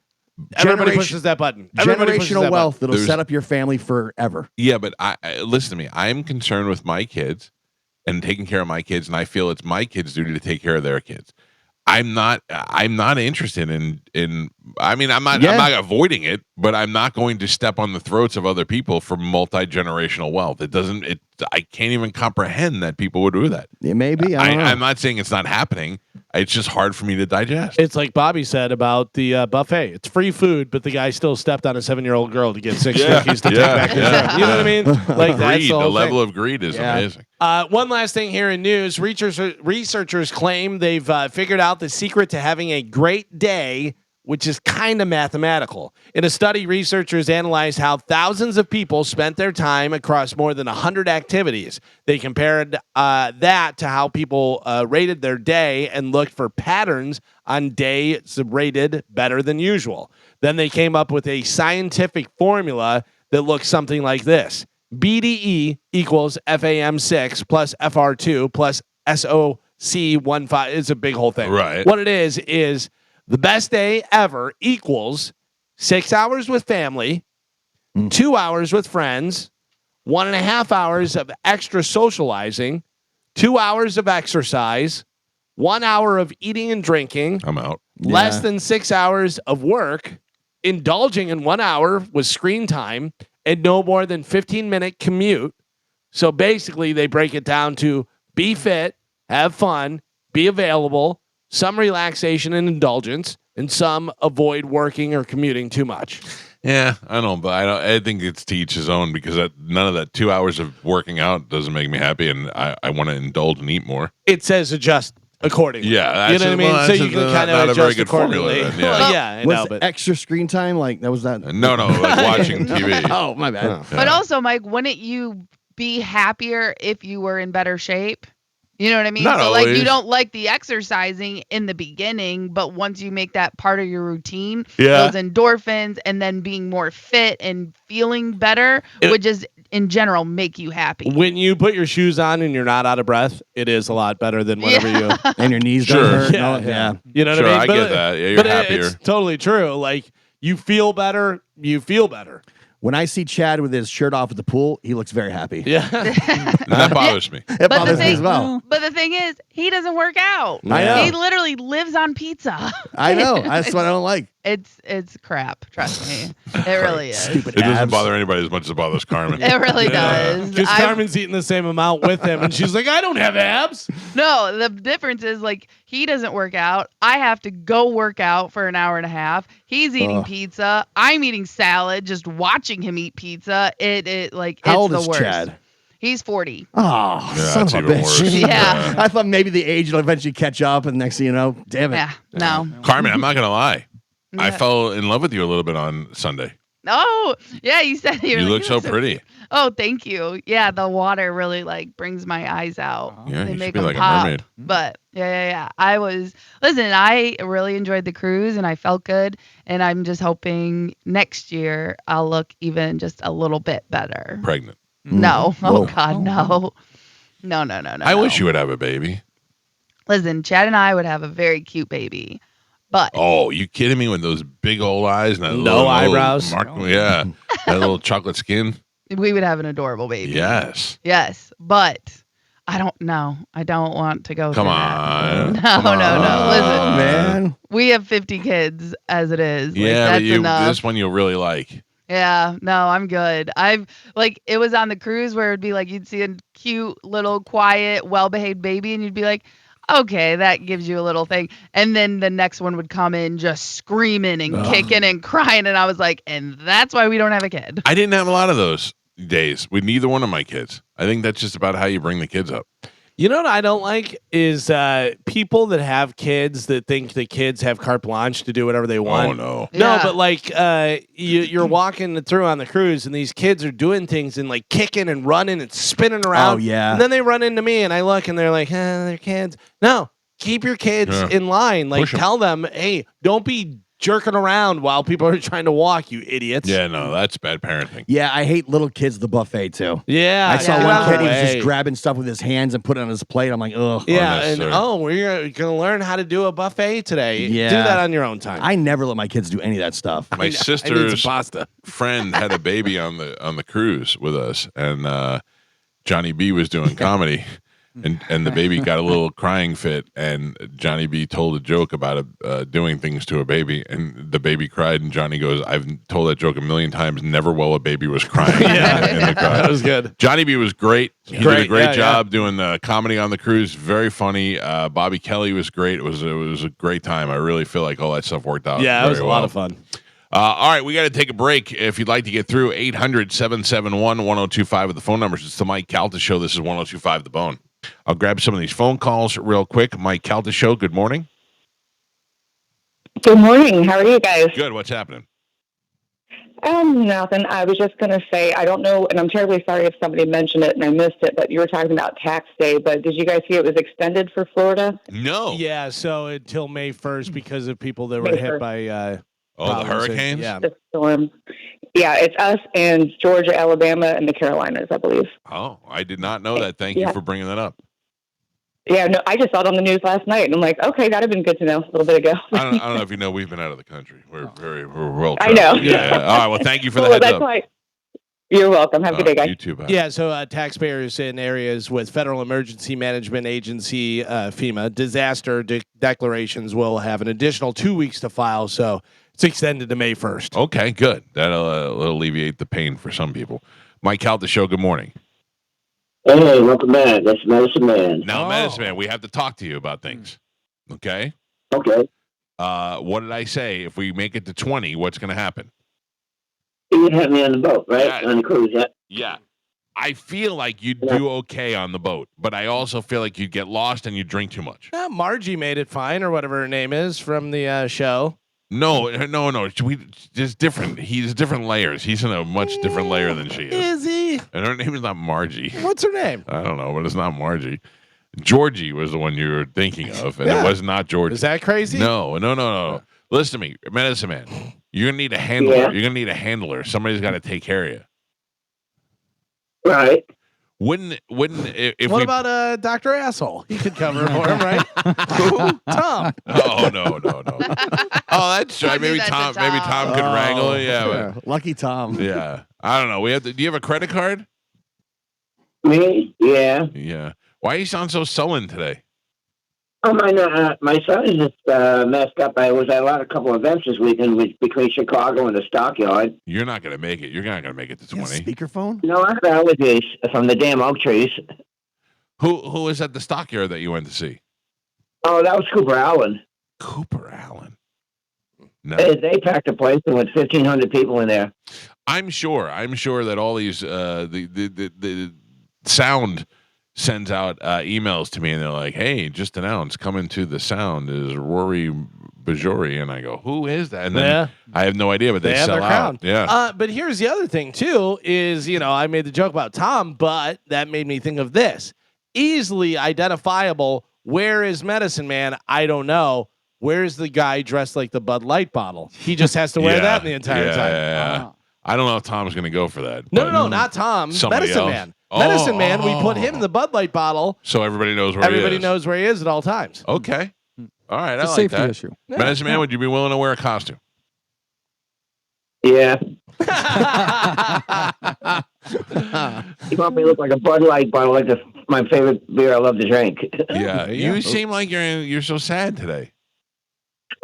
Everybody pushes that button. Generational wealth that'll set up your family forever. Yeah, but listen to me. I'm concerned with my kids and taking care of my kids, and I feel it's my kids' duty to take care of their kids. I'm not interested in I'm not avoiding it, but I'm not going to step on the throats of other people for multi-generational wealth. I can't even comprehend that people would do that. It may be. I'm not saying it's not happening. it's just hard for me to digest. It's like Bobby said about the buffet. It's free food, but the guy still stepped on a 7-year-old girl to get 6 cookies to take back to him. You know what I mean? Like that's Greed, the level of greed is amazing. One last thing here in news. Researchers claim they've figured out the secret to having a great day, which is kind of mathematical. In a study, researchers analyzed how thousands of people spent their time across more than 100 activities. They compared that to how people rated their day and looked for patterns on days rated better than usual. Then they came up with a scientific formula that looks something like this. BDE equals FAM6 plus FR2 plus SOC15. It's a big whole thing. Right. What it is the best day ever equals 6 hours with family, 2 hours with friends, 1.5 hours of extra socializing, 2 hours of exercise, 1 hour of eating and drinking. I'm out. Less than 6 hours of work, indulging in 1 hour with screen time, and no more than 15-minute commute. So basically, they break it down to be fit, have fun, be available, some relaxation and indulgence, and some avoid working or commuting too much. Yeah, I know, but I think it's to each his own because none of that 2 hours of working out doesn't make me happy, and I want to indulge and eat more. It says adjust accordingly. Yeah, you know what I mean. So you can kind of adjust accordingly. Then, yeah. Well, yeah, I know, but extra screen time like that was that? No, like watching TV. Oh, my bad. But also, Mike, wouldn't you be happier if you were in better shape? You know what I mean? Not so always. like you don't like the exercising in the beginning, but once you make that part of your routine, those endorphins and then being more fit and feeling better would just in general make you happy. When you put your shoes on and you're not out of breath, it is a lot better than whenever you and your knees Sure. don't hurt. Yeah. You know what Sure, I mean? I get that. Yeah, you're happier. It's totally true. Like you feel better, you feel better. When I see Chad with his shirt off at the pool, he looks very happy. Yeah. And that bothers me. It bothers me as well. But the thing is, he doesn't work out. I know. He literally lives on pizza. I know. That's what I don't like. It's crap. Trust me. It really is. Stupid It doesn't abs. bother anybody as much as it bothers Carmen. It really does. Because Carmen's eating the same amount with him, and she's like, I don't have abs. No, the difference is like he doesn't work out. I have to go work out for an hour and a half. He's eating pizza. I'm eating salad. Just watching him eat pizza. It like How it's old the is worst. Chad? He's 40. Oh, Yeah, son that's of a even bitch. worse. Yeah. I thought maybe the age will eventually catch up, and next thing you know, damn it. Yeah. No. Carmen, I'm not going to lie. I Yeah. fell in love with you a little bit on Sunday. Oh, yeah. You said You look so pretty. Oh, thank you. Yeah, the water really like brings my eyes out. Yeah, They you should make be them like a pop. mermaid. But yeah. I really enjoyed the cruise and I felt good. And I'm just hoping next year I'll look even just a little bit better. Pregnant. No. Oh Whoa. God, no. No. I wish you would have a baby. Listen, Chad and I would have a very cute baby. But Oh, you kidding me with those big old eyes and that No little eyebrows. Yeah, that little chocolate skin. we would have an adorable baby. Yes. Yes. But I don't know. I don't want to go Come through on. that. No. Listen. Man. We have 50 kids as it is. Like, Yeah, that's but enough. this one you'll really like. Yeah, no, I'm good. It was on the cruise where it'd be like you'd see a cute, little, quiet, well-behaved baby, and you'd be like, okay, that gives you a little thing. And then the next one would come in just screaming and kicking and crying, and I was like, and that's why we don't have a kid. I didn't have a lot of those days with neither one of my kids. I think that's just about how you bring the kids up. You know what I don't like is people that have kids that think the kids have carte blanche to do whatever they want. Oh, no. No, Yeah. but like you're walking through on the cruise and these kids are doing things and like kicking and running and spinning around. Oh, yeah. And then they run into me and I look and they're like, they're kids. No, keep your kids Yeah. in line. Like Push 'em. tell them, hey, don't be jerking around while people are trying to walk, you idiots. Yeah, no, that's bad parenting. Yeah, I hate little kids at the buffet, too. Yeah. I saw Yeah. one get out kid, of he the was way. just grabbing stuff with his hands and putting it on his plate. I'm like, ugh. Yeah, and Unnecessary. we're gonna learn how to do a buffet today. Yeah. Do that on your own time. I never let my kids do any of that stuff. My I need some sister's pasta. friend had a baby on the cruise with us, and Johnny B was doing comedy, and the baby got a little crying fit, and Johnny B told a joke about doing things to a baby, and the baby cried, and Johnny goes, "I've told that joke a million times, never while a baby was crying." in the car. That was good. Johnny B was great. He did a great job doing the comedy on the cruise. Very funny. Bobby Kelly was great. It was a great time. I really feel like all that stuff worked out. Yeah, it was a lot of fun. All right, we got to take a break. If you'd like to get through, 800-771-1025 with the phone numbers. It's the Mike Calta Show. This is 1025 The Bone. I'll grab some of these phone calls real quick. Mike Calta Show, good morning. Good morning. How are you guys? Good. What's happening? Nothing. I was just going to say, I don't know, and I'm terribly sorry if somebody mentioned it and I missed it, but you were talking about tax day, but did you guys see it was extended for Florida? No. Yeah, so until May 1st because of people that were hit by... the hurricanes? Yeah. The storm. Yeah, it's us and Georgia, Alabama, and the Carolinas, I believe. Oh, I did not know that. Thank you for bringing that up. Yeah, no, I just saw it on the news last night, and I'm like, okay, that'd have been good to know a little bit ago. I don't know if you know, we've been out of the country. We're well. I know. Yeah. All right. Well, thank you for the heads up. Why. You're welcome. Have a good day, guys. You too, bye. Yeah, so taxpayers in areas with Federal Emergency Management Agency, FEMA, disaster declarations will have an additional 2 weeks to file, so it's extended to May 1st. Okay, good. That'll alleviate the pain for some people. Mike Calta Show, good morning. Hey, welcome back. That's Medicine Man. Now, Medicine Man, we have to talk to you about things. Okay? Okay. What did I say? If we make it to 20, what's going to happen? You have me on the boat, right? On the cruise, yeah. Yeah. I feel like you'd do okay on the boat, but I also feel like you'd get lost and you'd drink too much. Margie made it fine, or whatever her name is from the show. No. There's different. He's different layers. He's in a much different layer than she is. Is he? And her name is not Margie. What's her name? I don't know, but it's not Margie. Georgie was the one you were thinking of, and it was not Georgie. Is that crazy? No. Listen to me, Medicine Man. You're gonna need a handler. Yeah. You're gonna need a handler. Somebody's got to take care of you. Right. Wouldn't if What we about Dr. Asshole? He could cover it for him, right? Who? Tom. Oh no. Oh, that's right. Don't do Maybe that to Tom. Tom. Maybe Tom could wrangle it. Yeah. Lucky Tom. Yeah. I don't know. Do you have a credit card? Me? Yeah. Yeah. Why you sound so sullen today? Oh, my son is just messed up. I was at a couple of events this weekend between Chicago and the Stockyard. You're not gonna make it. You're not gonna make it to 20. Speakerphone? No, I found with these from the damn oak trees. Who was at the Stockyard that you went to see? Oh, that was Cooper Allen. Cooper Allen. No. They packed a place and with 1,500 people in there. I'm sure that all these the sound sends out emails to me, and they're like, "Hey, just announced coming to the sound is Rory Bajori," and I go, "Who is that?" And then I have no idea, but they have sell their out. crown. Yeah. But here's the other thing too: is I made the joke about Tom, but that made me think of this: easily identifiable. Where is Medicine Man? I don't know. Where's the guy dressed like the Bud Light bottle? He just has to wear that the entire time. Yeah. I don't know if Tom's going to go for that. No, not Tom. Somebody Medicine else. Man. Medicine Man. We put him in the Bud Light bottle. So everybody knows where Everybody he is. knows where he is at all times. Okay. All right. It's a I like safety that. issue. Medicine Man, would you be willing to wear a costume? Yeah. You want me to look like a Bud Light bottle, like my favorite beer I love to drink. Yeah. You seem like you're so sad today.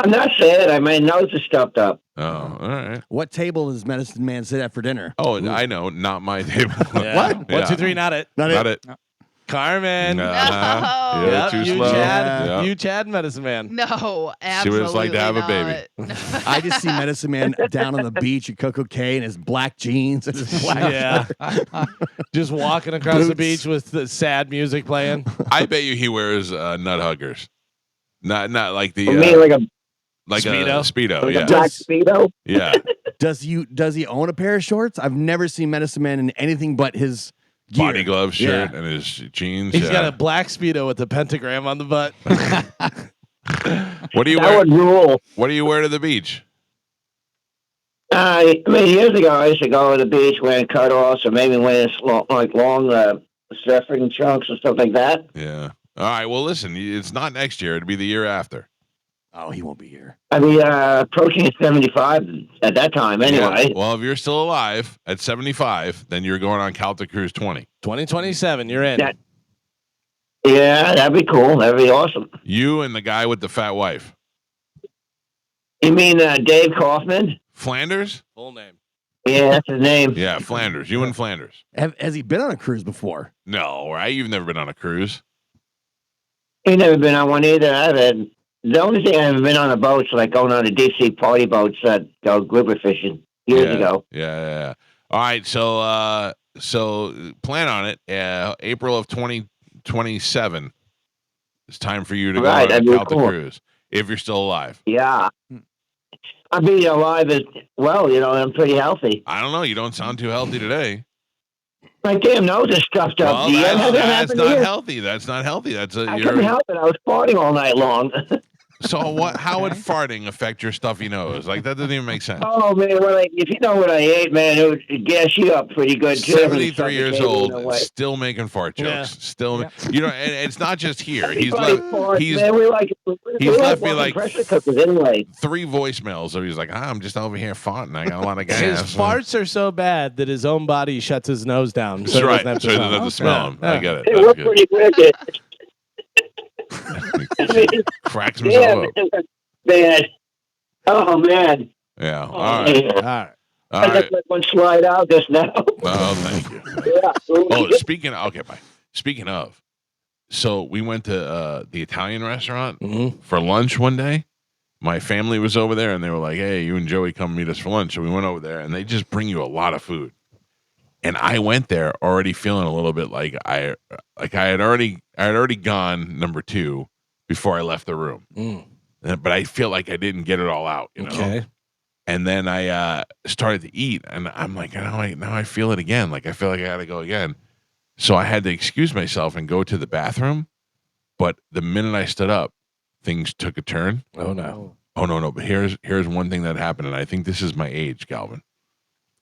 I'm not sad. My nose is stuffed up. Oh, all right. What table does Medicine Man sit at for dinner? Oh, I know. Not my table. What? Yeah. 1, 2, 3. Not it. Not it. Carmen. Uh-huh. No. You're Yep, too you slow. Chad. Yeah. You Chad, Medicine Man. No, See absolutely what it's like to have a baby. not. I just see Medicine Man down on the beach at Coco Cay in his black jeans and his black Yeah. Just walking across the Boots. beach with the sad music playing. I bet you he wears nut huggers. Not like the For me, like a Speedo? Speedo, like yeah. a black Speedo. Yeah. Does he own a pair of shorts? I've never seen Medicine Man in anything but his gear. Body glove shirt Yeah. and his jeans. He's got a black Speedo with the pentagram on the butt. What do you That wear? would rule. What do you wear to the beach? Years ago, I used to go to the beach wearing cutoffs or maybe wearing long surfing trunks or stuff like that. Yeah. All right. Well, listen, it's not next year. It'll be the year after. Oh, he won't be here. Approaching 75 at that time anyway. Yeah. Well, if you're still alive at 75, then you're going on Calta Cruise 20. 2027, you're in. That- Yeah, that'd be cool. That'd be awesome. You and the guy with the fat wife. You mean Dave Kaufman? Flanders? Full name. Yeah, that's his name. Yeah, Flanders. You and Flanders. Has he been on a cruise before? No, right? You've never been on a cruise. Ain't never been on one either. The only thing I haven't been on a boat is like going on a deep sea party boats that go grouper fishing years ago. Yeah. All right, so plan on it. April of 2027. It's time for you to go on a Calta cruise if you're still alive. Yeah. I'll be alive as well, I'm pretty healthy. I don't know. You don't sound too healthy today. My damn nose is stuffed up. Well, that's not healthy. That's not healthy. I couldn't help it. I was farting all night long. So what? How would farting affect your stuffy nose? Like that doesn't even make sense. Oh man, if you know what I ate, man, it would gas you up pretty good too. 73 years old, still making fart jokes. Still, and it's not just here. He's left me like pressure cookers anyway. 3 voicemails. So he's like, I'm just over here farting. I got a lot of gas. His farts are so bad that his own body shuts his nose down. So That's right. So he doesn't have to smell them. I get it. It was pretty wicked. Cracks himself up. Man. Oh man. Yeah. All right. I just let one slide out just now. Oh, thank you. Speaking of, so we went to the Italian restaurant for lunch one day. My family was over there, and they were like, "Hey, you and Joey come meet us for lunch." So we went over there, and they just bring you a lot of food. And I went there already feeling a little bit like I had already gone number 2 before I left the room. But I feel like I didn't get it all out, Okay. And then I started to eat, and I'm like, now I feel it again. Like I feel like I got to go again. So I had to excuse myself and go to the bathroom. But the minute I stood up, things took a turn. Oh no. But here's one thing that happened, and I think this is my age, Galvin.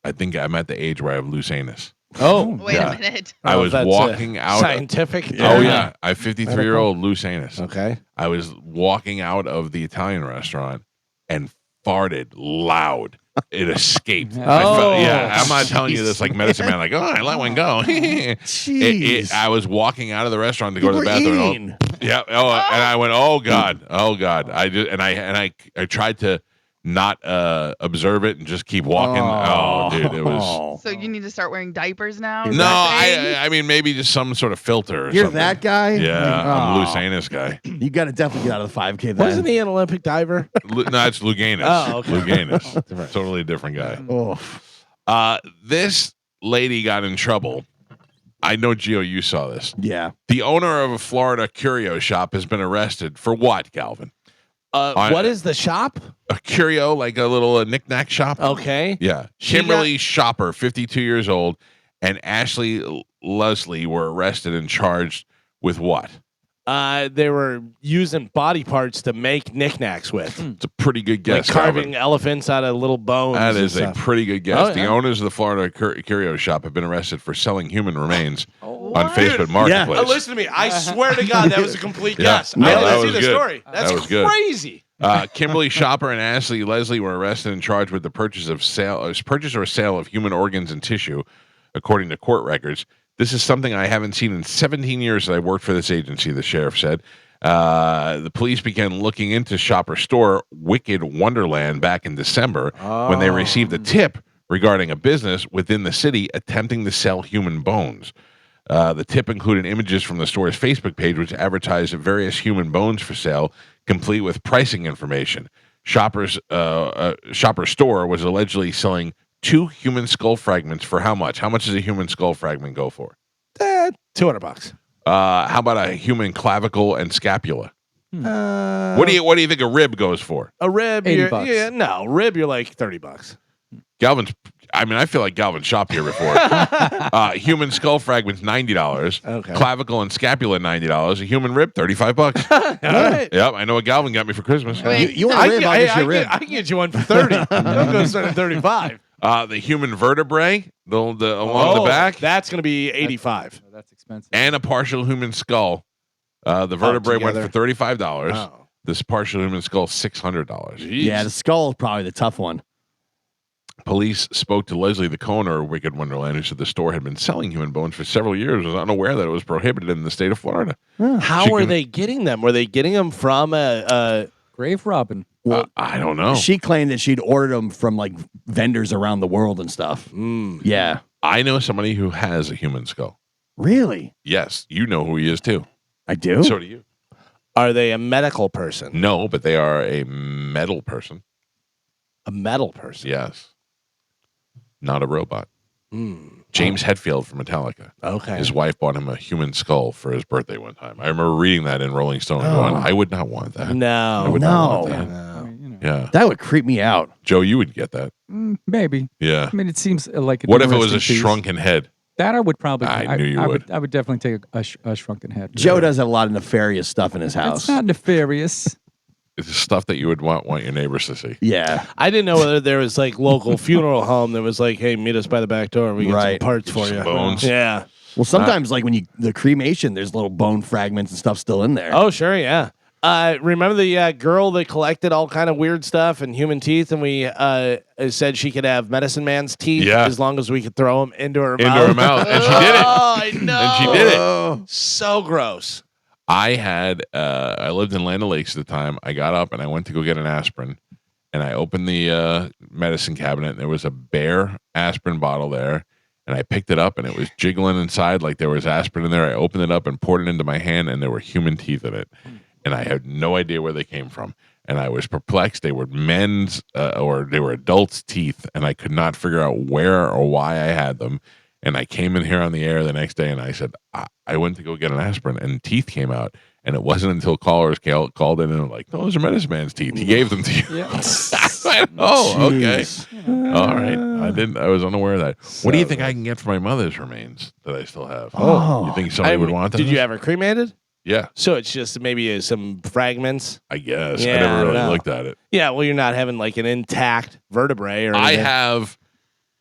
I think I'm at the age where I have loose anus. Oh, wait a minute. I was walking out. Scientific. Oh yeah, I have 53-year-old loose anus. Okay. I was walking out of the Italian restaurant and farted loud. It escaped. I'm not telling you this like medicine man. Like, I let one go. Jeez. I was walking out of the restaurant to go to the bathroom. And I went, oh god. I tried to not observe it and just keep walking. Oh, dude, it was. So you need to start wearing diapers now? No, I mean maybe just some sort of filter. You're something. that guy? Yeah, I'm a loose anus guy. You got to definitely get out of the 5K then. Wasn't he an Olympic diver? No, it's Luganus. Oh, okay. Luganus. Totally different guy. This lady got in trouble. I know, Gio, you saw this. Yeah. The owner of a Florida curio shop has been arrested for what, Galvin? What is the shop? A curio, like a little knick-knack shop. Okay. Yeah. Kimberly Shopper, 52 years old, and Ashley Leslie were arrested and charged with what? They were using body parts to make knickknacks with. It's a pretty good guess. Like carving Calvin. elephants out of little bones. That is a pretty good guess. Oh, yeah. The owners of the Florida curio shop have been arrested for selling human remains on Facebook Marketplace. Listen to me. I swear to God, that was a complete guess. No, I that didn't see was the good. story. That's That was good. crazy. Kimberly Shopper and Ashley Leslie were arrested and charged with the purchase or sale of human organs and tissue, according to court records. This is something I haven't seen in 17 years that I worked for this agency, the sheriff said. The police began looking into Shopper's store, Wicked Wonderland, back in December when they received a tip regarding a business within the city attempting to sell human bones. The tip included images from the store's Facebook page, which advertised various human bones for sale, complete with pricing information. Shopper's store was allegedly selling 2 human skull fragments for how much? How much does a human skull fragment go for? $200. How about a human clavicle and scapula? What do you think a rib goes for? A rib, $80. rib, you're like $30. Galvin's. I mean, I feel like Galvin shopped here before. Human skull fragments, $90. Okay. Clavicle and scapula, $90. A human rib, $35. All right. Yep, I know what Galvin got me for Christmas. Wait. You want a rib? I'll get you a rib. I can get you one for 30. I'm going to start at 35. The human vertebrae, along the back, That's going to be 85. That's expensive. and a partial human skull. The vertebrae went for together. $35. Oh. This partial human skull, $600. Yeah, the skull is probably the tough one. Police spoke to Leslie, the co-owner of Wicked Wonderland, who said the store had been selling human bones for several years, was unaware that it was prohibited in the state of Florida. How were they getting them? Were they getting them from a grave robbing? Well, I don't know. She claimed that she'd ordered them from like vendors around the world and stuff. Yeah. I know somebody who has a human skull. Really? Yes. You know who he is, too. I do? So do you. Are they a medical person? No, but they are a metal person. A metal person? Yes. Not a robot. James Hetfield from Metallica. Okay. His wife bought him a human skull for his birthday one time. I remember reading that in Rolling Stone and going, I would not want that. No. I would not want that. No. Yeah. That would creep me out. Joe, you would get that. Maybe. Yeah. I mean, it seems like. What if it was a shrunken head? That I would probably. I knew you would. I would definitely take a shrunken head. Joe does have a lot of nefarious stuff in his house. It's not nefarious. It's the stuff that you would want your neighbors to see. Yeah. I didn't know whether there was like local funeral home that was like, hey, meet us by the back door. We got some parts for Some you. bones. Yeah. Well, sometimes like when the cremation, there's little bone fragments and stuff still in there. Oh, sure, yeah. Remember the girl that collected all kind of weird stuff and human teeth, and we said she could have medicine man's teeth as long as we could throw them into her mouth. Into her mouth, and she did it. Oh, I know. And she did it. So gross. I had I lived in Land O'Lakes at the time. I got up and I went to go get an aspirin, and I opened the medicine cabinet, and there was a bare aspirin bottle there, and I picked it up, and it was jiggling inside like there was aspirin in there. I opened it up and poured it into my hand, and there were human teeth in it, and I had no idea where they came from, and I was perplexed. They were men's or they were adults' teeth, and I could not figure out where or why I had them. And I came in here on the air the next day, and I said, I went to go get an aspirin, and teeth came out. And it wasn't until callers called in and were like, those are medicine man's teeth. He gave them to you. Yeah. Oh, okay. All right. I was unaware of that. What do you think I can get for my mother's remains that I still have? Oh. You think somebody would want that? Did you ever cremated? Yeah, So it's just maybe some fragments. I guess. Yeah, I I never don't really know. looked at it. Yeah, well, you're not having like an intact vertebrae or I anything. have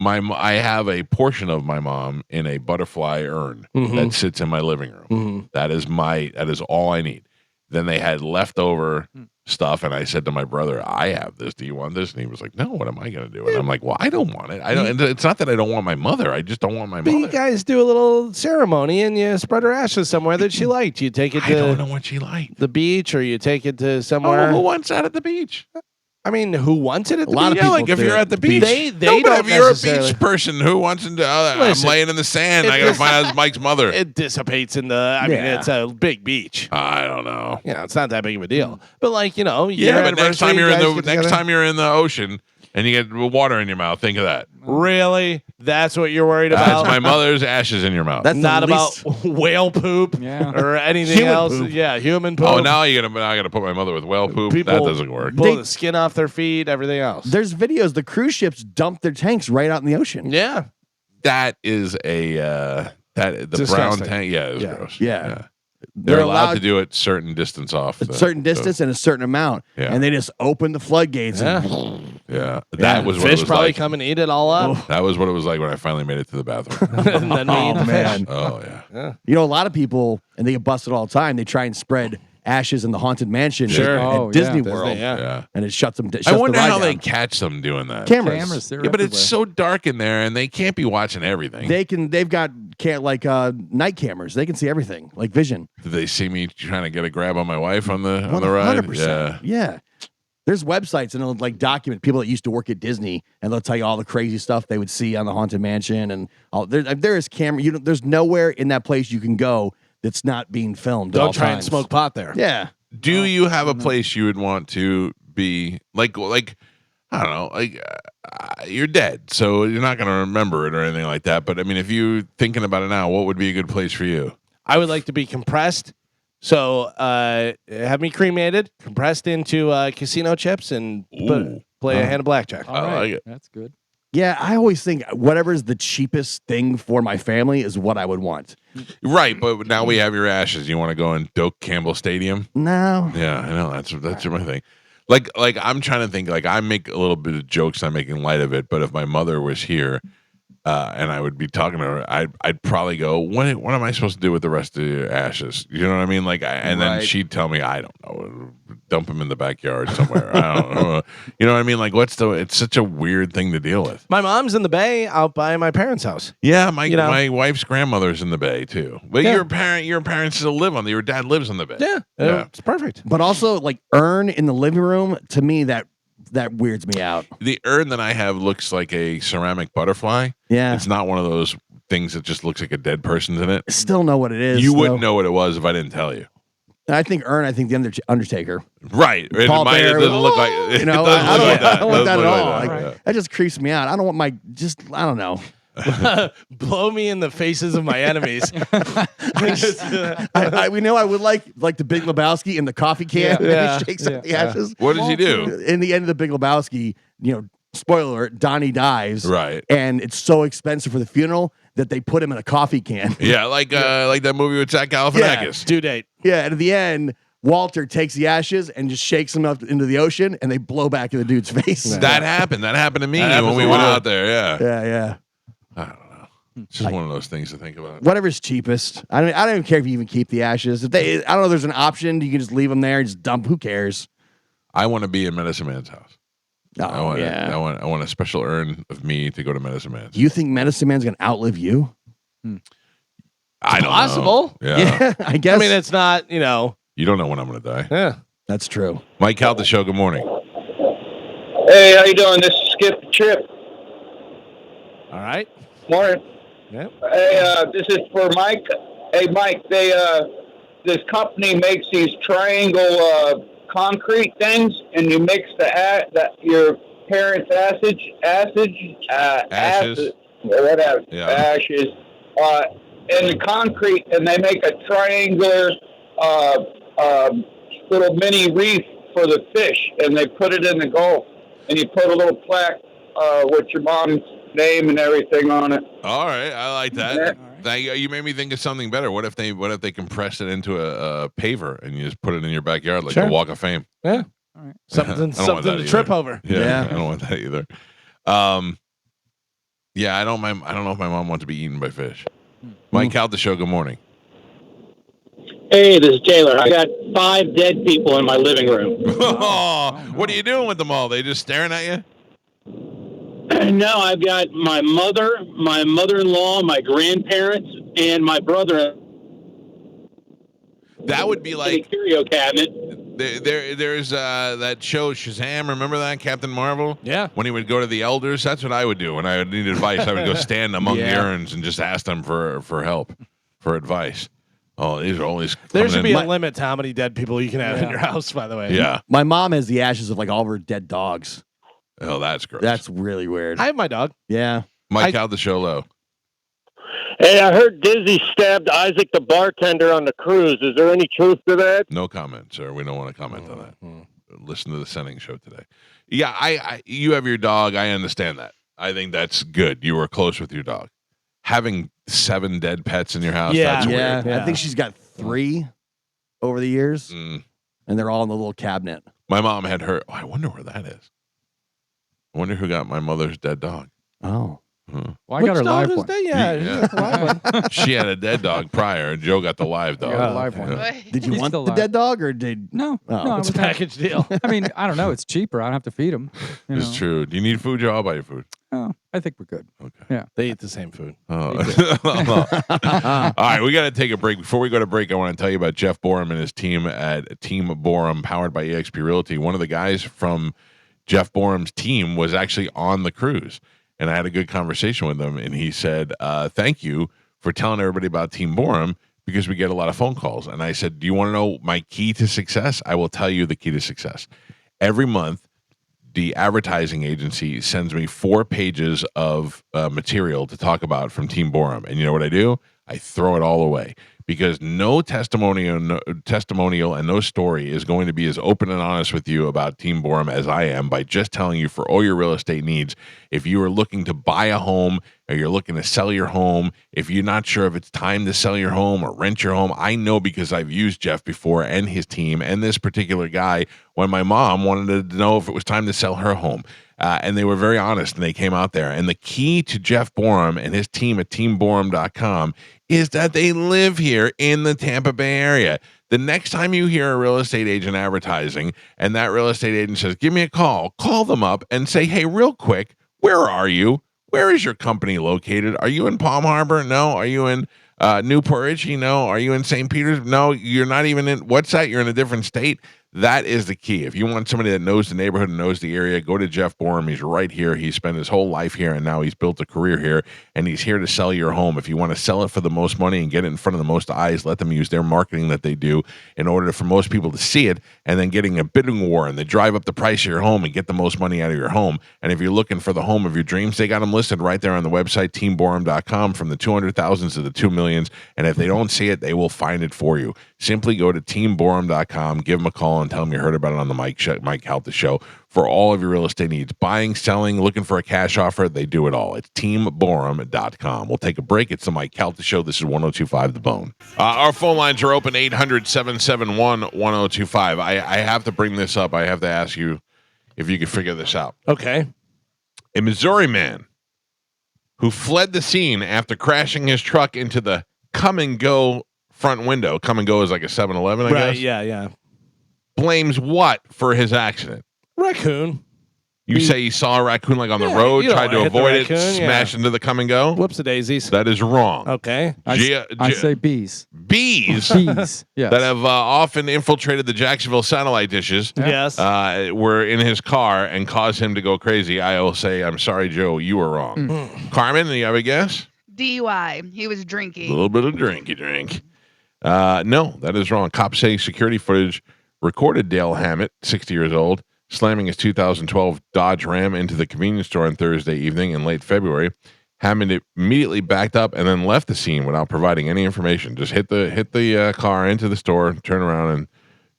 I have a portion of my mom in a butterfly urn that sits in my living room. That is all I need. Then they had leftover stuff, and I said to my brother, I have this. Do you want this? And he was like, no, what am I going to do? And I'm like, well, I don't want it. I don't. And it's not that I don't want my mother. I just don't want my But mother. you guys do a little ceremony and you spread her ashes somewhere that she liked. You take it I don't know to what she liked. the beach or you take it to somewhere. Oh, who wants that at the beach? I mean, who wants it at the A lot beach? of people like if do you're it. at the beach. They No, but don't if you're a necessarily. beach person, who wants to? I'm Listen, laying in the sand. if I got to this- find out it's Mike's mother. It dissipates in the. I mean, Yeah. it's a big beach. I don't know. You know, it's not that big of a deal. But like, you know, Yeah, your but next time anniversary, you're you in guys the get next together. time you're in the ocean and you get water in your mouth, think of that. Really, that's what you're worried That's about. my mother's ashes in your mouth. That's the not least- about whale poop Yeah. or anything Human else. poop. Yeah, human poop. Oh, now I got to put my mother with whale poop. People That doesn't work. Pull They- the skin off their feet, everything else. There's videos. The cruise ships dump their tanks right out in the ocean. Yeah. That is a the brown Disgusting. tank. Yeah, it's Yeah. gross. Yeah. They're allowed to do it certain distance off. a certain distance and a certain amount, Yeah. and they just open the floodgates. Yeah. Yeah, that was what it Fish was probably like. come and eat it all up. That was what it was like when I finally made it to the bathroom. And then we eat the man. fish. Oh yeah. You know, a lot of people, and they get busted all the time. They try and spread ashes in the haunted mansion Sure. at Oh, Disney yeah. World, Disney, yeah. Yeah. and it shuts them. Shuts I wonder the ride how they down. catch them doing that. Cameras. They're Yeah, but it's everywhere. so dark in there, and they can't be watching everything. They've got night cameras. They can see everything, like vision. Did they see me trying to get a grab on my wife on the ride? 100%. Yeah. There's websites and it'll like document people that used to work at Disney, and they'll tell you all the crazy stuff they would see on the haunted mansion and all. There is camera. There's nowhere in that place you can go that's not being filmed. at all Don't try and times. smoke pot there. Yeah. Do you have a place you would want to be like I don't know, like you're dead, so you're not going to remember it or anything like that. But I mean, if you thinking about it now, what would be a good place for you? I would like to be compressed. So have me cremated, compressed into casino chips, and play a hand of blackjack. All I right. like it. That's good. Yeah, I always think whatever's the cheapest thing for my family is what I would want. Right, but now we have your ashes. You want to go in Doak Campbell Stadium? No. Yeah, I know that's my thing. Like I'm trying to think. Like I make a little bit of jokes. I'm making light of it. But if my mother was here, and I would be talking to her, I'd probably go, what am I supposed to do with the rest of your ashes? You know what I mean? Like, and then Right. she'd tell me, I don't know, dump them in the backyard somewhere. I don't know. You know what I mean? Like, it's such a weird thing to deal with. My mom's in the Bay out by my parents' house. Yeah, my wife's grandmother's in the Bay too. But Yeah. your parents still live on your dad lives on the Bay. Yeah, it's perfect. But also, like, urn in the living room, to me, that weirds me out. The urn that I have looks like a ceramic butterfly. Yeah. It's not one of those things that just looks like a dead person's in it. I still know what it is. You wouldn't know what it was if I didn't tell you. I think the Undertaker. Right. It Paul Bear, doesn't look like you know, I I don't want that at all. Like That just creeps me out. I don't want I don't know. Blow me in the faces of my enemies. I would like the Big Lebowski in the coffee can. Yeah. He shakes up the ashes. What does he do? In the end of the Big Lebowski, spoiler alert, Donnie dies. Right. And it's so expensive for the funeral that they put him in a coffee can. Yeah, like that movie with Zach Galifianakis. Due date. Yeah, and at the end, Walter takes the ashes and just shakes them up into the ocean, and they blow back in the dude's face. That happened. That happened to me when we went out there. Yeah. Yeah. I don't know. It's just one of those things to think about. Whatever's cheapest. I don't even care if you even keep the ashes. I don't know. There's an option. You can just leave them there and just dump. Who cares? I want to be in Medicine Man's house. Oh, I want a special urn of me to go to Medicine Man's. You think Medicine Man's gonna outlive you? I don't possible. know. Yeah. I guess. I mean, it's not, You don't know when I'm going to die. Yeah. That's true. Mike Calta Show, good morning. Hey, how you doing? This is Skip the Trip. All right. Morning. Yep. Hey, this is for Mike. Hey, Mike, this company makes these triangle concrete things, and you mix your parents' ashes, whatever, ashes, in the concrete, and they make a triangular little mini reef for the fish, and they put it in the Gulf, and you put a little plaque with your mom's name and everything on it. All right, I like that. You made me think of something better. What if they compressed it into a paver and you just put it in your backyard like a Walk of Fame? Yeah. All right. Something to trip over. Yeah, I don't want that either. Yeah, I don't know if my mom wants to be eaten by fish. Mike Calta Show, good morning. Hey, this is Taylor. I got 5 dead people in my living room. What are you doing with them all? They just staring at you? No, I've got my mother, my mother-in-law, my grandparents, and my brother. That would be like a curio cabinet. There's that show Shazam. Remember that, Captain Marvel? Yeah. When he would go to the elders, that's what I would do. When I would need advice, I would go stand among the urns and just ask them for help, for advice. Oh, these are always. There should be a limit to how many dead people you can have in your house. By the way. Yeah. My mom has the ashes of like all of her dead dogs. Oh, that's gross. That's really weird. I have my dog. Yeah. Mike Calta Show low. Hey, I heard Dizzy stabbed Isaac the bartender on the cruise. Is there any truth to that? No comment, sir. We don't want to comment on that. Listen to the Sending Show today. Yeah, you have your dog. I understand that. I think that's good. You were close with your dog. Having 7 dead pets in your house, that's weird. I think she's got 3 over the years, and they're all in the little cabinet. My mom had her. Oh, I wonder where that is. I wonder who got my mother's dead dog. Oh. Well, I got her live one. She had a dead dog prior, and Joe got the live dog. got a live one. Did you want the dead dog, or did no? Oh. No, It's a package deal. I mean, I don't know. It's cheaper. I don't have to feed them. It's true. Do you need food, Joe? I'll buy you food. Oh, I think we're good. Okay. Yeah. They eat the same food. Oh. All right, we got to take a break. Before we go to break, I want to tell you about Jeff Borum and his team at Team Borum, powered by eXp Realty. One of the guys from Jeff Borum's team was actually on the cruise. And I had a good conversation with him, and he said, thank you for telling everybody about Team Borum because we get a lot of phone calls. And I said, do you want to know my key to success? I will tell you the key to success. Every month, the advertising agency sends me 4 pages of material to talk about from Team Borum. And you know what I do? I throw it all away. Because no testimonial and no story is going to be as open and honest with you about Team Borum as I am by just telling you for all your real estate needs. If you are looking to buy a home or you're looking to sell your home, if you're not sure if it's time to sell your home or rent your home, I know because I've used Jeff before and his team and this particular guy when my mom wanted to know if it was time to sell her home. And they were very honest, and they came out there. And the key to Jeff Borum and his team at teamborum.com is that they live here in the Tampa Bay area. The next time you hear a real estate agent advertising and that real estate agent says, give me a call them up and say, hey, real quick, where are you? Where is your company located? Are you in Palm Harbor? No. Are you in Newport Richie? No. Are you in St. Peter's? No, you're not even in. What's that? You're in a different state. That is the key. If you want somebody that knows the neighborhood and knows the area, go to Jeff Borum. He's right here. He spent his whole life here, and now he's built a career here, and he's here to sell your home. If you want to sell it for the most money and get it in front of the most eyes, let them use their marketing that they do in order for most people to see it, and then getting a bidding war, and they drive up the price of your home and get the most money out of your home. And if you're looking for the home of your dreams, they got them listed right there on the website, teamborum.com, from the 200,000s to the 2 millions. And if they don't see it, they will find it for you. Simply go to teamborum.com, give them a call, and tell them you heard about it on the Mike Calta Show for all of your real estate needs. Buying, selling, looking for a cash offer, they do it all. It's teamborum.com. We'll take a break. It's the Mike Calta Show. This is 102.5 The Bone. Our phone lines are open, 800-771-1025. I have to bring this up. I have to ask you if you could figure this out. Okay. A Missouri man who fled the scene after crashing his truck into the Come and Go front window. Come and Go is like a 7-Eleven, I guess. Right, yeah. Blames what for his accident? Raccoon. You say he saw a raccoon like on the road, tried to avoid it, raccoon, smashed into the Come and Go? Whoops-a-daisies. That is wrong. Okay. I say bees. Bees? Bees, yes. That have often infiltrated the Jacksonville satellite dishes. Yes. Were in his car and caused him to go crazy. I will say, I'm sorry, Joe, you were wrong. Carmen, do you have a guess? DUI. He was drinking. A little bit of drinky drink. No, that is wrong. Cops say security footage recorded Dale Hammett, 60 years old, slamming his 2012 Dodge Ram into the convenience store on Thursday evening in late February. Hammett immediately backed up and then left the scene without providing any information. Just hit the car into the store, turned around, and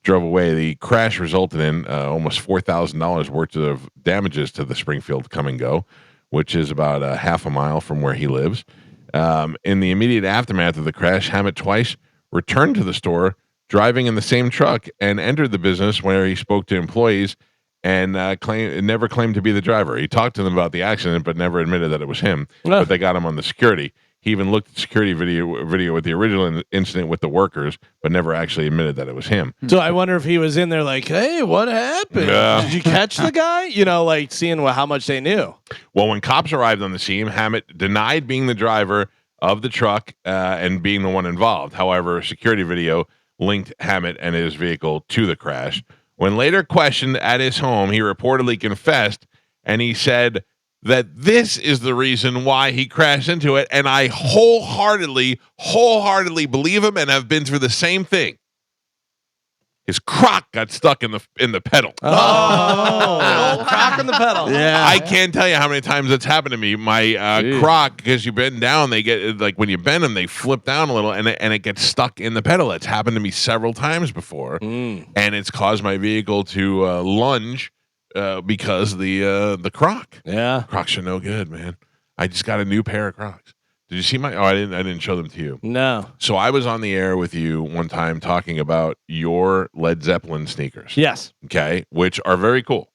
drove away. The crash resulted in almost $4,000 worth of damages to the Springfield Come and Go, which is about half a mile from where he lives. In the immediate aftermath of the crash, Hammett twice returned to the store, driving in the same truck, and entered the business where he spoke to employees and never claimed to be the driver. He talked to them about the accident, but never admitted that it was him. But they got him on the security. He even looked at security video with the original incident with the workers, but never actually admitted that it was him. So I wonder if he was in there like, hey, what happened? Did you catch the guy? Like seeing how much they knew. Well, when cops arrived on the scene, Hammett denied being the driver of the truck and being the one involved. However, security video linked Hammett and his vehicle to the crash. When later questioned at his home, he reportedly confessed, and he said that this is the reason why he crashed into it, and I wholeheartedly believe him and have been through the same thing. His crock got stuck in the pedal. Oh, crock in the pedal. Yeah. I can't tell you how many times that's happened to me. My crock, because you bend down, they get like when you bend them, they flip down a little, and it gets stuck in the pedal. It's happened to me several times before, and it's caused my vehicle to lunge because the crock. Yeah, Crocs are no good, man. I just got a new pair of Crocs. Did you see my? Oh, I didn't show them to you. No. So I was on the air with you one time talking about your Led Zeppelin sneakers. Yes. Okay, which are very cool.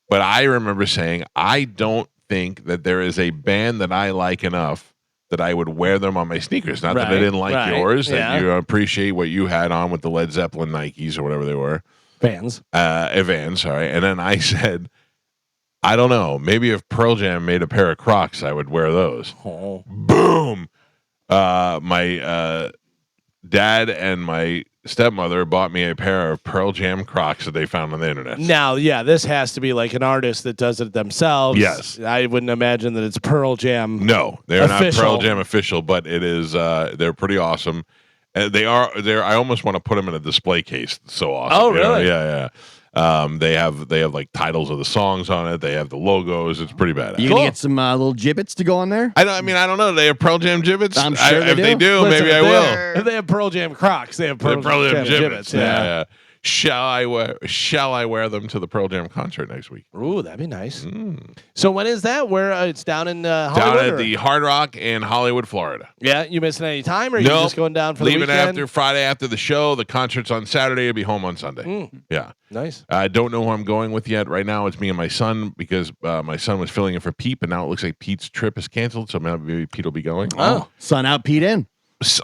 But I remember saying I don't think that there is a band that I like enough that I would wear them on my sneakers. Not that I didn't like yours. That you appreciate what you had on with the Led Zeppelin Nikes or whatever they were. Vans. Vans. Sorry. And then I said, I don't know. Maybe if Pearl Jam made a pair of Crocs, I would wear those. Oh. Boom. My dad and my stepmother bought me a pair of Pearl Jam Crocs that they found on the internet. Now, this has to be like an artist that does it themselves. Yes. I wouldn't imagine that it's Pearl Jam. No, they're official. not Pearl Jam official, but it is. They're pretty awesome. They are. I almost want to put them in a display case. It's so awesome. Oh, really? Yeah. They have like titles of the songs on it. They have the logos. It's pretty badass. You gonna get some little gibbets to go on there? I don't know. They have Pearl Jam gibbets. I'm sure if they do, Listen, maybe I will. If they have Pearl Jam Crocs, they have Pearl Jam gibbets. Yeah. Shall I wear them to the Pearl Jam concert next week? Ooh, that'd be nice. So when is that? Where it's down in Hollywood? Down at the Hard Rock in Hollywood, Florida. Yeah, you missing any time, or you just going down for the leaving weekend? after Friday after the show. The concert's on Saturday. I'll be home on Sunday. Yeah, nice. I don't know who I'm going with yet. Right now, it's me and my son because my son was filling in for Pete, but now it looks like Pete's trip is canceled. So maybe Pete will be going. Oh, son out, Pete in.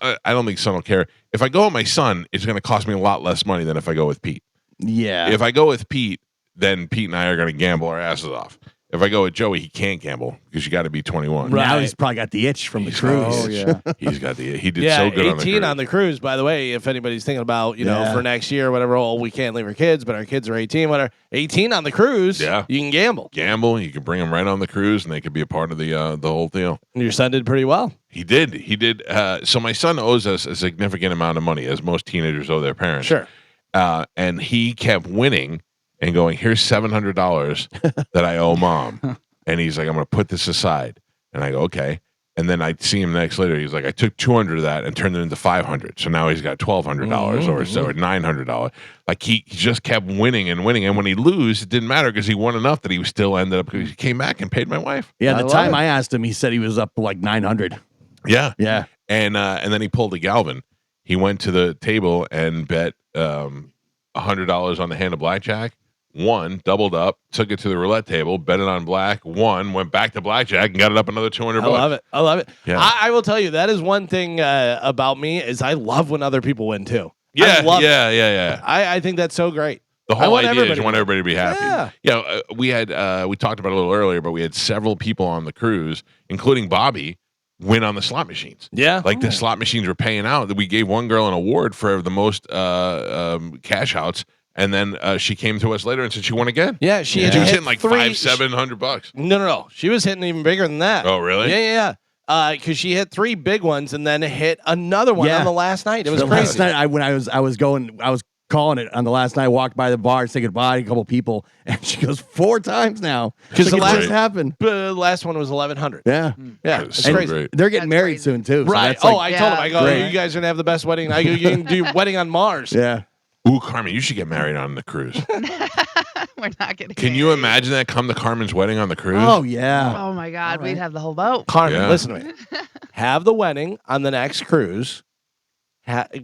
I don't think son will care. If I go with my son, it's going to cost me a lot less money than if I go with Pete. Yeah. If I go with Pete, then Pete and I are going to gamble our asses off. If I go with Joey, he can't gamble because you got to be 21. Right. Now he's probably got the itch from the cruise. Oh yeah, he's got the. He did so good 18 on the cruise. By the way, if anybody's thinking about for next year, whatever. Oh, we can't leave our kids, but our kids are 18. Whatever. 18 on the cruise. Yeah, you can gamble. You can bring them right on the cruise, and they could be a part of the whole deal. Your son did pretty well. He did. So my son owes us a significant amount of money, as most teenagers owe their parents. Sure. And he kept winning and going, here's $700 that I owe mom. And he's like, I'm going to put this aside. And I go, okay. And then I see him next later. He's like, I took $200 of that and turned it into $500. So now he's got $1,200 or so, or $900. Like he just kept winning and winning. And when he lose, it didn't matter because he won enough that he still ended up, he came back and paid my wife. Yeah. The time I asked him, he said he was up like 900. Yeah. Yeah. And then he pulled a Galvin. He went to the table and bet $100 on the hand of blackjack. Won, doubled up, took it to the roulette table, bet it on black, won, went back to blackjack, and got it up another $200. I love it. Yeah. I will tell you, that is one thing about me is I love when other people win too. Yeah, I love it. yeah. I think that's so great. The whole idea is you want everybody to be happy. Yeah. We had we talked about it a little earlier, but we had several people on the cruise, including Bobby, win on the slot machines. Yeah. Like the slot machines were paying out. We gave one girl an award for the most cash outs. And then she came to us later and said she won again. Yeah, she was hitting like $500-$700. No. She was hitting even bigger than that. Oh, really? Yeah. Because she hit 3 big ones and then hit another one on the last night. It was crazy. Last night, I was calling it on the last night. Walked by the bar, say goodbye to a couple people, and she goes 4 times now because the last happened. The last one was 1,100. Yeah, it's so crazy. Great. They're getting married soon too. So right? that's like, I told him. I go, you guys are gonna have the best wedding. I go, you can do wedding on Mars. Yeah. Ooh, Carmen, you should get married on the cruise. We're not getting. Can you imagine that come to Carmen's wedding on the cruise? Oh yeah. Oh my God, we'd have the whole boat. Carmen, listen to me. Have the wedding on the next cruise.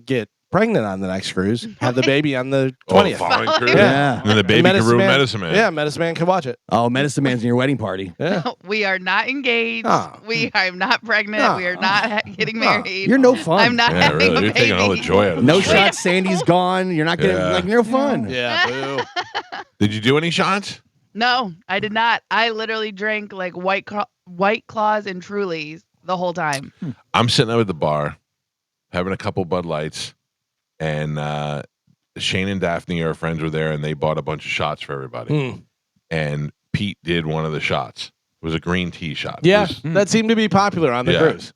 Get pregnant on the next cruise. Have the baby on the 20th. Following cruise? Yeah. And then the baby can ruin Medicine Man. Yeah, Medicine Man can watch it. Oh, Medicine Man's in your wedding party. Yeah. We are not engaged. Oh. I'm not pregnant. We are not getting married. You're no fun. I'm not having really. a You're baby. taking all the joy out of No this. shots. Sandy's gone. You're not getting like no fun. Yeah. Boo. Did you do any shots? No, I did not. I literally drank like White Claws and Trulies the whole time. I'm sitting up at the bar, having a couple Bud Lights, and Shane and Daphne, our friends, were there, and they bought a bunch of shots for everybody. And Pete did one of the shots. It was a green tea shot. Yeah, that seemed to be popular on the cruise.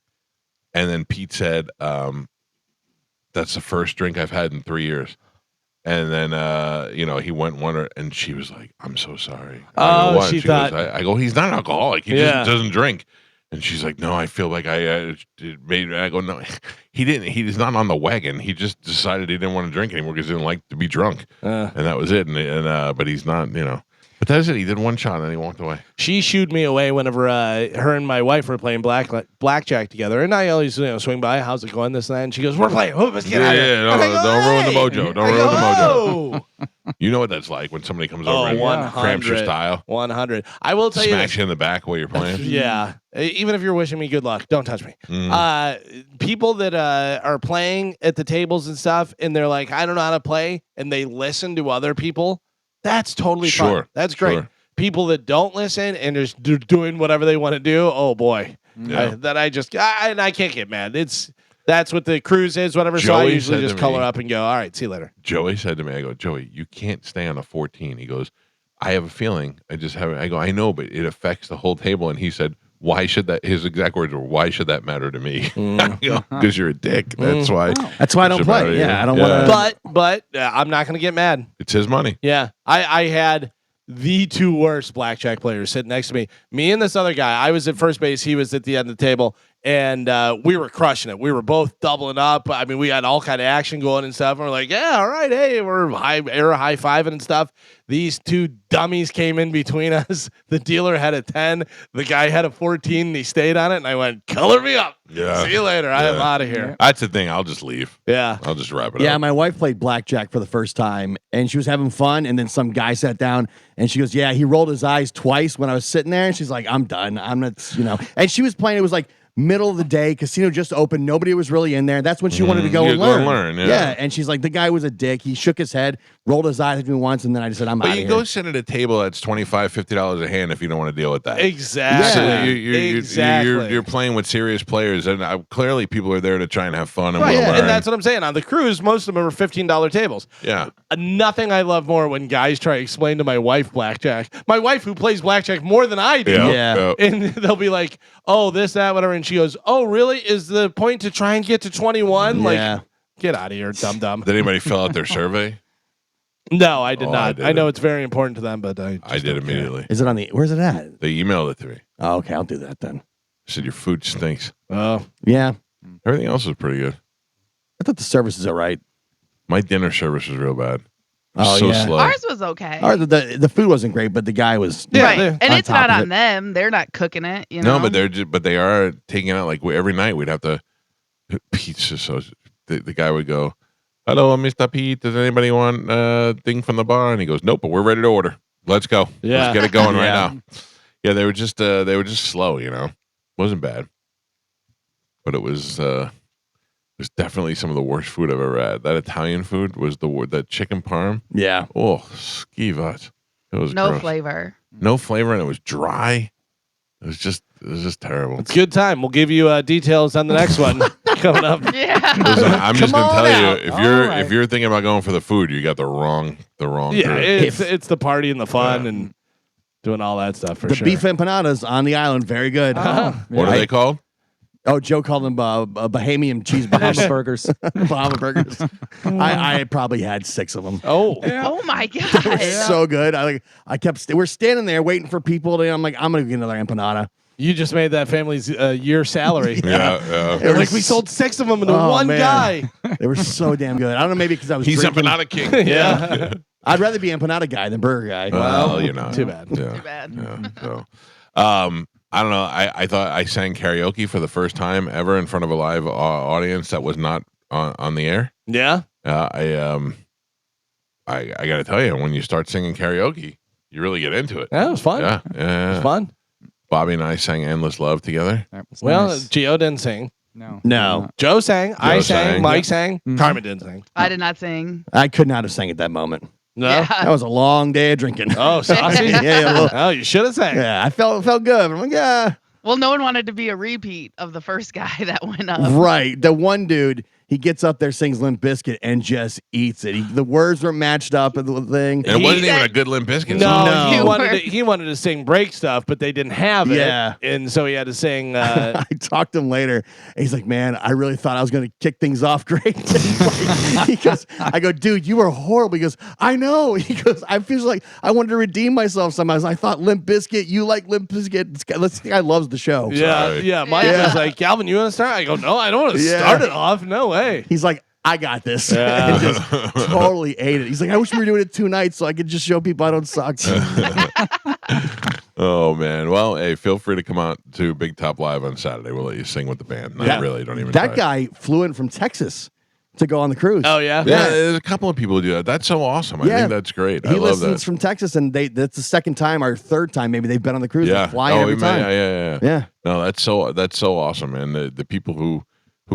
And then Pete said, that's the first drink I've had in 3 years. And then, he went one, and she was like, I'm so sorry. I go, she thought. goes, I go, he's not an alcoholic. He just doesn't drink. And she's like, no, I feel like I made. I go, no, he didn't. He's not on the wagon. He just decided he didn't want to drink anymore because he didn't like to be drunk, and that was it. But he's not, But that's it. He did one shot and then he walked away. She shooed me away whenever her and my wife were playing blackjack together, and I always swing by. How's it going? This and that. And she goes, "We're playing. Let's get out of here." Don't ruin the mojo. Don't ruin the mojo. You know what that's like when somebody comes over and cramps your style. 100. I will tell Smacks you in the back while you're playing. Yeah. Even if you're wishing me good luck, don't touch me. People that are playing at the tables and stuff, and they're like, I don't know how to play, and they listen to other people. That's totally fine. That's great. Sure. People that don't listen and just doing whatever they want to do, oh boy. Yeah. I can't get mad. That's what the cruise is, whatever. So I usually just color up and go, all right, see you later. Joey said to me, I go, Joey, you can't stay on a 14. He goes, I have a feeling. I go, I know, but it affects the whole table. And he said, why should that? His exact words were, why should that matter to me? Because you're a dick. That's why. That's why I don't play. Yeah, I don't want to. But I'm not going to get mad. It's his money. Yeah. I had the two worst blackjack players sitting next to me. Me and this other guy. I was at first base. He was at the end of the table. And we were crushing it. We were both doubling up. I mean, we had all kind of action going and stuff. And we're like, yeah, all right, hey, we're high-fiving and stuff. These two dummies came in between us. The dealer had a 10. The guy had a 14, and he stayed on it. And I went, color me up. Yeah. See you later. I'm out of here. That's the thing. I'll just leave. Yeah. I'll just wrap it up. Yeah, my wife played blackjack for the first time, and she was having fun. And then some guy sat down, and she goes, "Yeah, he rolled his eyes twice when I was sitting there." And she's like, "I'm done. I'm not, And she was playing. It was like middle of the day, casino just opened, nobody was really in there. That's when she wanted to go and learn. Yeah, and she's like, the guy was a dick. He shook his head, rolled his eyes at me once, and then I just said, I'm out of here. But you go sit at a table that's $25-$50 a hand if you don't want to deal with that. Exactly. So you're playing with serious players, and clearly people are there to try and have fun and learn. And that's what I'm saying. On the cruise, most of them are $15 tables. Yeah. Nothing I love more when guys try to explain to my wife blackjack. My wife, who plays blackjack more than I do. Yeah. And they'll be like, oh, this, that, whatever. And she goes, oh, really? Is the point to try and get to 21? Yeah. Like, get out of here, dum-dum. Did anybody fill out their survey? No, I did Oh, not. I I know didn't. it's very important to them, but I I did immediately. Is it on the, where's it at? They emailed it to me. Oh, okay, I'll do that then. Said your food stinks. Oh. Yeah. Everything else was pretty good. I thought the service is all right. My dinner service was real bad. Oh, So yeah. slow. Ours was okay. The food wasn't great, but the guy was right. they're And on it's top not of on it. them. They're not cooking it, you know. No, but they are taking out like every night we'd have to pizza. So the guy would go, "Hello, Mr. Pete. Does anybody want thing from the bar?" And he goes, "Nope, but we're ready to order. Let's go. Yeah. Let's get it going right Yeah. now." Yeah, they were just slow. You know, wasn't bad, but it was definitely some of the worst food I've ever had. That Italian food was that chicken parm. Yeah. Oh, skivat. It was no gross. flavor. No flavor, and it was dry. It was just terrible. It's a good time. We'll give you details on the next one coming up. Yeah. Listen, I'm just Come gonna on tell out. you, All right. if you're thinking about going for the food, you got the wrong Yeah, group. it's the party and the fun and doing all that stuff for The sure. beef empanadas on the island, very good. What are they called? Oh, Joe called them Bahamian cheese Bahama burgers. Bahama burgers. I probably had 6 of them. Oh. Oh my god. So good. I kept. We're standing there waiting for people. I'm like, I'm gonna get another empanada. You just made that family's year salary. Yeah. They're like, we sold 6 of them to Oh, one man. guy. They were so damn good. I don't know, maybe because I was. He's drinking. empanada king. Yeah. I'd rather be empanada guy than burger guy. Well, you know, too bad. Yeah. Too bad. Yeah. So, I don't know. I thought I sang karaoke for the first time ever in front of a live audience that was not on the air. Yeah. I got to tell you, when you start singing karaoke, you really get into it. That was fun. Yeah. It was fun. Bobby and I sang "Endless Love" together. That was Well, nice. Gio didn't sing. No, Joe sang. I sang. sang. Mike sang. Mhm. Carmen didn't sing. I did not sing. I could not have sang at that moment. No. Yeah. That was a long day of drinking. Oh, saucy. Yeah, well, Oh, you should have sang. yeah. I felt good. I'm like, yeah, Well, no one wanted to be a repeat of the first guy that went up. right. The one dude, he gets up there, sings Limp Bizkit, and just eats it. The words were matched up and the thing. And it He wasn't even said- a good Limp Bizkit No, song. No. he wanted to sing break stuff, but they didn't have it. Yeah. And so he had to sing I talked to him later. And he's like, man, I really thought I was going to kick things off great. He goes, I go, dude, you were horrible. He goes, I know. He goes, I feel like I wanted to redeem myself somehow. I thought Limp Bizkit, you like Limp Bizkit. This guy loves the show. Sorry. Yeah. Mike Yeah. was like, Calvin, you want to start? I go, no, I don't want to Yeah. start it off. No way. He's like, I got this. Yeah. And just totally ate it. He's like, I wish we were doing it 2 nights so I could just show people I don't suck. Oh man. Well, hey, feel free to come out to Big Top Live on Saturday. We'll let you sing with the band. Not That- really. Don't even. That try. guy flew in from Texas to go on the cruise. Oh, yeah? Yeah, there's a couple of people who do that. That's so awesome. I Yeah. think that's great. I He love listens that. from Texas, and that's the second time or third time maybe they've been on the cruise. Yeah. They're flying every time. Yeah. Yeah. No, that's so awesome, man. The people who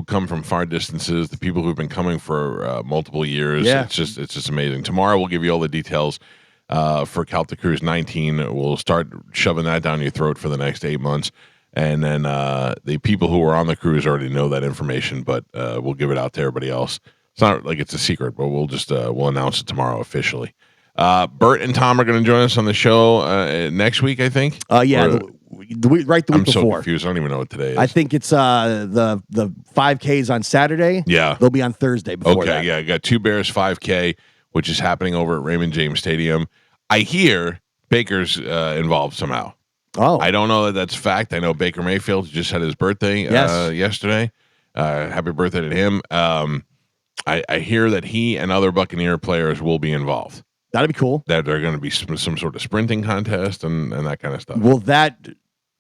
come from far distances, the people who've been coming for multiple years. Yeah. It's just amazing. Tomorrow we'll give you all the details for Calta Cruise 19. We'll start shoving that down your throat for the next 8 months. And then the people who are on the cruise already know that information, but we'll give it out to everybody else. It's not like it's a secret, but we'll just we'll announce it tomorrow officially. Bert and Tom are going to join us on the show next week, I think. Yeah. Or- The week I'm before. so confused. I don't even know what today is. I think it's the 5Ks on Saturday. Yeah. They'll be on Thursday before Okay, that. yeah, I got Two Bears 5K, which is happening over at Raymond James Stadium. I hear Baker's involved somehow. Oh. I don't know that that's fact. I know Baker Mayfield just had his birthday yesterday. Happy birthday to him. I hear that he and other Buccaneer players will be involved. That'd be cool. That there are going to be some sort of sprinting contest and that kind of stuff. Will that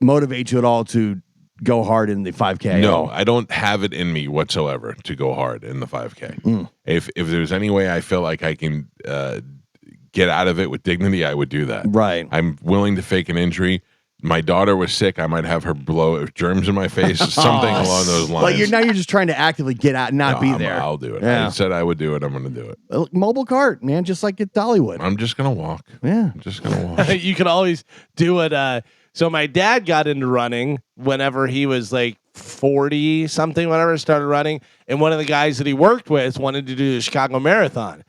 motivate you at all to go hard in the 5K? No, I don't have it in me whatsoever to go hard in the 5K. If there's any way I feel like I can get out of it with dignity, I would do that. Right. I'm willing to fake an injury. My daughter was sick. I might have her blow germs in my face, something along those lines. Like you're just trying to actively get out and not be there. I'll do it. Yeah. I said I would do it. I'm going to do it. Mobile cart, man, just like at Dollywood. I'm just going to walk. Yeah. I'm just going to walk. You could always do it. So my dad got into running whenever he was like 40 something, whenever he started running. And one of the guys that he worked with wanted to do the Chicago Marathon.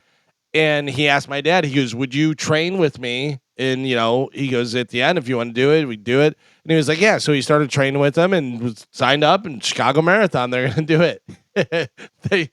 And he asked my dad, he goes, would you train with me? And, he goes, at the end, if you want to do it, we do it. And he was like, yeah. So he started training with them and was signed up, and Chicago Marathon, they're going to do it. They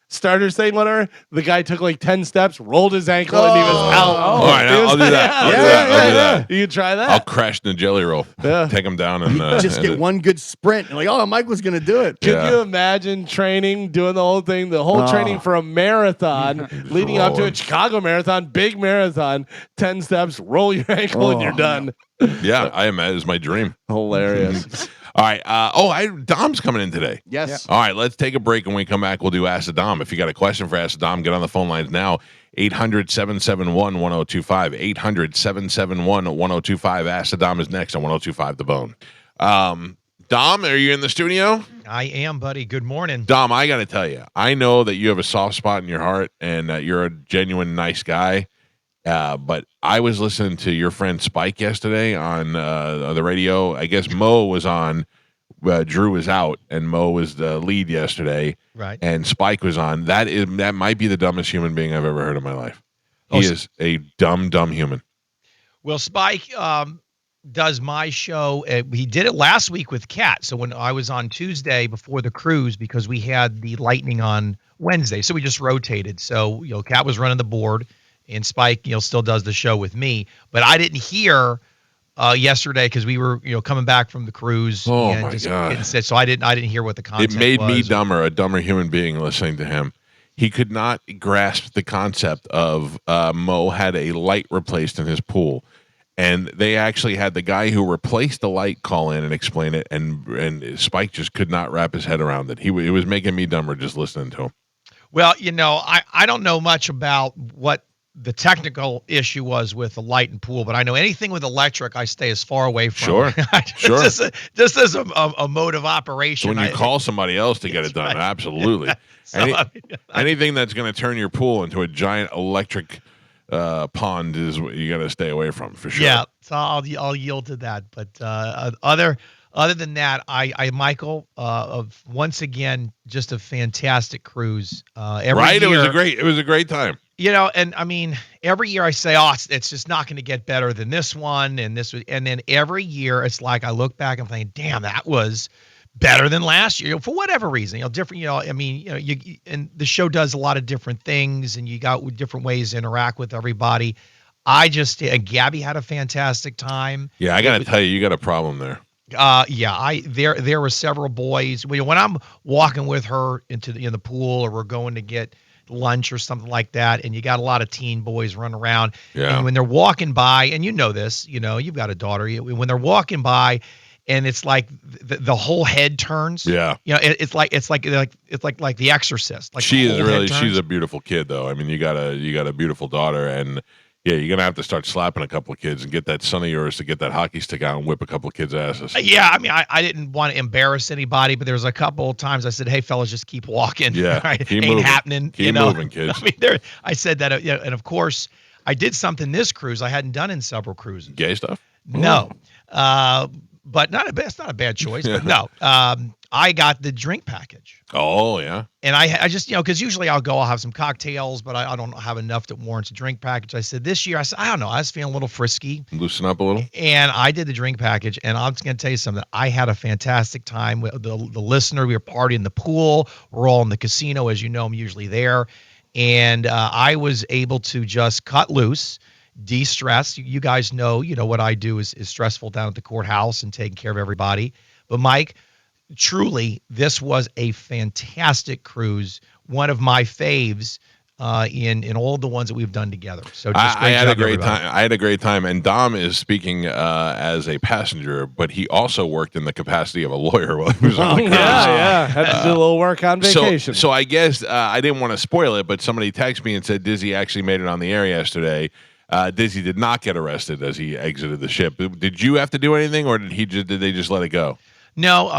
starters thing, whatever. The guy took like 10 steps, rolled his ankle, and he was out. All right, I'll do that. I'll do that. You can try that. I'll crash in the jelly roll. Yeah. Take him down and just get one good sprint. And like, Mike was going to do it. Could you imagine training, doing the whole thing, the whole training for a marathon, leading up to a Chicago Marathon, big marathon, 10 steps, roll your ankle, and you're done. Yeah, I imagine it's my dream. Hilarious. All right. Dom's coming in today. Yes. All right. Let's take a break. When we come back, we'll do Ask the Dom. If you got a question for Ask the Dom, get on the phone lines now. 800-771-1025. 800-771-1025. Ask the Dom is next on 1025 The Bone. Dom, are you in the studio? I am, buddy. Good morning. Dom, I got to tell you, I know that you have a soft spot in your heart and you're a genuine nice guy. But I was listening to your friend Spike yesterday on the radio. I guess Mo was on. Drew was out, and Mo was the lead yesterday. Right. And Spike was on. That might be the dumbest human being I've ever heard in my life. He is a dumb human. Well, Spike does my show. He did it last week with Kat. So when I was on Tuesday before the cruise, because we had the Lightning on Wednesday, so we just rotated. So Kat was running the board. And Spike, still does the show with me, but I didn't hear yesterday because we were, coming back from the cruise. Oh and my God! So I didn't hear what the content. It made was. me a dumber human being listening to him. He could not grasp the concept of Mo had a light replaced in his pool, and they actually had the guy who replaced the light call in and explain it, and Spike just could not wrap his head around it. It was making me dumber just listening to him. Well, I don't know much about what the technical issue was with the light and pool, but I know anything with electric, I stay as far away from. Sure. Just as a mode of operation. So when you call somebody else to get it done, right. Absolutely. Anything that's going to turn your pool into a giant electric pond is what you got to stay away from for sure. Yeah, so I'll yield to that. But other than that, Michael, once again, just a fantastic cruise. Every year, it was a great time. And I mean, every year I say, it's just not going to get better than this one, and then every year it's like I look back and think, damn, that was better than last year, for whatever reason, different, I mean, and the show does a lot of different things, and you got different ways to interact with everybody. Gabby had a fantastic time. Yeah, I got to tell you, you got a problem there. There were several boys. When I'm walking with her in the pool, or we're going to get lunch or something like that, and you got a lot of teen boys running around. Yeah. And when they're walking by, and this, you've got a daughter. When they're walking by, and it's like the whole head turns. Yeah. It's like The Exorcist. Like she's a beautiful kid though. I mean, you got a beautiful daughter, and yeah, you're gonna have to start slapping a couple of kids and get that son of yours to get that hockey stick out and whip a couple of kids' asses. Yeah, I mean, I didn't want to embarrass anybody, but there was a couple of times I said, "Hey, fellas, just keep walking. Yeah, right? Keep Ain't moving. happening. Keep moving, kids." I mean, I said that, and of course, I did something this cruise I hadn't done in several cruises. Gay stuff? No, but it's not a bad choice. But no, I got the drink package. Oh yeah. And I just, because usually I'll have some cocktails, but I don't have enough that warrants a drink package. I said this year, I don't know, I was feeling a little frisky. Loosen up a little. And I did the drink package, and I'm just going to tell you something. I had a fantastic time with the listener. We were partying in the pool. We're all in the casino. As you know, I'm usually there. And I was able to just cut loose de-stress. You guys know, what I do is stressful down at the courthouse and taking care of everybody. But Mike, truly, this was a fantastic cruise. One of my faves in all the ones that we've done together. So just I had job, a great everybody. time. I had a great time, and Dom is speaking as a passenger, but he also worked in the capacity of a lawyer while he was on the cruise. Had to do a little work on vacation. So I guess I didn't want to spoil it, but somebody texted me and said Dizzy actually made it on the air yesterday. Dizzy did not get arrested as he exited the ship. Did you have to do anything, or did they just let it go? No,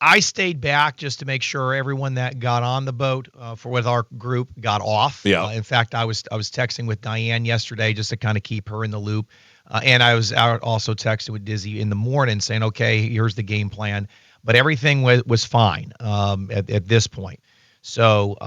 I stayed back just to make sure everyone that got on the boat with our group got off. Yeah. In fact, I was texting with Diane yesterday just to kind of keep her in the loop, and I was out also texting with Dizzy in the morning saying, okay, here's the game plan. But everything was fine at this point. So,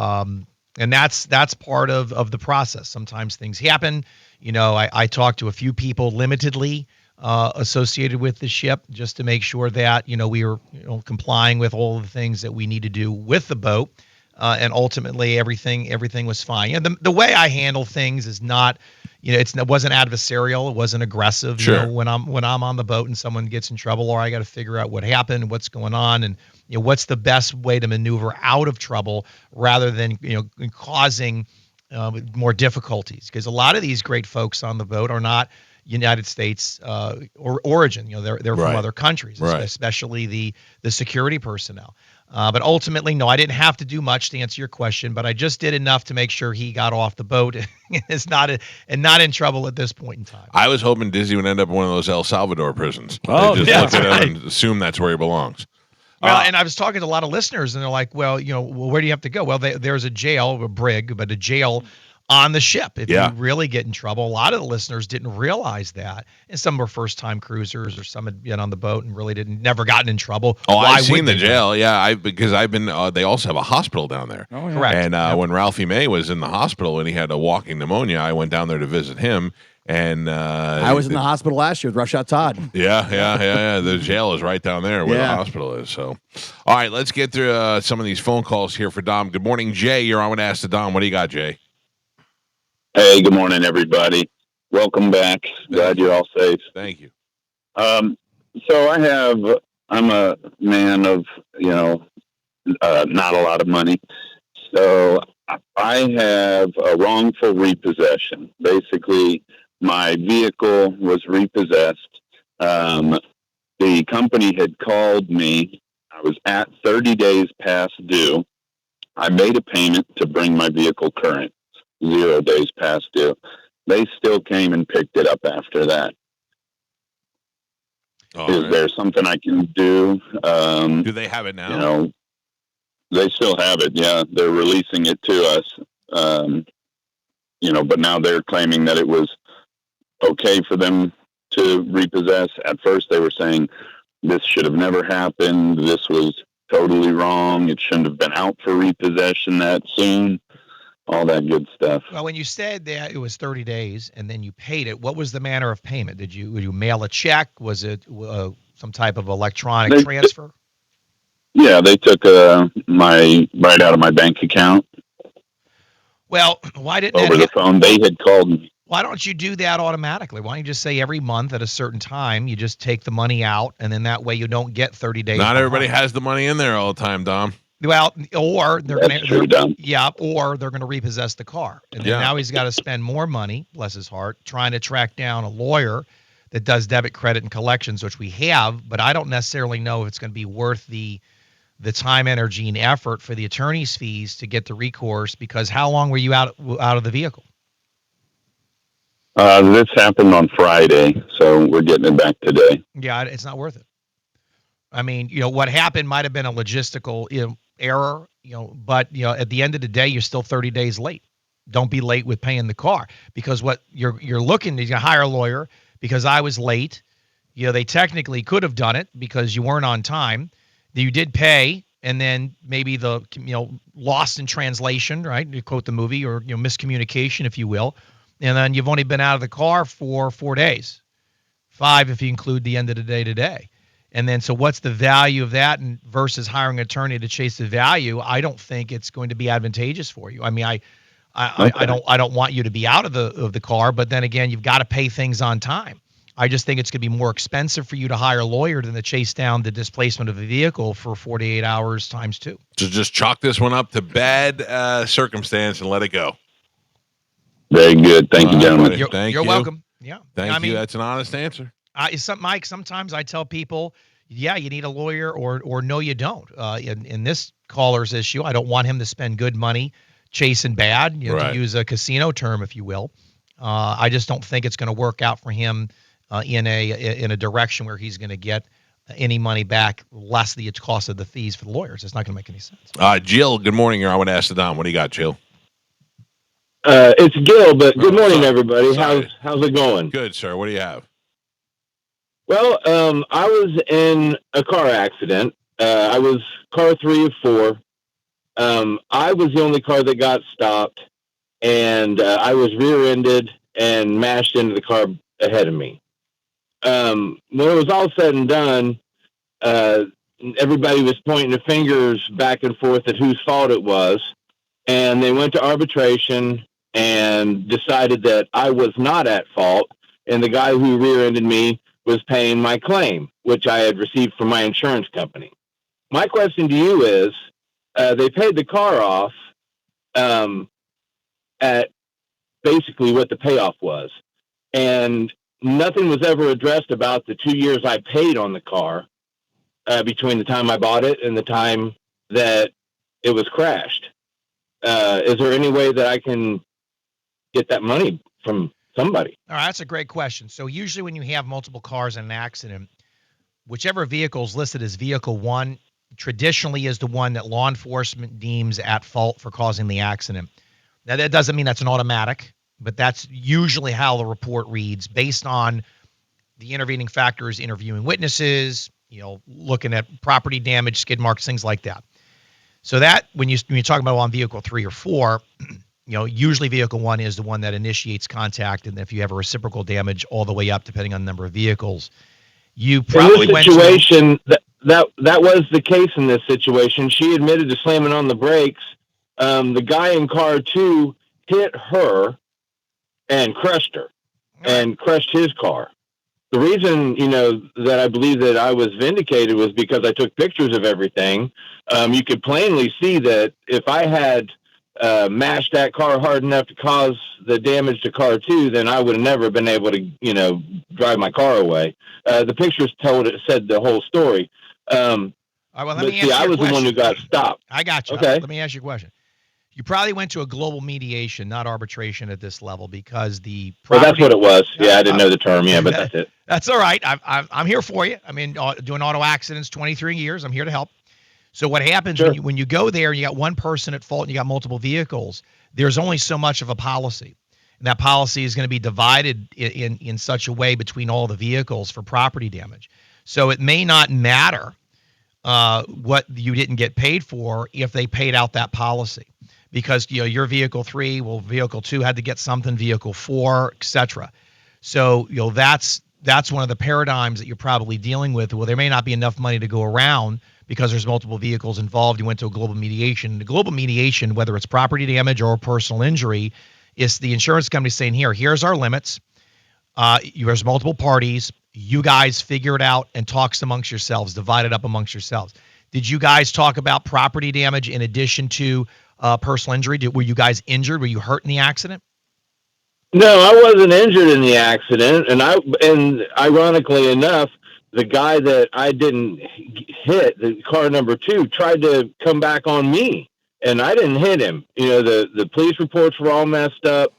and that's part of the process. Sometimes things happen. I talked to a few people limitedly associated with the ship just to make sure that we were complying with all of the things that we need to do with the boat, and ultimately everything was fine. The way I handle things is not, it wasn't adversarial, it wasn't aggressive. Sure. When I'm on the boat and someone gets in trouble, or I got to figure out what happened, what's going on, and what's the best way to maneuver out of trouble rather than causing more difficulties, because a lot of these great folks on the boat are not United States or origin. They're from Right. other countries, Right. especially the security personnel. But ultimately, no, I didn't have to do much to answer your question, but I just did enough to make sure he got off the boat and is not in trouble at this point in time. I was hoping Dizzy would end up in one of those El Salvador prisons. Oh, They just yeah, look at right. him and assume that's where he belongs. Well, and I was talking to a lot of listeners, and they're like, well, where do you have to go? Well, there's a jail, a brig, but a jail on the ship if you really get in trouble. A lot of the listeners didn't realize that, and some were first-time cruisers, or some had been on the boat and really never gotten in trouble. Oh, Why I've seen would the they? jail. Yeah, because I've been. They also have a hospital down there. Oh, yeah. Correct. And Yep. when Ralphie May was in the hospital and he had a walking pneumonia, I went down there to visit him. And I was in the hospital last year with Rush Out Todd. Yeah. The jail is right down there where the Yeah. hospital is. So, all right, let's get through some of these phone calls here for Dom. Good morning, Jay. You're on with Ask the Dom. What do you got, Jay? Hey, good morning, everybody. Welcome back. Glad you're all safe. Thank you. So I'm a man of, not a lot of money. So I have a wrongful repossession. Basically, my vehicle was repossessed. The company had called me. I was at 30 days past due. I made a payment to bring my vehicle current. 0 days past due. They still came and picked it up after that. Is there something I can do? Do they have it now? They still have it. Yeah, they're releasing it to us. But now they're claiming that it was okay for them to repossess. At first, they were saying this should have never happened. This was totally wrong. It shouldn't have been out for repossession that soon. All that good stuff. Well, when you said that it was 30 days and then you paid it, what was the manner of payment? Would you mail a check? Was it some type of electronic transfer? Yeah, they took my right out of my bank account. Well, why didn't over the phone? They had called me. Why don't you do that automatically? Why don't you just say every month at a certain time you just take the money out, and then that way you don't get 30 days. Not everybody has the money in there all the time, Dom. Well, or they're going to or they're going to repossess the car, and then now he's got to spend more money, bless his heart, trying to track down a lawyer that does debit, credit, and collections, which we have. But I don't necessarily know if it's going to be worth the time, energy, and effort for the attorney's fees to get the recourse. Because how long were you out of the vehicle? This happened on Friday, so we're getting it back today. Yeah, it's not worth it. I mean, what happened might have been a logistical error, but at the end of the day, you're still 30 days late. Don't be late with paying the car, because what you're looking to hire a lawyer because I was late. They technically could have done it because you weren't on time. You did pay, and then maybe the lost in translation, right? You quote the movie, or miscommunication, if you will. And then you've only been out of the car for 4 days, 5 if you include the end of the day today. And then, so what's the value of that versus hiring an attorney to chase the value? I don't think it's going to be advantageous for you. I mean, I don't want you to be out of the car, but then again, you've got to pay things on time. I just think it's going to be more expensive for you to hire a lawyer than to chase down the displacement of a vehicle for 48 hours times 2. So just chalk this one up to bad circumstance and let it go. Very good. Thank you, gentlemen. You're welcome. Yeah. Thank you. That's an honest answer. Mike, sometimes I tell people, yeah, you need a lawyer or no, you don't. In this caller's issue, I don't want him to spend good money chasing bad, to use a casino term, if you will. I just don't think it's going to work out for him in a direction where he's going to get any money back less the cost of the fees for the lawyers. It's not going to make any sense. Jill, good morning. I want to ask the Don. What do you got, Jill? It's Gil, but good morning, everybody. How's it going? Good, sir. What do you have? Well, I was in a car accident. I was car 3 of 4. I was the only car that got stopped, and I was rear-ended and mashed into the car ahead of me. When it was all said and done, everybody was pointing the fingers back and forth at whose fault it was, and they went to arbitration and decided that I was not at fault, and the guy who rear-ended me was paying my claim, which I had received from my insurance company. My question to you is, they paid the car off at basically what the payoff was, and nothing was ever addressed about the 2 years I paid on the car between the time I bought it and the time that it was crashed. Is there any way that I can get that money from somebody? All right, that's a great question. So usually when you have multiple cars in an accident, whichever vehicle is listed as vehicle 1 traditionally is the one that law enforcement deems at fault for causing the accident. Now, that doesn't mean that's an automatic, but that's usually how the report reads based on the intervening factors, interviewing witnesses, looking at property damage, skid marks, things like that. So that when you're talking about on vehicle 3 or 4, usually vehicle 1 is the one that initiates contact, and if you have a reciprocal damage all the way up, depending on the number of vehicles, you probably went to that was the case in this situation. She admitted to slamming on the brakes. The guy in car 2 hit her and crushed her and crushed his car. The reason, that I believe that I was vindicated was because I took pictures of everything. You could plainly see that if I had mashed that car hard enough to cause the damage to car 2, then I would have never been able to, drive my car away. The pictures said the whole story. All right, well, let me ask you I was the one who got stopped. I got you. Okay. Let me ask you a question. You probably went to a global mediation, not arbitration at this level, because the property... Well, that's what it was. Yeah, I didn't know the term. Yeah, but that's it. That's all right. I'm here for you. I mean, doing auto accidents 23 years. I'm here to help. So what happens when you go there and you got one person at fault and you got multiple vehicles, there's only so much of a policy. And that policy is going to be divided in such a way between all the vehicles for property damage. So it may not matter what you didn't get paid for if they paid out that policy. Because your vehicle 3, vehicle 2 had to get something, vehicle 4, etc. So that's one of the paradigms that you're probably dealing with. Well, there may not be enough money to go around because there's multiple vehicles involved. You went to a global mediation. The global mediation, whether it's property damage or personal injury, is the insurance company saying, here's our limits. There's multiple parties. You guys figure it out and talk amongst yourselves, divide it up amongst yourselves. Did you guys talk about property damage in addition to personal injury? Were you guys injured? Were you hurt in the accident? No, I wasn't injured in the accident, and ironically enough, the guy that I didn't hit, the car number 2, tried to come back on me, and I didn't hit him. The police reports were all messed up,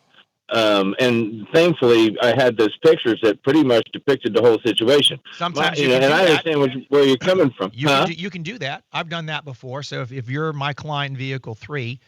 and thankfully I had those pictures that pretty much depicted the whole situation. Sometimes and I understand where you're coming from. You can do that. I've done that before. So if you're my client in vehicle 3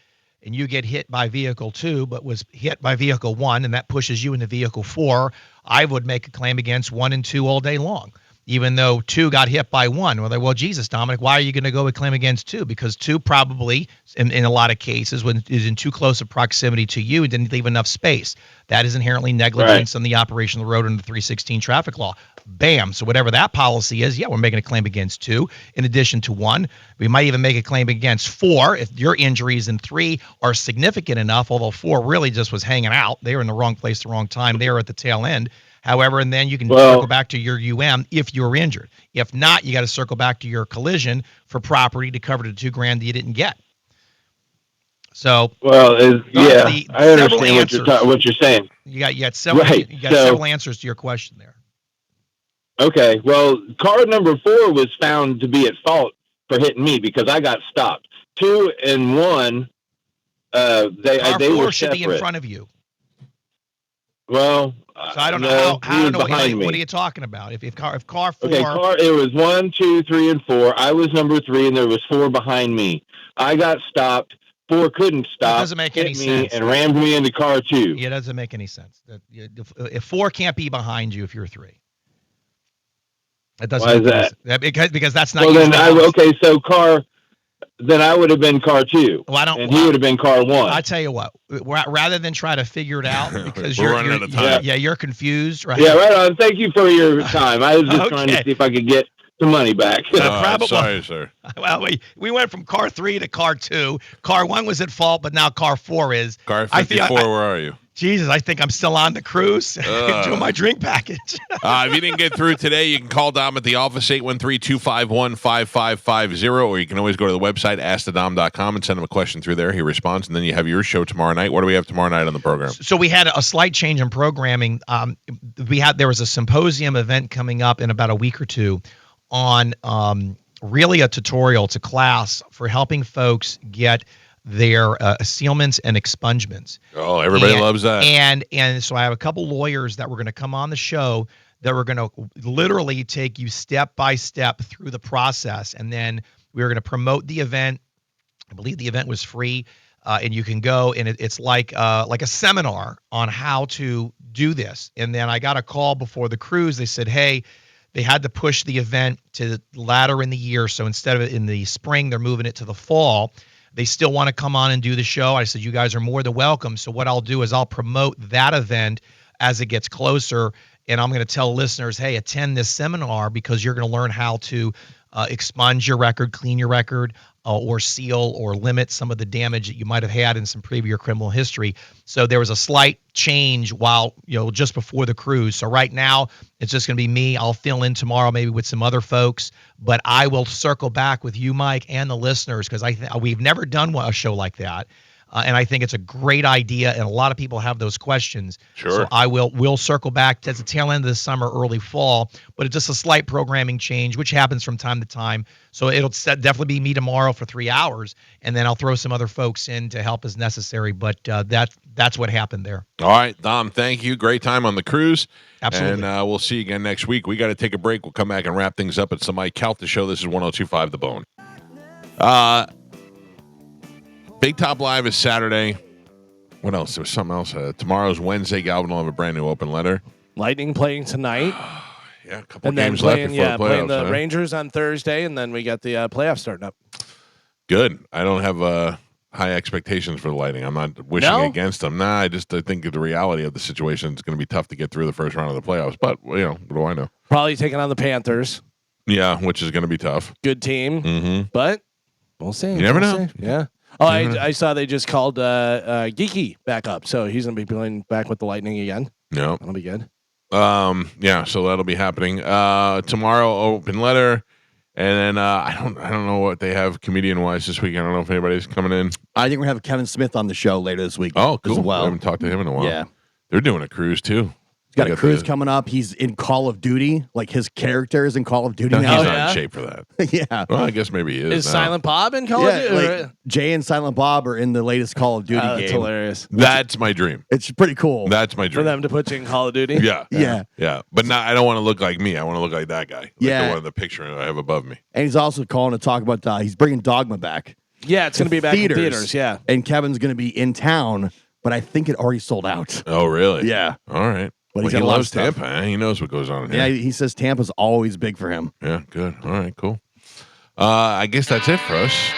and you get hit by vehicle 2 but was hit by vehicle 1 and that pushes you into vehicle 4, I would make a claim against 1 and 2 all day long, even though 2 got hit by 1. Well, Jesus, Dominic, why are you going to go with claim against 2? Because 2 probably, in a lot of cases, is in too close a proximity to you and didn't leave enough space. That is inherently negligence on the operation of the road under the 316 traffic law. Bam. So whatever that policy is, yeah, we're making a claim against 2 in addition to 1. We might even make a claim against 4 if your injuries in 3 are significant enough, although 4 really just was hanging out. They were in the wrong place, the wrong time. They were at the tail end. However, and then you can circle back to your UM if you're injured. If not, you got to circle back to your collision for property to cover the $2,000 that you didn't get. So, I understand what you're saying. You got several answers to your question there. Okay, well, car number 4 was found to be at fault for hitting me because I got stopped. 2 and 1, they were should separate. Be in front of you. Well, so I don't know what are you talking about? If car 4, okay, it was 1, 2, 3, and 4. I was number 3, and there was 4 behind me. I got stopped. 4 couldn't stop. That doesn't make any sense. And rammed me into car 2. Yeah, it doesn't make any sense. If 4 can't be behind you if you're 3. It doesn't. Why is that? Because that's not. Well, then I would have been car 2. Well, he would have been car 1. I tell you what, rather than try to figure it out because we're running out of time. You're confused, right? Yeah, right on. Thank you for your time. I was just trying to see if I could get the money back. Sorry, sir. Well, we went from car 3 to car 2. Car 1 was at fault, but now car 4 is. Car 54, where are you? Jesus, I think I'm still on the cruise doing my drink package. If you didn't get through today, you can call Dom at the office, 813-251-5550, or you can always go to the website, askthedom.com, and send him a question through there. He responds, and then you have your show tomorrow night. What do we have tomorrow night on the program? So we had a slight change in programming. There was a symposium event coming up in about a week or two on really a tutorial. It's a class for helping folks get their sealments and expungements. Oh, everybody loves that. And so I have a couple lawyers that were going to come on the show that were going to literally take you step by step through the process. And then we were going to promote the event. I believe the event was free. And you can go, and it's like a seminar on how to do this. And then I got a call before the cruise. They said, hey, they had to push the event to later in the year. So instead of it in the spring, they're moving it to the fall. They still want to come on and do the show. I said, you guys are more than welcome. So what I'll do is I'll promote that event as it gets closer. And I'm going to tell listeners, hey, attend this seminar because you're going to learn how to expunge your record, clean your record, or seal or limit some of the damage that you might have had in some previous criminal history. So there was a slight change while, just before the cruise. So right now it's just going to be me. I'll fill in tomorrow maybe with some other folks, but I will circle back with you, Mike, and the listeners because we've never done a show like that. And I think it's a great idea, and a lot of people have those questions. Sure. So we'll circle back to the tail end of the summer, early fall, but it's just a slight programming change, which happens from time to time. So it'll definitely be me tomorrow for 3 hours, and then I'll throw some other folks in to help as necessary. But that's what happened there. All right, Dom, thank you. Great time on the cruise. Absolutely. And we'll see you again next week. We got to take a break. We'll come back and wrap things up. It's the Mike Calta Show. This is 102.5 The Bone. Big Top Live is Saturday. What else? There was something else. Tomorrow's Wednesday. Galvin will have a brand new open letter. Lightning playing tonight. Yeah, a couple games left before the playoffs. Playing the Rangers on Thursday, and then we got the playoffs starting up. Good. I don't have high expectations for the Lightning. I'm not wishing against them. I think the reality of the situation is going to be tough to get through the first round of the playoffs. But, what do I know? Probably taking on the Panthers. Yeah, which is going to be tough. Good team. But we'll see. You never know. Yeah. Oh, I saw they just called Geeky back up, so he's going to be playing back with the Lightning again. No. That'll be good. Yeah, so that'll be happening. Tomorrow, open letter. And then I don't know what they have comedian-wise this week. I don't know if anybody's coming in. I think we're going to have Kevin Smith on the show later this week. Oh, cool. As well. I haven't talked to him in a while. Yeah. They're doing a cruise, too. He's got a cruise coming up. He's in Call of Duty. Like his character is in Call of Duty now. He's not in shape for that. Yeah. Well, I guess maybe he is. Is Silent Bob in Call of Duty? Like Jay and Silent Bob are in the latest Call of Duty game. That's hilarious. That's my dream. It's pretty cool. That's my dream. For them to put you in Call of Duty? Yeah. Yeah. But I don't want to look like me. I want to look like that guy. Like Yeah. the one in the picture I have above me. And he's also calling to talk about he's bringing Dogma back. Yeah, it's going to be back in theaters. Yeah. And Kevin's going to be in town, but I think it already sold out. Oh, really? Yeah. All right. But Well, he he loves loves Tampa. Eh? He knows what goes on in Yeah, here. he says Tampa's always big for him. Yeah, good. All right, cool. I guess that's it for us.